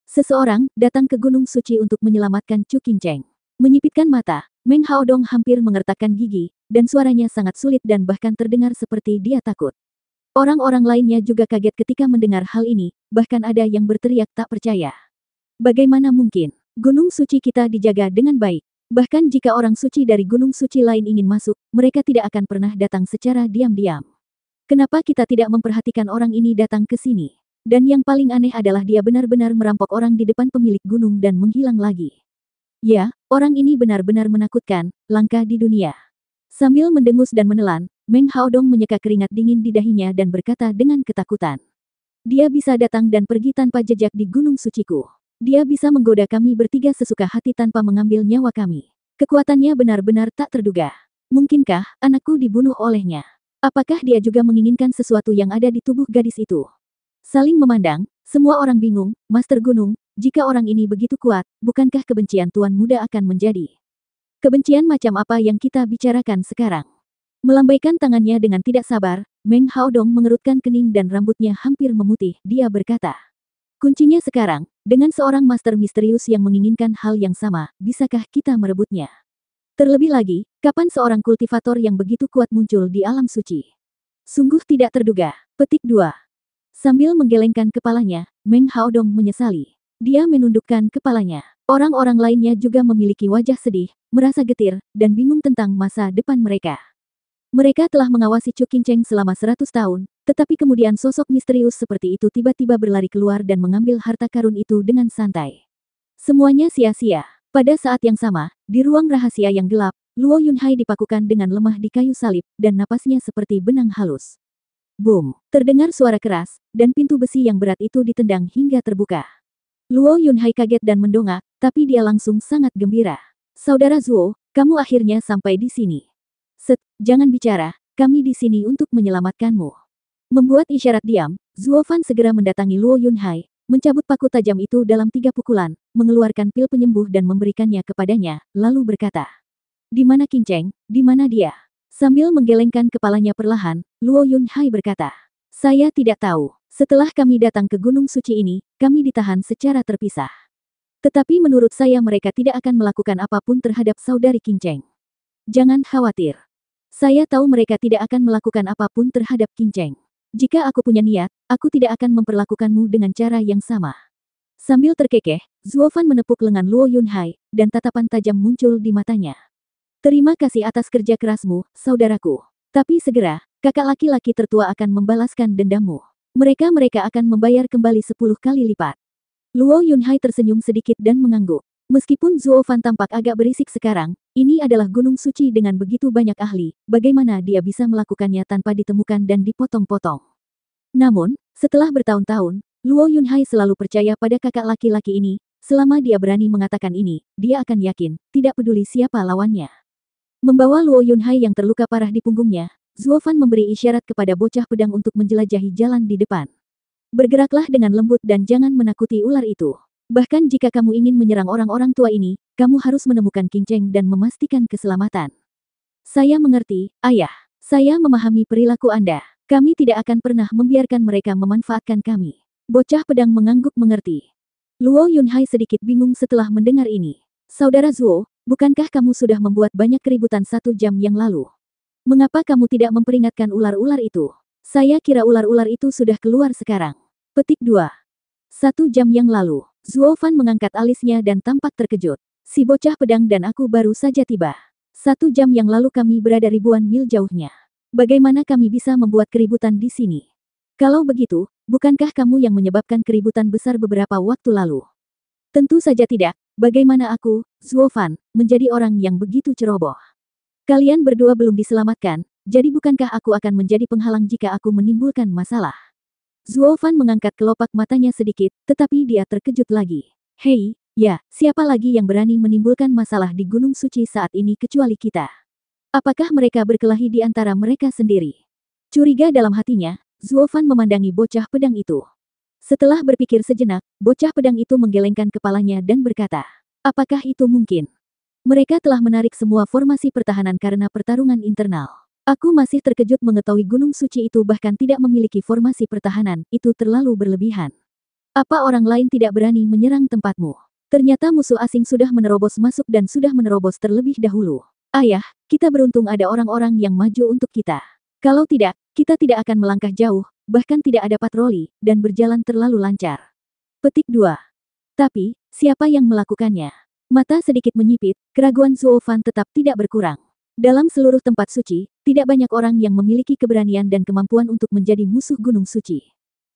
Seseorang datang ke Gunung Suci untuk menyelamatkan Chu Qingcheng. Menyipitkan mata, Meng Haodong hampir mengertakkan gigi, dan suaranya sangat sulit dan bahkan terdengar seperti dia takut. Orang-orang lainnya juga kaget ketika mendengar hal ini, bahkan ada yang berteriak tak percaya. Bagaimana mungkin? Gunung Suci kita dijaga dengan baik. Bahkan jika orang suci dari gunung suci lain ingin masuk, mereka tidak akan pernah datang secara diam-diam. Kenapa kita tidak memperhatikan orang ini datang ke sini? Dan yang paling aneh adalah dia benar-benar merampok orang di depan pemilik gunung dan menghilang lagi. Ya, orang ini benar-benar menakutkan, langka di dunia. Sambil mendengus dan menelan, Meng Haodong menyeka keringat dingin di dahinya dan berkata dengan ketakutan. Dia bisa datang dan pergi tanpa jejak di gunung suciku. Dia bisa menggoda kami bertiga sesuka hati tanpa mengambil nyawa kami. Kekuatannya benar-benar tak terduga. Mungkinkah anakku dibunuh olehnya? Apakah dia juga menginginkan sesuatu yang ada di tubuh gadis itu? Saling memandang, semua orang bingung, Master Gunung, jika orang ini begitu kuat, bukankah kebencian Tuan Muda akan menjadi? Kebencian macam apa yang kita bicarakan sekarang? Melambaikan tangannya dengan tidak sabar, Meng Haodong mengerutkan kening dan rambutnya hampir memutih, dia berkata. Kuncinya sekarang, dengan seorang master misterius yang menginginkan hal yang sama, bisakah kita merebutnya? Terlebih lagi, kapan seorang kultivator yang begitu kuat muncul di alam suci? Sungguh tidak terduga. Petik 2. Sambil menggelengkan kepalanya, Meng Haodong menyesali. Dia menundukkan kepalanya. Orang-orang lainnya juga memiliki wajah sedih, merasa getir, dan bingung tentang masa depan mereka. Mereka telah mengawasi Chu Qingcheng selama 100 tahun, tetapi kemudian sosok misterius seperti itu tiba-tiba berlari keluar dan mengambil harta karun itu dengan santai. Semuanya sia-sia. Pada saat yang sama, di ruang rahasia yang gelap, Luo Yunhai dipakukan dengan lemah di kayu salib, dan napasnya seperti benang halus. Boom! Terdengar suara keras, dan pintu besi yang berat itu ditendang hingga terbuka. Luo Yunhai kaget dan mendongak, tapi dia langsung sangat gembira. Saudara Zuo, kamu akhirnya sampai di sini. Jangan bicara, kami di sini untuk menyelamatkanmu. Membuat isyarat diam, Zuo Fan segera mendatangi Luo Yunhai, mencabut paku tajam itu dalam 3 pukulan, mengeluarkan pil penyembuh dan memberikannya kepadanya, lalu berkata. Di mana Qingcheng? Di mana dia? Sambil menggelengkan kepalanya perlahan, Luo Yunhai berkata. Saya tidak tahu. Setelah kami datang ke Gunung Suci ini, kami ditahan secara terpisah. Tetapi menurut saya mereka tidak akan melakukan apapun terhadap saudari Qingcheng. Jangan khawatir. Saya tahu mereka tidak akan melakukan apapun terhadap Qingcheng. Jika aku punya niat, aku tidak akan memperlakukanmu dengan cara yang sama. Sambil terkekeh, Zuo Fan menepuk lengan Luo Yunhai, dan tatapan tajam muncul di matanya. Terima kasih atas kerja kerasmu, saudaraku. Tapi segera, kakak laki-laki tertua akan membalaskan dendammu. Mereka akan membayar kembali 10 kali lipat. Luo Yunhai tersenyum sedikit dan mengangguk. Meskipun Zuo Fan tampak agak berisik sekarang, ini adalah gunung suci dengan begitu banyak ahli, bagaimana dia bisa melakukannya tanpa ditemukan dan dipotong-potong. Namun, setelah bertahun-tahun, Luo Yunhai selalu percaya pada kakak laki-laki ini, selama dia berani mengatakan ini, dia akan yakin, tidak peduli siapa lawannya. Membawa Luo Yunhai yang terluka parah di punggungnya, Zuo Fan memberi isyarat kepada bocah pedang untuk menjelajahi jalan di depan. Bergeraklah dengan lembut dan jangan menakuti ular itu. Bahkan jika kamu ingin menyerang orang-orang tua ini, kamu harus menemukan Qingcheng dan memastikan keselamatan. Saya mengerti, ayah. Saya memahami perilaku Anda. Kami tidak akan pernah membiarkan mereka memanfaatkan kami. Bocah pedang mengangguk mengerti. Luo Yunhai sedikit bingung setelah mendengar ini. Saudara Zuo, bukankah kamu sudah membuat banyak keributan 1 jam yang lalu? Mengapa kamu tidak memperingatkan ular-ular itu? Saya kira ular-ular itu sudah keluar sekarang. Petik 2. 1 jam yang lalu, Zuo Fan mengangkat alisnya dan tampak terkejut. Si bocah pedang dan aku baru saja tiba. 1 jam yang lalu kami berada ribuan mil jauhnya. Bagaimana kami bisa membuat keributan di sini? Kalau begitu, bukankah kamu yang menyebabkan keributan besar beberapa waktu lalu? Tentu saja tidak. Bagaimana aku, Zuo Fan, menjadi orang yang begitu ceroboh? Kalian berdua belum diselamatkan, jadi bukankah aku akan menjadi penghalang jika aku menimbulkan masalah? Zuo Fan mengangkat kelopak matanya sedikit, tetapi dia terkejut lagi. Hei, ya, siapa lagi yang berani menimbulkan masalah di Gunung Suci saat ini kecuali kita? Apakah mereka berkelahi di antara mereka sendiri? Curiga dalam hatinya, Zuo Fan memandangi bocah pedang itu. Setelah berpikir sejenak, bocah pedang itu menggelengkan kepalanya dan berkata, apakah itu mungkin? Mereka telah menarik semua formasi pertahanan karena pertarungan internal. Aku masih terkejut mengetahui Gunung Suci itu bahkan tidak memiliki formasi pertahanan, itu terlalu berlebihan. Apa orang lain tidak berani menyerang tempatmu? Ternyata musuh asing sudah menerobos masuk dan sudah menerobos terlebih dahulu. Ayah, kita beruntung ada orang-orang yang maju untuk kita. Kalau tidak, kita tidak akan melangkah jauh, bahkan tidak ada patroli, dan berjalan terlalu lancar. Petik 2. Tapi, siapa yang melakukannya? Mata sedikit menyipit, keraguan Zuo Fan tetap tidak berkurang. Dalam seluruh tempat suci, tidak banyak orang yang memiliki keberanian dan kemampuan untuk menjadi musuh Gunung Suci.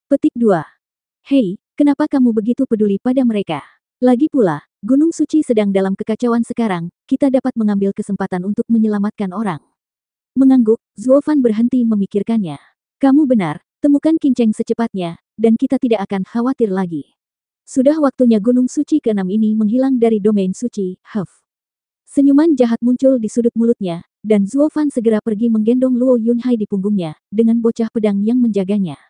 Petik 2. Hei, kenapa kamu begitu peduli pada mereka? Lagi pula, Gunung Suci sedang dalam kekacauan sekarang, kita dapat mengambil kesempatan untuk menyelamatkan orang. Mengangguk, Zuo Fan berhenti memikirkannya. Kamu benar, temukan Qin Cheng secepatnya, dan kita tidak akan khawatir lagi. Sudah waktunya Gunung Suci ke-6 ini menghilang dari domain suci, Huff. Senyuman jahat muncul di sudut mulutnya, dan Zuo Fan segera pergi menggendong Luo Yunhai di punggungnya, dengan bocah pedang yang menjaganya.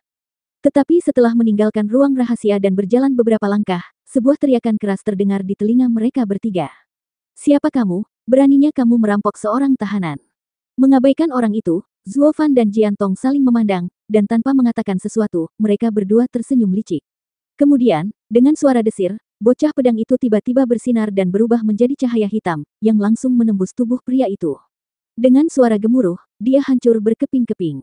Tetapi setelah meninggalkan ruang rahasia dan berjalan beberapa langkah, sebuah teriakan keras terdengar di telinga mereka bertiga. Siapa kamu? Beraninya kamu merampok seorang tahanan. Mengabaikan orang itu, Zuo Fan dan Jian Tong saling memandang, dan tanpa mengatakan sesuatu, mereka berdua tersenyum licik. Kemudian, dengan suara desir, bocah pedang itu tiba-tiba bersinar dan berubah menjadi cahaya hitam, yang langsung menembus tubuh pria itu. Dengan suara gemuruh, dia hancur berkeping-keping.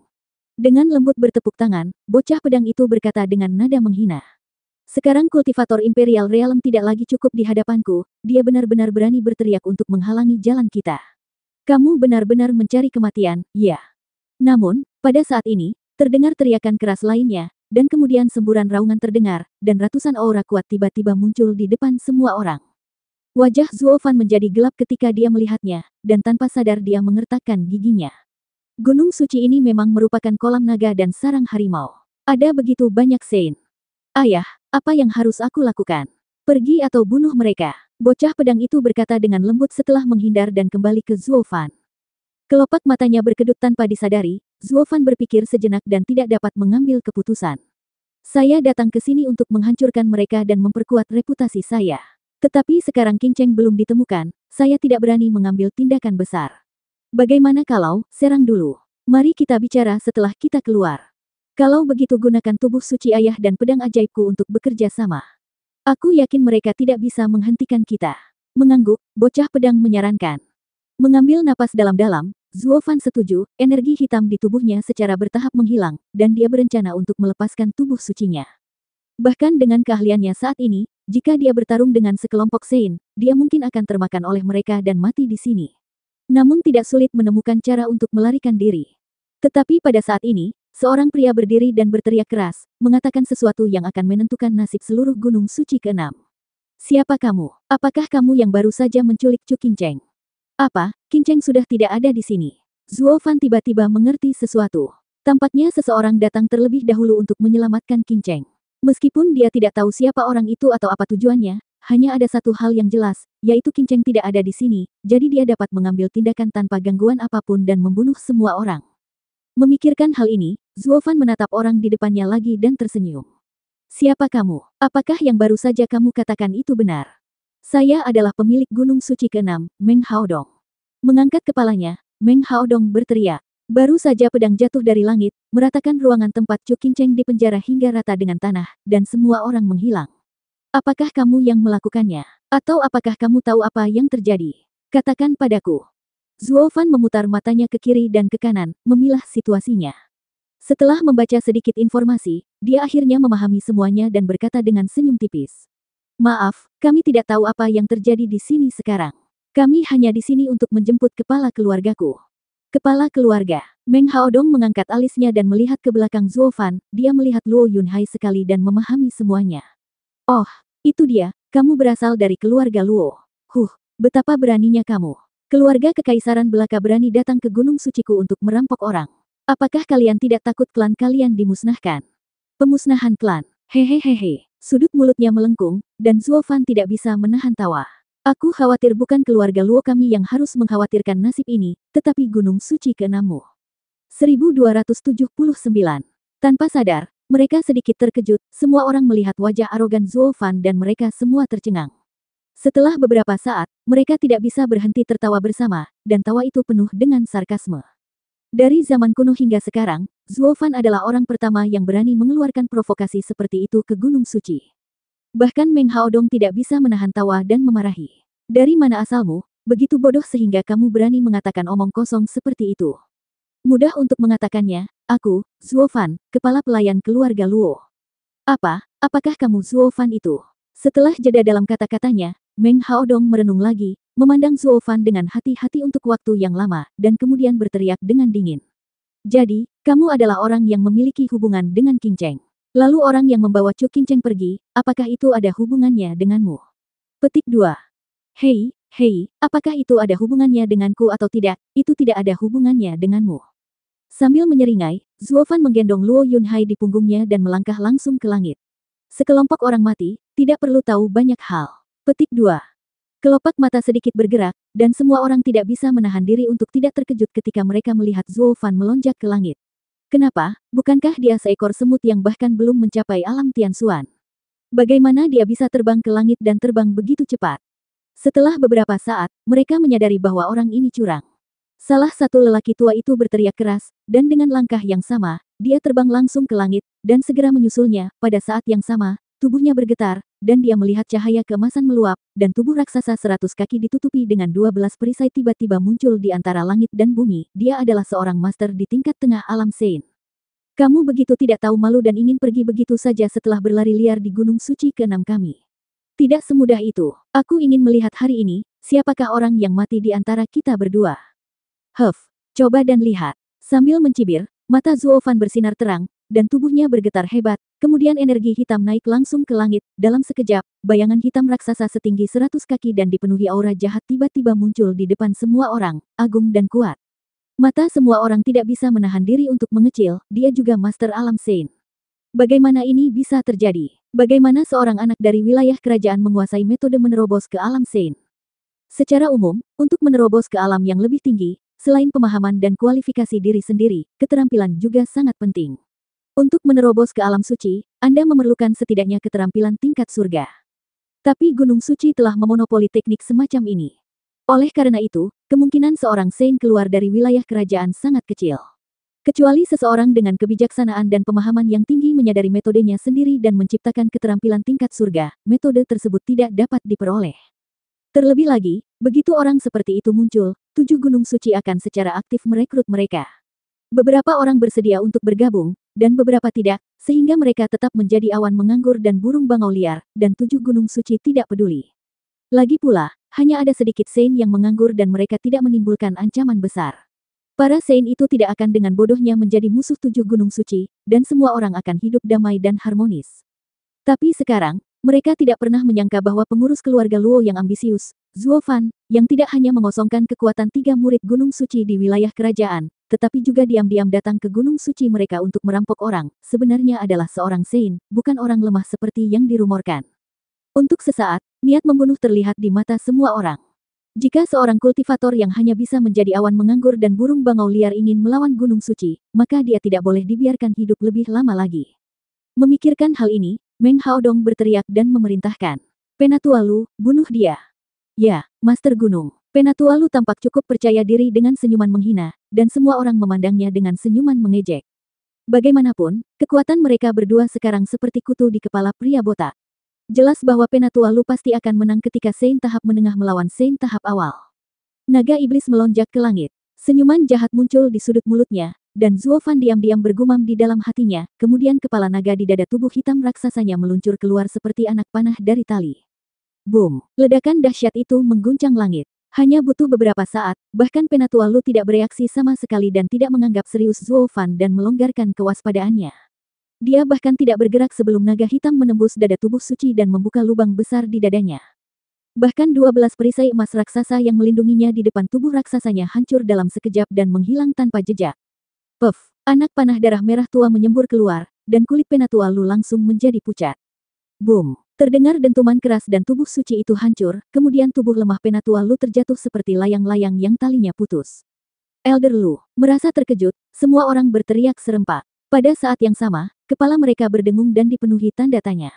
Dengan lembut bertepuk tangan, bocah pedang itu berkata dengan nada menghina. Sekarang kultivator Imperial Realm tidak lagi cukup di hadapanku, dia benar-benar berani berteriak untuk menghalangi jalan kita. Kamu benar-benar mencari kematian, ya. Namun, pada saat ini, terdengar teriakan keras lainnya, dan kemudian semburan raungan terdengar, dan ratusan aura kuat tiba-tiba muncul di depan semua orang. Wajah Zuo Fan menjadi gelap ketika dia melihatnya, dan tanpa sadar dia mengertakkan giginya. Gunung Suci ini memang merupakan kolam naga dan sarang harimau. Ada begitu banyak Sein. Ayah, apa yang harus aku lakukan? Pergi atau bunuh mereka? Bocah pedang itu berkata dengan lembut setelah menghindar dan kembali ke Zuo Fan. Kelopak matanya berkedut tanpa disadari, Zuo Fan berpikir sejenak dan tidak dapat mengambil keputusan. Saya datang ke sini untuk menghancurkan mereka dan memperkuat reputasi saya. Tetapi sekarang Qin Cheng belum ditemukan, saya tidak berani mengambil tindakan besar. Bagaimana kalau, serang dulu? Mari kita bicara setelah kita keluar. Kalau begitu gunakan tubuh suci ayah dan pedang ajaibku untuk bekerja sama. Aku yakin mereka tidak bisa menghentikan kita. Mengangguk, bocah pedang menyarankan. Mengambil napas dalam-dalam, Zuo Fan setuju, energi hitam di tubuhnya secara bertahap menghilang, dan dia berencana untuk melepaskan tubuh sucinya. Bahkan dengan keahliannya saat ini, jika dia bertarung dengan sekelompok Sein, dia mungkin akan termakan oleh mereka dan mati di sini. Namun tidak sulit menemukan cara untuk melarikan diri. Tetapi pada saat ini, seorang pria berdiri dan berteriak keras, mengatakan sesuatu yang akan menentukan nasib seluruh Gunung Suci ke-6. Siapa kamu? Apakah kamu yang baru saja menculik Chu Qin Cheng? Apa, Qin Cheng sudah tidak ada di sini? Zuo Fan tiba-tiba mengerti sesuatu. Tampaknya seseorang datang terlebih dahulu untuk menyelamatkan Qin Cheng. Meskipun dia tidak tahu siapa orang itu atau apa tujuannya, hanya ada satu hal yang jelas, yaitu Qin Cheng tidak ada di sini, jadi dia dapat mengambil tindakan tanpa gangguan apapun dan membunuh semua orang. Memikirkan hal ini, Zuo Fan menatap orang di depannya lagi dan tersenyum. Siapa kamu? Apakah yang baru saja kamu katakan itu benar? Saya adalah pemilik Gunung Suci ke-6, Meng Haodong. Mengangkat kepalanya, Meng Haodong berteriak. Baru saja pedang jatuh dari langit, meratakan ruangan tempat Chu Qin Cheng di penjara hingga rata dengan tanah, dan semua orang menghilang. Apakah kamu yang melakukannya? Atau apakah kamu tahu apa yang terjadi? Katakan padaku. Zuo Fan memutar matanya ke kiri dan ke kanan, memilah situasinya. Setelah membaca sedikit informasi, dia akhirnya memahami semuanya dan berkata dengan senyum tipis. Maaf, kami tidak tahu apa yang terjadi di sini sekarang. Kami hanya di sini untuk menjemput kepala keluargaku. Kepala keluarga. Meng Haodong mengangkat alisnya dan melihat ke belakang Zuo Fan, dia melihat Luo Yunhai sekali dan memahami semuanya. Oh, itu dia, kamu berasal dari keluarga Luo. Betapa beraninya kamu. Keluarga Kekaisaran Belaka berani datang ke Gunung Suciku untuk merampok orang. Apakah kalian tidak takut klan kalian dimusnahkan? Pemusnahan klan. Hehehehe. Sudut mulutnya melengkung, dan Zuo Fan tidak bisa menahan tawa. Aku khawatir bukan keluarga Luo kami yang harus mengkhawatirkan nasib ini, tetapi Gunung Suci ke-6-mu. 1279. Tanpa sadar, mereka sedikit terkejut, semua orang melihat wajah arogan Zuo Fan dan mereka semua tercengang. Setelah beberapa saat, mereka tidak bisa berhenti tertawa bersama, dan tawa itu penuh dengan sarkasme. Dari zaman kuno hingga sekarang, Zuo Fan adalah orang pertama yang berani mengeluarkan provokasi seperti itu ke Gunung Suci. Bahkan Meng Haodong tidak bisa menahan tawa dan memarahi. Dari mana asalmu, begitu bodoh sehingga kamu berani mengatakan omong kosong seperti itu? Mudah untuk mengatakannya, aku, Zuo Fan, kepala pelayan keluarga Luo. Apakah kamu Zuo Fan itu? Setelah jeda dalam kata-katanya, Meng Haodong merenung lagi, memandang Zuo Fan dengan hati-hati untuk waktu yang lama, dan kemudian berteriak dengan dingin. Jadi, kamu adalah orang yang memiliki hubungan dengan Qin Cheng. Lalu orang yang membawa Chu Qin Cheng pergi, apakah itu ada hubungannya denganmu? Petik 2. Hei, apakah itu ada hubungannya denganku atau tidak? Itu tidak ada hubungannya denganmu. Sambil menyeringai, Zuo Fan menggendong Luo Yunhai di punggungnya dan melangkah langsung ke langit. Sekelompok orang mati, tidak perlu tahu banyak hal. Petik 2. Kelopak mata sedikit bergerak, dan semua orang tidak bisa menahan diri untuk tidak terkejut ketika mereka melihat Zuo Fan melonjak ke langit. Kenapa? Bukankah dia seekor semut yang bahkan belum mencapai alam Tianxuan? Bagaimana dia bisa terbang ke langit dan terbang begitu cepat? Setelah beberapa saat, mereka menyadari bahwa orang ini curang. Salah satu lelaki tua itu berteriak keras, dan dengan langkah yang sama, dia terbang langsung ke langit, dan segera menyusulnya. Pada saat yang sama, tubuhnya bergetar, dan dia melihat cahaya keemasan meluap, dan tubuh raksasa 100 kaki ditutupi dengan 12 perisai tiba-tiba muncul di antara langit dan bumi. Dia adalah seorang master di tingkat tengah alam Sein. Kamu begitu tidak tahu malu dan ingin pergi begitu saja setelah berlari liar di Gunung Suci ke-6 kami. Tidak semudah itu. Aku ingin melihat hari ini, siapakah orang yang mati di antara kita berdua. Coba dan lihat. Sambil mencibir, mata Zuo Fan bersinar terang, dan tubuhnya bergetar hebat, kemudian energi hitam naik langsung ke langit. Dalam sekejap, bayangan hitam raksasa setinggi 100 kaki dan dipenuhi aura jahat tiba-tiba muncul di depan semua orang, agung dan kuat. Mata semua orang tidak bisa menahan diri untuk mengecil, dia juga Master Alam Sein. Bagaimana ini bisa terjadi? Bagaimana seorang anak dari wilayah kerajaan menguasai metode menerobos ke alam Sein? Secara umum, untuk menerobos ke alam yang lebih tinggi, selain pemahaman dan kualifikasi diri sendiri, keterampilan juga sangat penting. Untuk menerobos ke alam suci, Anda memerlukan setidaknya keterampilan tingkat surga. Tapi Gunung Suci telah memonopoli teknik semacam ini. Oleh karena itu, kemungkinan seorang Sein keluar dari wilayah kerajaan sangat kecil. Kecuali seseorang dengan kebijaksanaan dan pemahaman yang tinggi menyadari metodenya sendiri dan menciptakan keterampilan tingkat surga, metode tersebut tidak dapat diperoleh. Terlebih lagi, begitu orang seperti itu muncul, 7 Gunung Suci akan secara aktif merekrut mereka. Beberapa orang bersedia untuk bergabung, dan beberapa tidak, sehingga mereka tetap menjadi awan menganggur dan burung bangau liar, dan 7 Gunung Suci tidak peduli. Lagi pula, hanya ada sedikit Sein yang menganggur dan mereka tidak menimbulkan ancaman besar. Para Sein itu tidak akan dengan bodohnya menjadi musuh 7 Gunung Suci, dan semua orang akan hidup damai dan harmonis. Tapi sekarang, mereka tidak pernah menyangka bahwa pengurus keluarga Luo yang ambisius, Zuo Fan, yang tidak hanya mengosongkan kekuatan 3 murid Gunung Suci di wilayah kerajaan, tetapi juga diam-diam datang ke Gunung Suci mereka untuk merampok orang, sebenarnya adalah seorang Sein, bukan orang lemah seperti yang dirumorkan. Untuk sesaat, niat membunuh terlihat di mata semua orang. Jika seorang kultivator yang hanya bisa menjadi awan menganggur dan burung bangau liar ingin melawan Gunung Suci, maka dia tidak boleh dibiarkan hidup lebih lama lagi. Memikirkan hal ini, Meng Haodong berteriak dan memerintahkan. Penatua Lu, bunuh dia. Ya, Master Gunung. Penatua Lu tampak cukup percaya diri dengan senyuman menghina, dan semua orang memandangnya dengan senyuman mengejek. Bagaimanapun, kekuatan mereka berdua sekarang seperti kutu di kepala pria botak. Jelas bahwa Penatua Lu pasti akan menang ketika Sein tahap menengah melawan Sein tahap awal. Naga iblis melonjak ke langit. Senyuman jahat muncul di sudut mulutnya, dan Zuo Fan diam-diam bergumam di dalam hatinya, kemudian kepala naga di dada tubuh hitam raksasanya meluncur keluar seperti anak panah dari tali. Boom! Ledakan dahsyat itu mengguncang langit. Hanya butuh beberapa saat, bahkan Penatua Lu tidak bereaksi sama sekali dan tidak menganggap serius Zuo Fan dan melonggarkan kewaspadaannya. Dia bahkan tidak bergerak sebelum naga hitam menembus dada tubuh suci dan membuka lubang besar di dadanya. Bahkan 12 perisai emas raksasa yang melindunginya di depan tubuh raksasanya hancur dalam sekejap dan menghilang tanpa jejak. Puff! Anak panah darah merah tua menyembur keluar, dan kulit Penatua Lu langsung menjadi pucat. Boom! Terdengar dentuman keras dan tubuh suci itu hancur, kemudian tubuh lemah Penatua Lu terjatuh seperti layang-layang yang talinya putus. Elder Lu merasa terkejut, semua orang berteriak serempak. Pada saat yang sama, kepala mereka berdengung dan dipenuhi tanda tanya.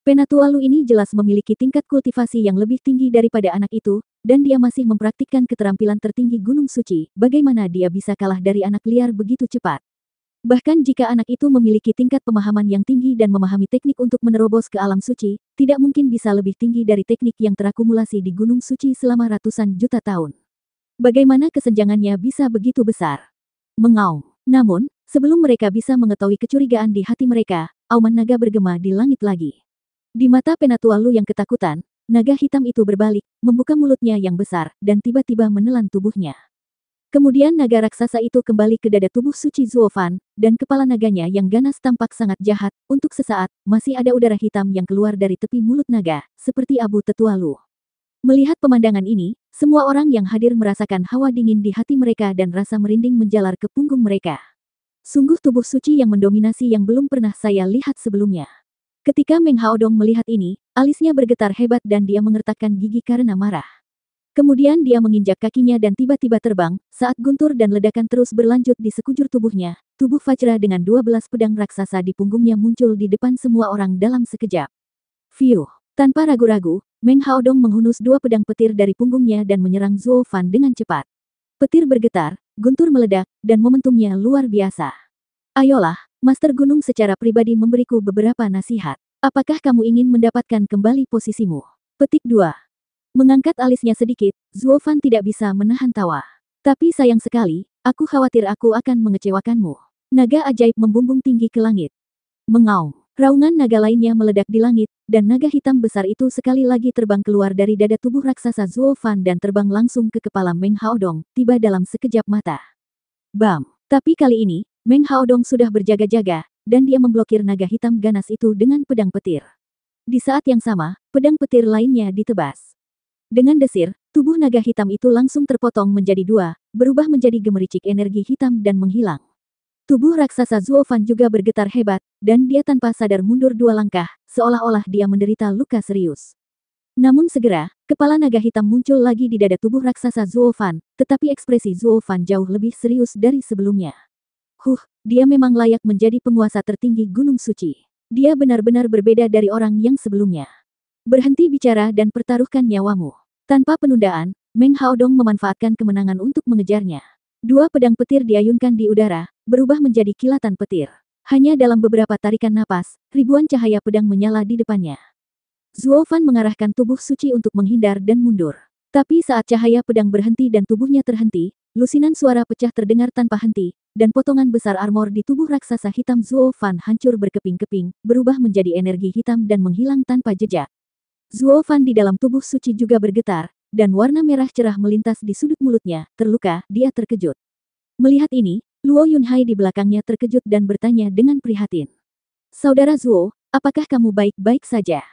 Penatua Lu ini jelas memiliki tingkat kultivasi yang lebih tinggi daripada anak itu, dan dia masih mempraktikkan keterampilan tertinggi Gunung Suci, bagaimana dia bisa kalah dari anak liar begitu cepat? Bahkan jika anak itu memiliki tingkat pemahaman yang tinggi dan memahami teknik untuk menerobos ke alam suci, tidak mungkin bisa lebih tinggi dari teknik yang terakumulasi di Gunung Suci selama ratusan juta tahun. Bagaimana kesenjangannya bisa begitu besar? Mengaum. Namun, sebelum mereka bisa mengetahui kecurigaan di hati mereka, auman naga bergema di langit lagi. Di mata Penatua Lu yang ketakutan, naga hitam itu berbalik, membuka mulutnya yang besar, dan tiba-tiba menelan tubuhnya. Kemudian naga raksasa itu kembali ke dada tubuh suci Zuo Fan, dan kepala naganya yang ganas tampak sangat jahat. Untuk sesaat, masih ada udara hitam yang keluar dari tepi mulut naga, seperti abu Tetua Lu. Melihat pemandangan ini, semua orang yang hadir merasakan hawa dingin di hati mereka dan rasa merinding menjalar ke punggung mereka. Sungguh tubuh suci yang mendominasi yang belum pernah saya lihat sebelumnya. Ketika Meng Haodong melihat ini, alisnya bergetar hebat dan dia mengertakkan gigi karena marah. Kemudian dia menginjak kakinya dan tiba-tiba terbang, saat guntur dan ledakan terus berlanjut di sekujur tubuhnya, tubuh Vajra dengan 12 pedang raksasa di punggungnya muncul di depan semua orang dalam sekejap. Fiuh! Tanpa ragu-ragu, Meng Haodong menghunus 2 pedang petir dari punggungnya dan menyerang Zuo Fan dengan cepat. Petir bergetar, guntur meledak, dan momentumnya luar biasa. Ayolah, Master Gunung secara pribadi memberiku beberapa nasihat. Apakah kamu ingin mendapatkan kembali posisimu? Petik 2. Mengangkat alisnya sedikit, Zuo Fan tidak bisa menahan tawa. Tapi sayang sekali, aku khawatir aku akan mengecewakanmu. Naga ajaib membumbung tinggi ke langit. Mengaum. Raungan naga lainnya meledak di langit, dan naga hitam besar itu sekali lagi terbang keluar dari dada tubuh raksasa Zuo Fan dan terbang langsung ke kepala Meng Haodong, tiba dalam sekejap mata. Bam! Tapi kali ini, Meng Haodong sudah berjaga-jaga, dan dia memblokir naga hitam ganas itu dengan pedang petir. Di saat yang sama, pedang petir lainnya ditebas. Dengan desir, tubuh naga hitam itu langsung terpotong menjadi 2, berubah menjadi gemericik energi hitam dan menghilang. Tubuh raksasa Zuo Fan juga bergetar hebat, dan dia tanpa sadar mundur 2 langkah, seolah-olah dia menderita luka serius. Namun segera, kepala naga hitam muncul lagi di dada tubuh raksasa Zuo Fan, tetapi ekspresi Zuo Fan jauh lebih serius dari sebelumnya. Dia memang layak menjadi penguasa tertinggi Gunung Suci. Dia benar-benar berbeda dari orang yang sebelumnya. Berhenti bicara dan pertaruhkan nyawamu. Tanpa penundaan, Meng Haodong memanfaatkan kemenangan untuk mengejarnya. 2 pedang petir diayunkan di udara, berubah menjadi kilatan petir. Hanya dalam beberapa tarikan napas, ribuan cahaya pedang menyala di depannya. Zuo Fan mengarahkan tubuh suci untuk menghindar dan mundur. Tapi saat cahaya pedang berhenti dan tubuhnya terhenti, lusinan suara pecah terdengar tanpa henti, dan potongan besar armor di tubuh raksasa hitam Zuo Fan hancur berkeping-keping, berubah menjadi energi hitam dan menghilang tanpa jejak. Zuo Fan di dalam tubuh suci juga bergetar, dan warna merah cerah melintas di sudut mulutnya. Terluka, dia terkejut. Melihat ini, Luo Yunhai di belakangnya terkejut dan bertanya dengan prihatin. Saudara Zuo, apakah kamu baik-baik saja?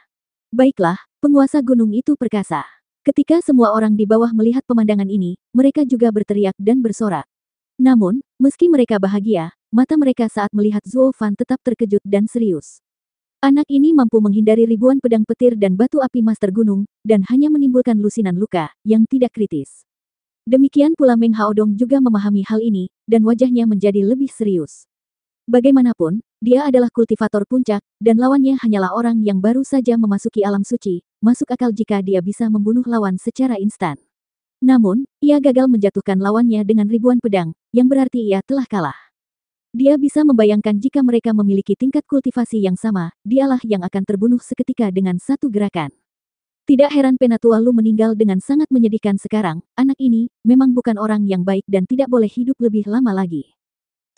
Baiklah, penguasa gunung itu perkasa. Ketika semua orang di bawah melihat pemandangan ini, mereka juga berteriak dan bersorak. Namun, meski mereka bahagia, mata mereka saat melihat Zuo Fan tetap terkejut dan serius. Anak ini mampu menghindari ribuan pedang petir dan batu api Master Gunung, dan hanya menimbulkan lusinan luka, yang tidak kritis. Demikian pula Meng Haodong juga memahami hal ini, dan wajahnya menjadi lebih serius. Bagaimanapun, dia adalah kultivator puncak, dan lawannya hanyalah orang yang baru saja memasuki alam suci, masuk akal jika dia bisa membunuh lawan secara instan. Namun, ia gagal menjatuhkan lawannya dengan ribuan pedang, yang berarti ia telah kalah. Dia bisa membayangkan jika mereka memiliki tingkat kultivasi yang sama, dialah yang akan terbunuh seketika dengan satu gerakan. Tidak heran Penatua Lu meninggal dengan sangat menyedihkan sekarang, anak ini memang bukan orang yang baik dan tidak boleh hidup lebih lama lagi.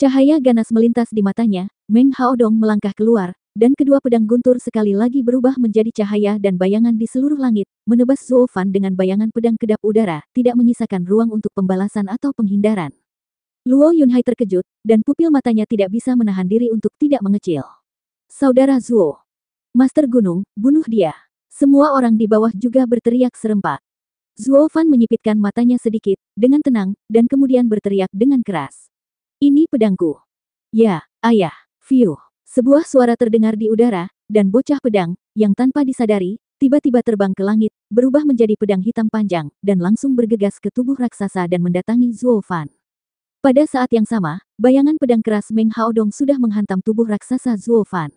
Cahaya ganas melintas di matanya, Meng Haodong melangkah keluar, dan kedua pedang guntur sekali lagi berubah menjadi cahaya dan bayangan di seluruh langit, menebas Zuo Fan dengan bayangan pedang kedap udara, tidak menyisakan ruang untuk pembalasan atau penghindaran. Luo Yunhai terkejut, dan pupil matanya tidak bisa menahan diri untuk tidak mengecil. Saudara Zuo, Master Gunung, bunuh dia. Semua orang di bawah juga berteriak serempak. Zuo Fan menyipitkan matanya sedikit, dengan tenang, dan kemudian berteriak dengan keras. Ini pedangku. Ya, ayah. Fiuh. Sebuah suara terdengar di udara, dan bocah pedang, yang tanpa disadari, tiba-tiba terbang ke langit, berubah menjadi pedang hitam panjang, dan langsung bergegas ke tubuh raksasa dan mendatangi Zuo Fan. Pada saat yang sama, bayangan pedang keras Meng Haodong sudah menghantam tubuh raksasa Zuo Fan.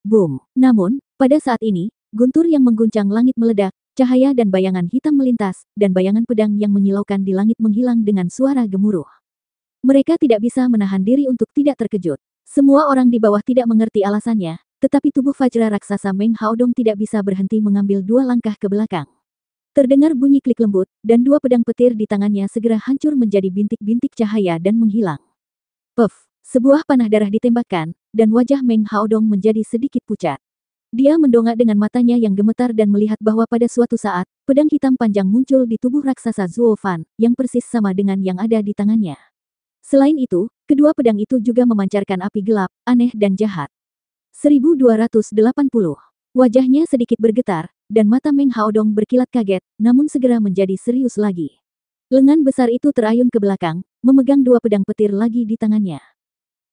Boom! Namun, pada saat ini, guntur yang mengguncang langit meledak, cahaya dan bayangan hitam melintas, dan bayangan pedang yang menyilaukan di langit menghilang dengan suara gemuruh. Mereka tidak bisa menahan diri untuk tidak terkejut. Semua orang di bawah tidak mengerti alasannya, tetapi tubuh Vajra raksasa Meng Haodong tidak bisa berhenti mengambil 2 langkah ke belakang. Terdengar bunyi klik lembut, dan 2 pedang petir di tangannya segera hancur menjadi bintik-bintik cahaya dan menghilang. Puff! Sebuah panah darah ditembakkan, dan wajah Meng Haodong menjadi sedikit pucat. Dia mendongak dengan matanya yang gemetar dan melihat bahwa pada suatu saat, pedang hitam panjang muncul di tubuh raksasa Zuo Fan, yang persis sama dengan yang ada di tangannya. Selain itu, kedua pedang itu juga memancarkan api gelap, aneh dan jahat. 1280. Wajahnya sedikit bergetar, dan mata Meng Haodong berkilat kaget, namun segera menjadi serius lagi. Lengan besar itu terayun ke belakang, memegang 2 pedang petir lagi di tangannya.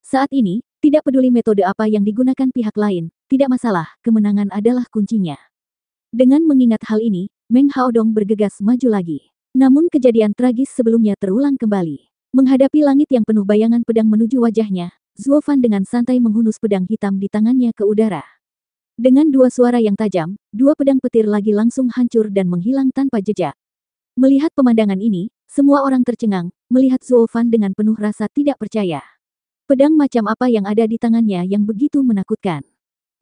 Saat ini, tidak peduli metode apa yang digunakan pihak lain, tidak masalah, kemenangan adalah kuncinya. Dengan mengingat hal ini, Meng Haodong bergegas maju lagi. Namun kejadian tragis sebelumnya terulang kembali. Menghadapi langit yang penuh bayangan pedang menuju wajahnya, Zuo Fan dengan santai menghunus pedang hitam di tangannya ke udara. Dengan 2 suara yang tajam, 2 pedang petir lagi langsung hancur dan menghilang tanpa jejak. Melihat pemandangan ini, semua orang tercengang, melihat Zuo Fan dengan penuh rasa tidak percaya. Pedang macam apa yang ada di tangannya yang begitu menakutkan?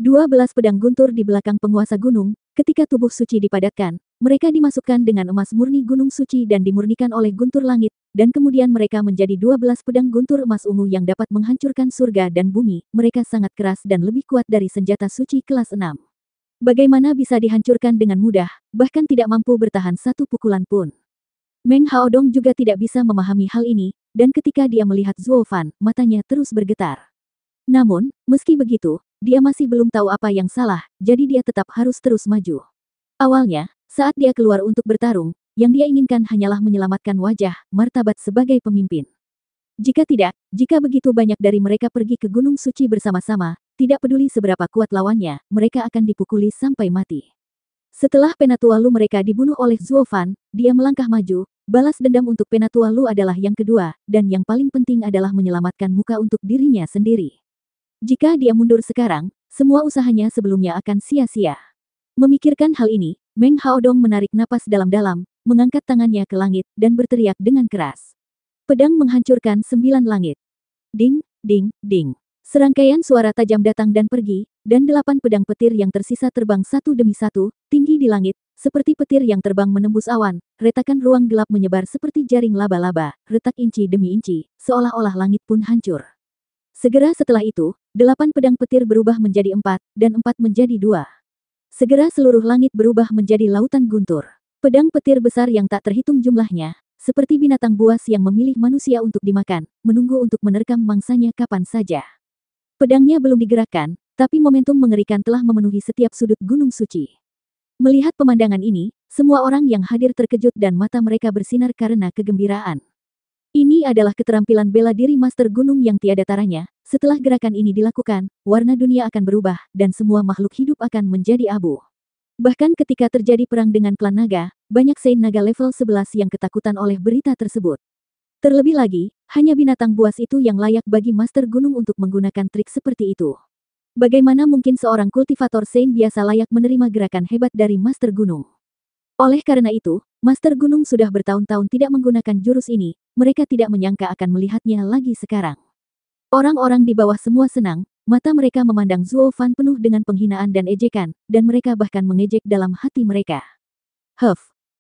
12 pedang guntur di belakang penguasa gunung, ketika tubuh suci dipadatkan, mereka dimasukkan dengan emas murni gunung suci dan dimurnikan oleh guntur langit, dan kemudian mereka menjadi 12 pedang guntur emas ungu yang dapat menghancurkan surga dan bumi. Mereka sangat keras dan lebih kuat dari senjata suci kelas 6. Bagaimana bisa dihancurkan dengan mudah, bahkan tidak mampu bertahan 1 pukulan pun. Meng Haodong juga tidak bisa memahami hal ini, dan ketika dia melihat Zuo Fan, matanya terus bergetar. Namun, meski begitu, dia masih belum tahu apa yang salah, jadi dia tetap harus terus maju. Awalnya, saat dia keluar untuk bertarung, yang dia inginkan hanyalah menyelamatkan wajah, martabat sebagai pemimpin. Jika tidak, jika begitu banyak dari mereka pergi ke Gunung Suci bersama-sama, tidak peduli seberapa kuat lawannya, mereka akan dipukuli sampai mati. Setelah Penatua Lu mereka dibunuh oleh Zuo Fan, dia melangkah maju, balas dendam untuk Penatua Lu adalah yang kedua, dan yang paling penting adalah menyelamatkan muka untuk dirinya sendiri. Jika dia mundur sekarang, semua usahanya sebelumnya akan sia-sia. Memikirkan hal ini, Meng Haodong menarik napas dalam-dalam, mengangkat tangannya ke langit, dan berteriak dengan keras. Pedang menghancurkan 9 langit. Ding, ding, ding. Serangkaian suara tajam datang dan pergi, dan 8 pedang petir yang tersisa terbang satu demi satu, tinggi di langit, seperti petir yang terbang menembus awan, retakan ruang gelap menyebar seperti jaring laba-laba, retak inci demi inci, seolah-olah langit pun hancur. Segera setelah itu, 8 pedang petir berubah menjadi 4, dan 4 menjadi 2. Segera seluruh langit berubah menjadi lautan guntur. Pedang petir besar yang tak terhitung jumlahnya, seperti binatang buas yang memilih manusia untuk dimakan, menunggu untuk menerkam mangsanya kapan saja. Pedangnya belum digerakkan, tapi momentum mengerikan telah memenuhi setiap sudut gunung suci. Melihat pemandangan ini, semua orang yang hadir terkejut dan mata mereka bersinar karena kegembiraan. Ini adalah keterampilan bela diri Master Gunung yang tiada taranya. Setelah gerakan ini dilakukan, warna dunia akan berubah, dan semua makhluk hidup akan menjadi abu. Bahkan ketika terjadi perang dengan klan naga, banyak Saint naga level 11 yang ketakutan oleh berita tersebut. Terlebih lagi, hanya binatang buas itu yang layak bagi Master Gunung untuk menggunakan trik seperti itu. Bagaimana mungkin seorang kultivator Saint biasa layak menerima gerakan hebat dari Master Gunung? Oleh karena itu, Master Gunung sudah bertahun-tahun tidak menggunakan jurus ini, mereka tidak menyangka akan melihatnya lagi sekarang. Orang-orang di bawah semua senang, mata mereka memandang Zuo Fan penuh dengan penghinaan dan ejekan, dan mereka bahkan mengejek dalam hati mereka.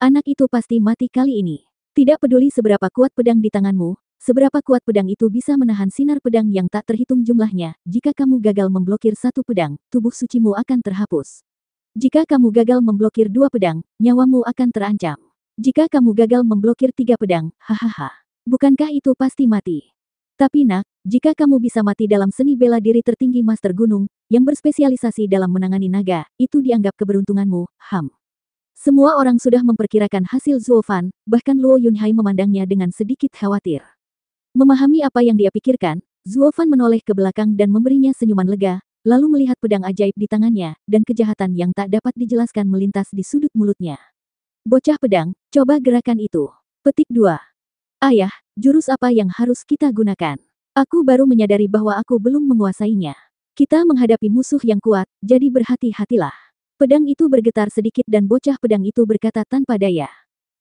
Anak itu pasti mati kali ini. Tidak peduli seberapa kuat pedang di tanganmu, seberapa kuat pedang itu bisa menahan sinar pedang yang tak terhitung jumlahnya, jika kamu gagal memblokir satu pedang, tubuh sucimu akan terhapus. Jika kamu gagal memblokir dua pedang, nyawamu akan terancam. Jika kamu gagal memblokir tiga pedang, hahaha. Bukankah itu pasti mati? Tapi nak, jika kamu bisa mati dalam seni bela diri tertinggi Master Gunung, yang berspesialisasi dalam menangani naga, itu dianggap keberuntunganmu, Semua orang sudah memperkirakan hasil Zuo Fan, bahkan Luo Yunhai memandangnya dengan sedikit khawatir. Memahami apa yang dia pikirkan, Zuo Fan menoleh ke belakang dan memberinya senyuman lega, lalu melihat pedang ajaib di tangannya, dan kejahatan yang tak dapat dijelaskan melintas di sudut mulutnya. Bocah pedang, coba gerakan itu. Petik 2. Ayah, jurus apa yang harus kita gunakan? Aku baru menyadari bahwa aku belum menguasainya. Kita menghadapi musuh yang kuat, jadi berhati-hatilah. Pedang itu bergetar sedikit dan bocah pedang itu berkata tanpa daya.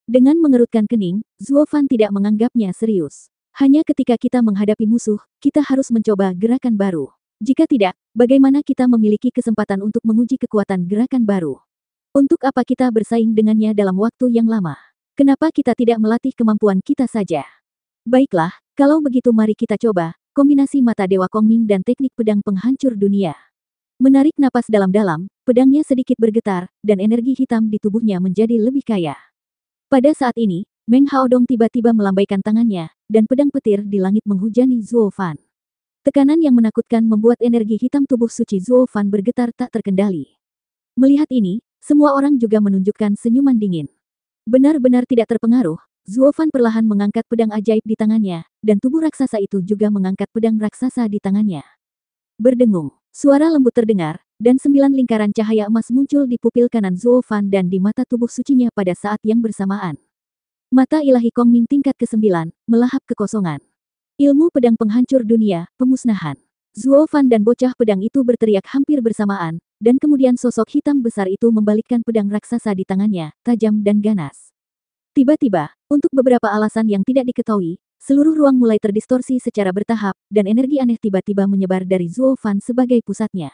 Dengan mengerutkan kening, Zuo Fan tidak menganggapnya serius. Hanya ketika kita menghadapi musuh, kita harus mencoba gerakan baru. Jika tidak, bagaimana kita memiliki kesempatan untuk menguji kekuatan gerakan baru? Untuk apa kita bersaing dengannya dalam waktu yang lama? Kenapa kita tidak melatih kemampuan kita saja? Baiklah, kalau begitu mari kita coba, kombinasi mata Dewa Kongming dan teknik pedang penghancur dunia. Menarik napas dalam-dalam, pedangnya sedikit bergetar, dan energi hitam di tubuhnya menjadi lebih kaya. Pada saat ini, Meng Haodong tiba-tiba melambaikan tangannya, dan pedang petir di langit menghujani Zuo Fan. Tekanan yang menakutkan membuat energi hitam tubuh suci Zuo Fan bergetar tak terkendali. Melihat ini, semua orang juga menunjukkan senyuman dingin. Benar-benar tidak terpengaruh, Zuo Fan perlahan mengangkat pedang ajaib di tangannya, dan tubuh raksasa itu juga mengangkat pedang raksasa di tangannya. Berdengung, suara lembut terdengar, dan 9 lingkaran cahaya emas muncul di pupil kanan Zuo Fan dan di mata tubuh sucinya pada saat yang bersamaan. Mata ilahi Kongming tingkat ke-9, melahap kekosongan. Ilmu pedang penghancur dunia, pemusnahan. Zuo Fan dan bocah pedang itu berteriak hampir bersamaan, dan kemudian sosok hitam besar itu membalikkan pedang raksasa di tangannya, tajam dan ganas. Tiba-tiba, untuk beberapa alasan yang tidak diketahui, seluruh ruang mulai terdistorsi secara bertahap, dan energi aneh tiba-tiba menyebar dari Zuo Fan sebagai pusatnya.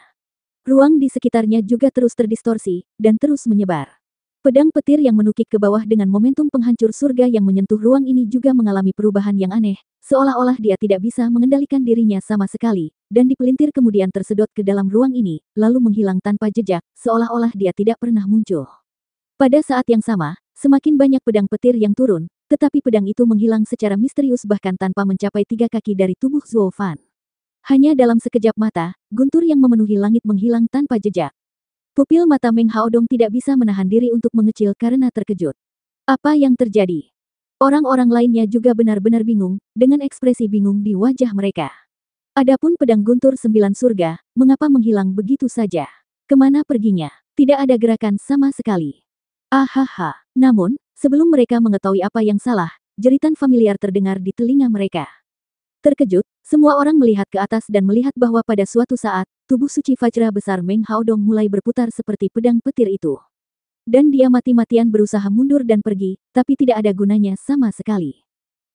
Ruang di sekitarnya juga terus terdistorsi, dan terus menyebar. Pedang petir yang menukik ke bawah dengan momentum penghancur surga yang menyentuh ruang ini juga mengalami perubahan yang aneh, seolah-olah dia tidak bisa mengendalikan dirinya sama sekali, dan dipelintir kemudian tersedot ke dalam ruang ini, lalu menghilang tanpa jejak, seolah-olah dia tidak pernah muncul. Pada saat yang sama, semakin banyak pedang petir yang turun, tetapi pedang itu menghilang secara misterius bahkan tanpa mencapai 3 kaki dari tubuh Zuo Fan. Hanya dalam sekejap mata, guntur yang memenuhi langit menghilang tanpa jejak. Pupil mata Meng Haodong tidak bisa menahan diri untuk mengecil karena terkejut. Apa yang terjadi? Orang-orang lainnya juga benar-benar bingung, dengan ekspresi bingung di wajah mereka. Adapun pedang guntur 9 surga, mengapa menghilang begitu saja? Kemana perginya? Tidak ada gerakan sama sekali. Ahaha. Namun, sebelum mereka mengetahui apa yang salah, jeritan familiar terdengar di telinga mereka. Terkejut, semua orang melihat ke atas dan melihat bahwa pada suatu saat, tubuh suci Vajra besar Meng Haodong mulai berputar seperti pedang petir itu. Dan dia mati-matian berusaha mundur dan pergi, tapi tidak ada gunanya sama sekali.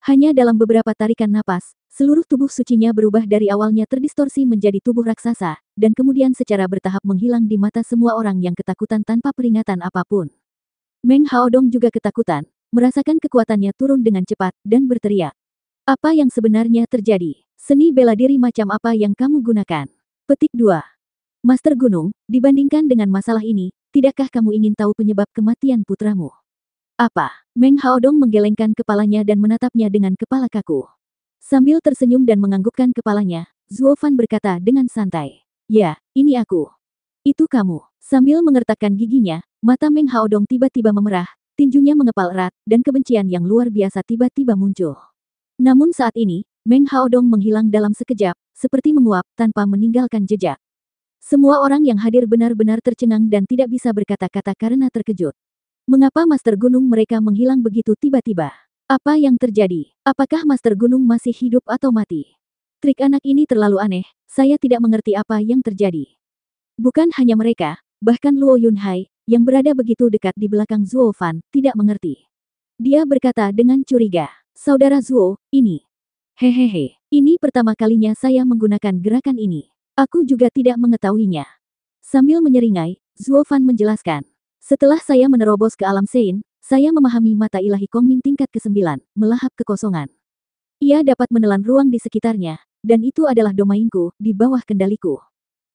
Hanya dalam beberapa tarikan napas, seluruh tubuh sucinya berubah dari awalnya terdistorsi menjadi tubuh raksasa, dan kemudian secara bertahap menghilang di mata semua orang yang ketakutan tanpa peringatan apapun. Meng Haodong juga ketakutan, merasakan kekuatannya turun dengan cepat, dan berteriak. Apa yang sebenarnya terjadi? Seni bela diri macam apa yang kamu gunakan? Petik 2. Master Gunung, dibandingkan dengan masalah ini, tidakkah kamu ingin tahu penyebab kematian putramu? Apa? Meng Haodong menggelengkan kepalanya dan menatapnya dengan kepala kaku. Sambil tersenyum dan menganggukkan kepalanya, Zuo Fan berkata dengan santai. Ya, ini aku. Itu kamu. Sambil mengertakkan giginya, mata Meng Haodong tiba-tiba memerah, tinjunya mengepal erat, dan kebencian yang luar biasa tiba-tiba muncul. Namun saat ini, Meng Haodong menghilang dalam sekejap, seperti menguap tanpa meninggalkan jejak. Semua orang yang hadir benar-benar tercengang dan tidak bisa berkata-kata karena terkejut. Mengapa Master Gunung mereka menghilang begitu tiba-tiba? Apa yang terjadi? Apakah Master Gunung masih hidup atau mati? Trik anak ini terlalu aneh, saya tidak mengerti apa yang terjadi. Bukan hanya mereka, bahkan Luo Yunhai, yang berada begitu dekat di belakang Zuo Fan, tidak mengerti. Dia berkata dengan curiga. Saudara Zuo, ini. Hehehe, ini pertama kalinya saya menggunakan gerakan ini. Aku juga tidak mengetahuinya. Sambil menyeringai, Zuo Fan menjelaskan. Setelah saya menerobos ke alam Sein, saya memahami mata ilahi Kongming tingkat ke-9, melahap kekosongan. Ia dapat menelan ruang di sekitarnya, dan itu adalah domainku, di bawah kendaliku.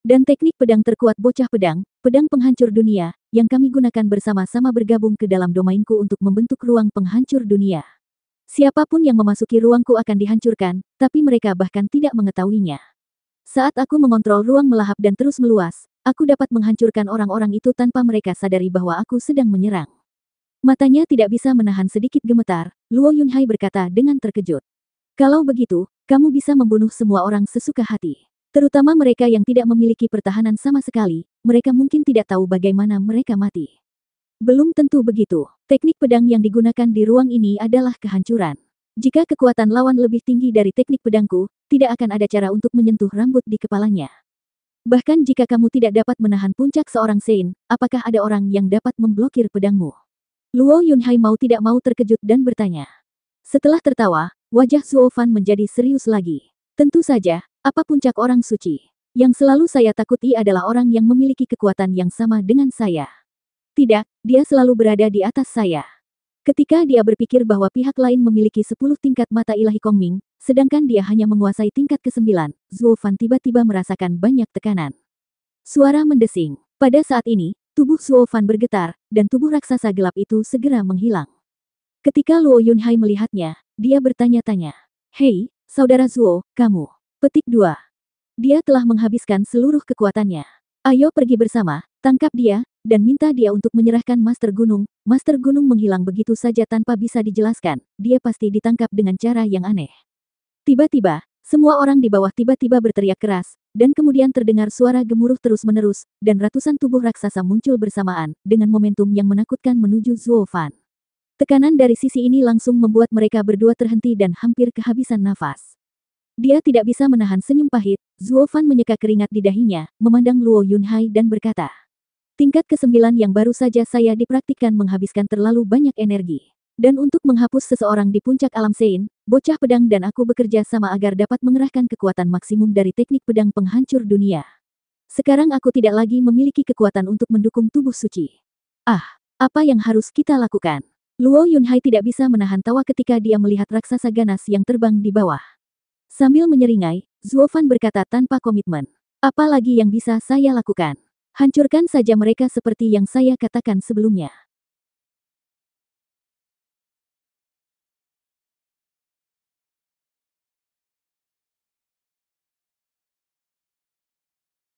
Dan teknik pedang terkuat bocah pedang, pedang penghancur dunia, yang kami gunakan bersama-sama bergabung ke dalam domainku untuk membentuk ruang penghancur dunia. Siapapun yang memasuki ruangku akan dihancurkan, tapi mereka bahkan tidak mengetahuinya. Saat aku mengontrol ruang melahap dan terus meluas, aku dapat menghancurkan orang-orang itu tanpa mereka sadari bahwa aku sedang menyerang. Matanya tidak bisa menahan sedikit gemetar, Luo Yunhai berkata dengan terkejut. Kalau begitu, kamu bisa membunuh semua orang sesuka hati. Terutama mereka yang tidak memiliki pertahanan sama sekali, mereka mungkin tidak tahu bagaimana mereka mati. Belum tentu begitu. Teknik pedang yang digunakan di ruang ini adalah kehancuran. Jika kekuatan lawan lebih tinggi dari teknik pedangku, tidak akan ada cara untuk menyentuh rambut di kepalanya. Bahkan jika kamu tidak dapat menahan puncak seorang Sein, apakah ada orang yang dapat memblokir pedangmu? Luo Yunhai mau tidak mau terkejut dan bertanya. Setelah tertawa, wajah Zuo Fan menjadi serius lagi. Tentu saja, apa puncak orang suci? Yang selalu saya takuti adalah orang yang memiliki kekuatan yang sama dengan saya. Tidak, dia selalu berada di atas saya. Ketika dia berpikir bahwa pihak lain memiliki 10 tingkat mata ilahi Kongming, sedangkan dia hanya menguasai tingkat ke-9, Zuo Fan tiba-tiba merasakan banyak tekanan. Suara mendesing. Pada saat ini, tubuh Zuo Fan bergetar, dan tubuh raksasa gelap itu segera menghilang. Ketika Luo Yunhai melihatnya, dia bertanya-tanya. Hei, saudara Zuo, kamu. Petik 2. Dia telah menghabiskan seluruh kekuatannya. Ayo pergi bersama, tangkap dia, dan minta dia untuk menyerahkan Master Gunung. Master Gunung menghilang begitu saja tanpa bisa dijelaskan, dia pasti ditangkap dengan cara yang aneh. Tiba-tiba, semua orang di bawah tiba-tiba berteriak keras, dan kemudian terdengar suara gemuruh terus-menerus, dan ratusan tubuh raksasa muncul bersamaan, dengan momentum yang menakutkan menuju Zuo Fan. Tekanan dari sisi ini langsung membuat mereka berdua terhenti dan hampir kehabisan nafas. Dia tidak bisa menahan senyum pahit, Zuo Fan menyeka keringat di dahinya, memandang Luo Yunhai dan berkata. Tingkat ke-9 yang baru saja saya dipraktikkan menghabiskan terlalu banyak energi. Dan untuk menghapus seseorang di puncak alam Sein, bocah pedang dan aku bekerja sama agar dapat mengerahkan kekuatan maksimum dari teknik pedang penghancur dunia. Sekarang aku tidak lagi memiliki kekuatan untuk mendukung tubuh suci. Ah, apa yang harus kita lakukan? Luo Yunhai tidak bisa menahan tawa ketika dia melihat raksasa ganas yang terbang di bawah. Sambil menyeringai, Zuo Fan berkata tanpa komitmen. Apa lagi yang bisa saya lakukan? Hancurkan saja mereka seperti yang saya katakan sebelumnya.